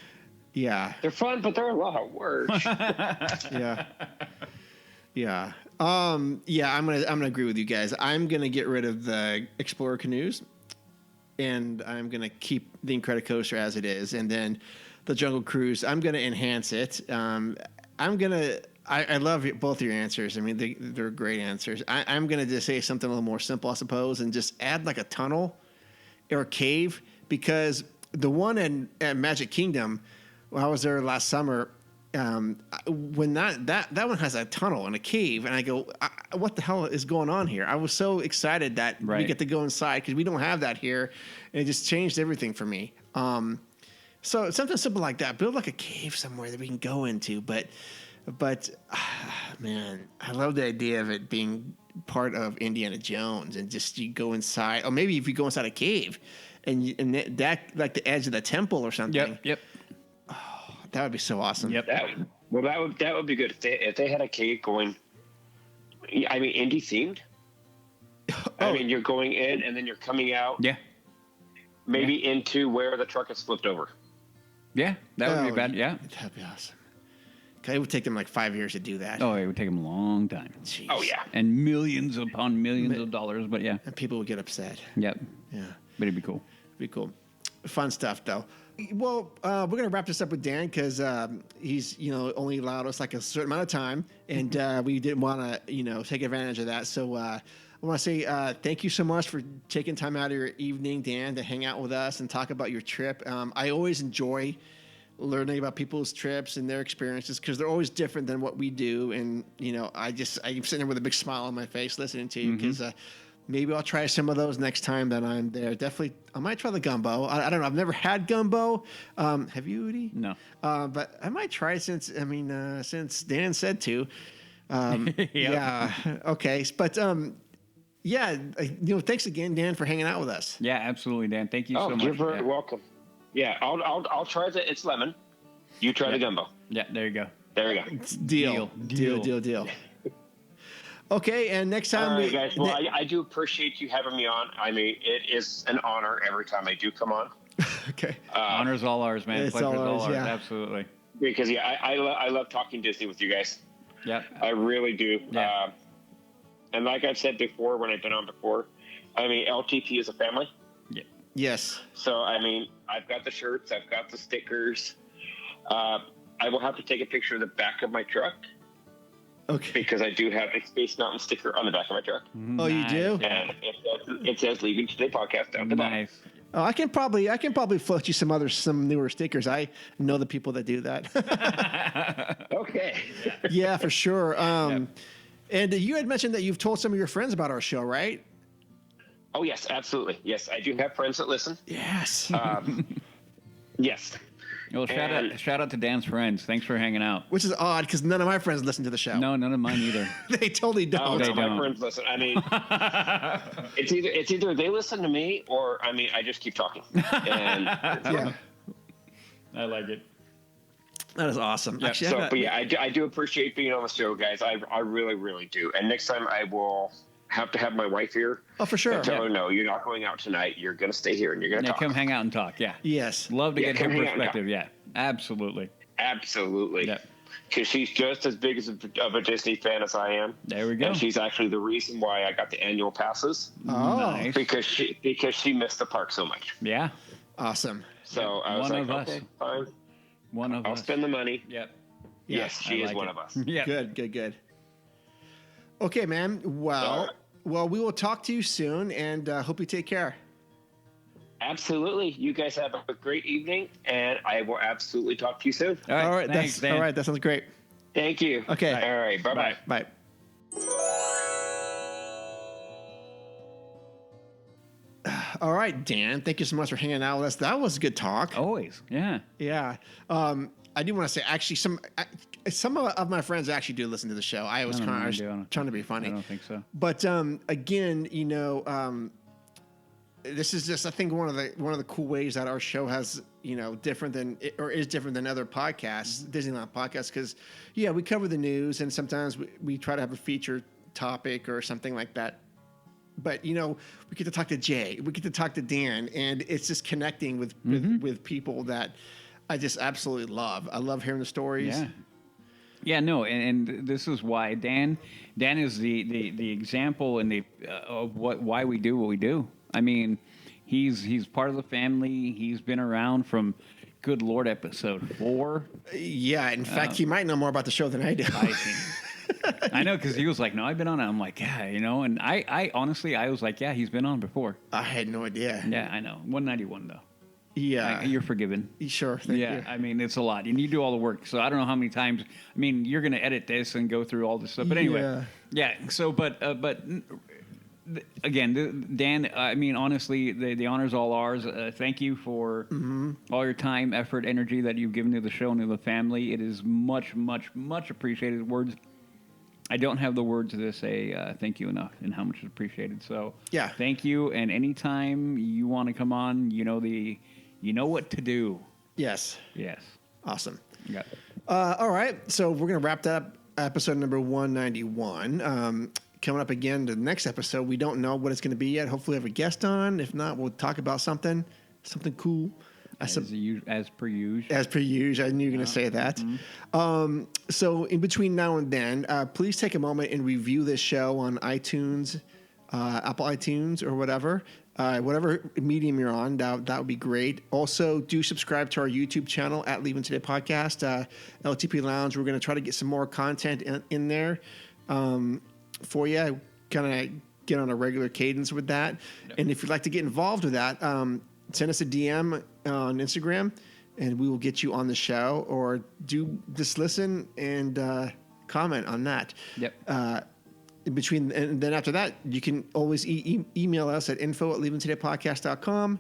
Yeah. They're fun, but they're a lot of work. Yeah. Yeah. Yeah, I'm gonna agree with you guys. I'm gonna get rid of the Explorer canoes, and I'm gonna keep the Incredicoaster as it is, and then the Jungle Cruise. I'm gonna enhance it. I love both your answers. I mean, they're great answers. I'm gonna just say something a little more simple, I suppose, and just add like a tunnel or a cave, because the one at Magic Kingdom, when I was there last summer. When that one has a tunnel and a cave, and I go, what the hell is going on here? I was so excited that we get to go inside, because we don't have that here, and it just changed everything for me. So something simple like that, build like a cave somewhere that we can go into. But man, I love the idea of it being part of Indiana Jones, and just you go inside, or maybe if you go inside a cave, and that like the edge of the temple or something. Yep. That would be so awesome. Yep. That would be good if they had a cave going. I mean, indie themed. I mean, you're going in and then you're coming out. Yeah. Maybe into where the truck is flipped over. Yeah, that would be bad. Yeah. That'd be awesome. It would take them like 5 years to do that. Oh, it would take them a long time. Jeez. Oh yeah. And millions upon millions of dollars, but yeah. And people would get upset. Yep. Yeah. But it'd be cool. Be cool. Fun stuff, though. Well, we're going to wrap this up with Dan, because he's, only allowed us like a certain amount of time, and we didn't want to, take advantage of that. So I want to say thank you so much for taking time out of your evening, Dan, to hang out with us and talk about your trip. I always enjoy learning about people's trips and their experiences, because they're always different than what we do. And, I'm sitting there with a big smile on my face listening to you, because maybe I'll try some of those next time that I'm there. Definitely, I might try the gumbo. I don't know. I've never had gumbo. Have you, Udi? No. But I might try it since Dan said to. Yeah. Okay. But yeah. Thanks again, Dan, for hanging out with us. Yeah, absolutely, Dan. Thank you so much. You're very welcome. Yeah, I'll try it's lemon. You try the gumbo. Yeah, there you go. There you go. Deal. Okay, and next time all right, guys. Well, I do appreciate you having me on. I mean, it is an honor every time I do come on. Okay. Honor's all ours, man. It's Pleasure's all ours, yeah. Absolutely. Because I love talking Disney with you guys. Yeah. I really do. Yeah. And like I've said before, when I've been on before, I mean, LTP is a family. Yeah. Yes. So I mean, I've got the shirts, I've got the stickers. I will have to take a picture of the back of my truck. Okay. Because I do have a Space Mountain sticker on the back of my truck. Oh, you do? And it says Leaving Today Podcast down the bottom. Nice. Oh, I can probably float you some newer stickers. I know the people that do that. Okay. Yeah, for sure. And you had mentioned that you've told some of your friends about our show, right? Oh, yes, absolutely. Yes, I do have friends that listen. Yes. Yes. Well, shout out to Dan's friends. Thanks for hanging out. Which is odd, because none of my friends listen to the show. No, none of mine either. They totally don't. Oh, They no, my don't. friends listen. I mean, it's either they listen to me or I just keep talking. And Yeah. I like it. That is awesome. Yeah. Actually, but yeah, I do appreciate being on the show, guys. I really, really do. And next time I will have to have my wife here. Oh, for sure. And tell her, no, you're not going out tonight. You're going to stay here and you're going to Yeah, talk. come hang out and talk. Yeah. Yes. Love to Yeah, get her come hang out and perspective. Yeah. Absolutely. Absolutely. Yeah. Because she's just as big of a Disney fan as I am. There we go. And she's actually the reason why I got the annual passes. Oh, Nice. Because she missed the park so much. Yeah. awesome. So I was One like, of us. okay, fine. One of I'll us. spend the money. Yep. Yes, she I is like one it. of us. Yeah. Good. Okay, man. Well, we will talk to you soon, and hope you take care. Absolutely. You guys have a great evening, and I will absolutely talk to you soon. All right. Thanks, Dan. All right. That sounds great. Thank you. Okay. All right. Bye-bye. Bye. All right, Dan. Thank you so much for hanging out with us. That was a good talk. Always. Yeah. Yeah. I do want to say, actually, some of my friends actually do listen to the show. I was I don't know, trying to be funny. I don't think so. But again, this is just, I think, one of the cool ways that our show has different than or is different than other podcasts, Disneyland podcasts, because we cover the news and sometimes we try to have a feature topic or something like that. But we get to talk to Jay, we get to talk to Dan, and it's just connecting with people that I just absolutely love. I love hearing the stories. No, and this is why Dan is the example and of why we do what we do. I mean, he's part of the family. He's been around from, good Lord, episode 4. Yeah, in fact, he might know more about the show than I do. I think. I know, because he was like, no, I've been on it. I'm like, yeah, and I honestly, I was like, yeah, he's been on before. I had no idea. Yeah, I know. 191, though. Yeah. You're forgiven. Sure. Thank you. I mean, it's a lot. And you do all the work. So I don't know how many times. I mean, you're going to edit this and go through all this stuff. But anyway. Yeah. So, but again, Dan, I mean, honestly, the honor's all ours. Thank you for all your time, effort, energy that you've given to the show and to the family. It is much, much, much appreciated. Words. I don't have the words to say thank you enough and how much it's appreciated. So thank you. And anytime you want to come on, you know what to do. Yes. Awesome. Yeah. All right. So we're going to wrap that up, episode number 191. Coming up again to the next episode. We don't know what it's going to be yet. Hopefully we have a guest on. If not, we'll talk about something cool. As per usual. As per usual. I knew you were going to say that. So in between now and then, please take a moment and review this show on iTunes, Apple iTunes or whatever. Whatever medium you're on, that would be great. Also, do subscribe to our YouTube channel at Leaving Today Podcast, LTP Lounge. We're going to try to get some more content in there for you. Kind of get on a regular cadence with that. Yep. And if you'd like to get involved with that, send us a DM on Instagram, and we will get you on the show. Or just listen and comment on that. Yep. And then after that, you can always email us at info@leavingtodaypodcast.com.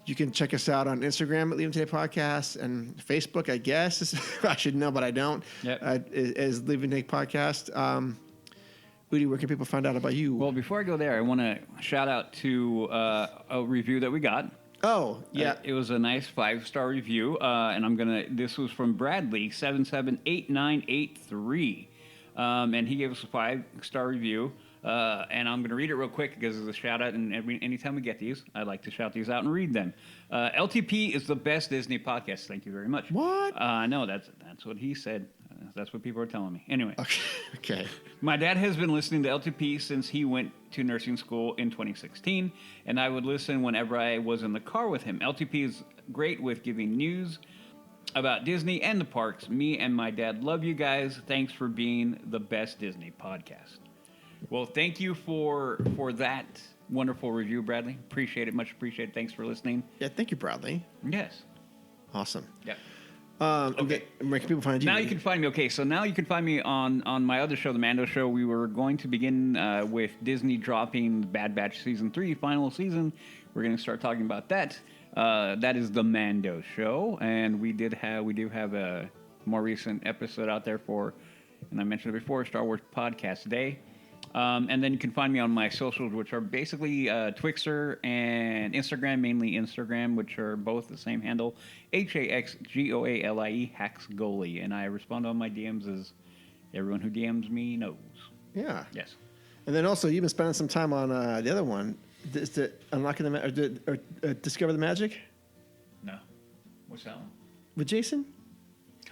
You can check us out on Instagram at Leaving Today Podcast and Facebook, I guess. I should know, but I don't. Yep. As Leaving Today Podcast. Udi, where can people find out about you? Well, before I go there, I want to shout out to a review that we got. Oh, yeah. It was a nice 5-star review, and this was from Bradley, 778983. And he gave us a 5-star review, and I'm going to read it real quick because it's a shout-out, and anytime we get these, I like to shout these out and read them. LTP is the best Disney podcast. Thank you very much. What? No, that's what he said. That's what people are telling me. Anyway. Okay. My dad has been listening to LTP since he went to nursing school in 2016, and I would listen whenever I was in the car with him. LTP is great with giving news about Disney and the parks. Me and my dad love you guys. Thanks for being the best Disney podcast. Well, thank you for that wonderful review, Bradley. Appreciate it. Much appreciated. Thanks for listening. Yeah, thank you, Bradley. Yes. Awesome. Yeah. Okay. Where can people find you? Now you can find me. Okay, so now you can find me on my other show, The Mando Show. We were going to begin with Disney dropping Bad Batch Season 3, final season. We're going to start talking about that. That is The Mando Show, and we do have a more recent episode out there for, and I mentioned it before, Star Wars Podcast Day. And then you can find me on my socials, which are basically Twixter and Instagram, mainly Instagram, which are both the same handle, HAXGOALIE, Haxgoalie. And I respond to all my DMs as everyone who DMs me knows. Yeah. Yes. And then also, you've been spending some time on the other one, Unlocking Discover the Magic? No. What's that one? With Jason?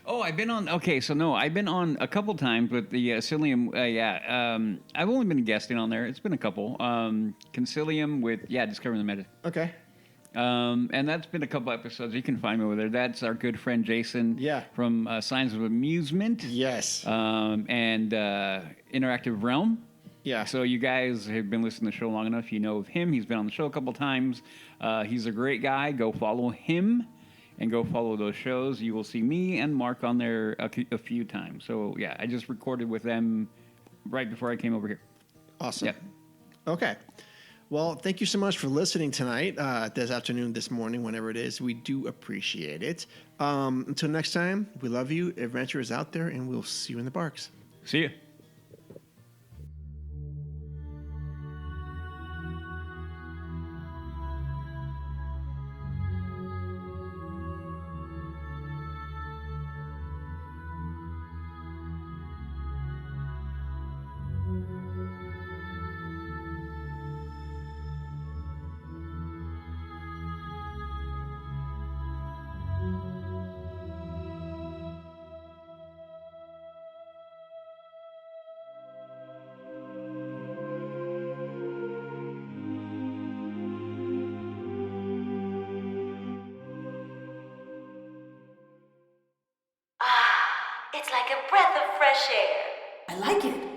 Oh, I've been on a couple times with the Concilium. I've only been guesting on there. It's been a couple. Concilium with, Discovering the Magic. Okay. And that's been a couple episodes. You can find me over there. That's our good friend Jason from Signs of Amusement. Yes. And Interactive Realm. Yeah. So you guys have been listening to the show long enough. You know of him. He's been on the show a couple times. He's a great guy. Go follow him. And go follow those shows. You will see me and Mark on there a few times. So, I just recorded with them right before I came over here. Awesome. Yep. Okay. Well, thank you so much for listening tonight, this afternoon, this morning, whenever it is. We do appreciate it. Until next time, we love you. Adventure is out there, and we'll see you in the parks. See you. It's like a breath of fresh air. I like it.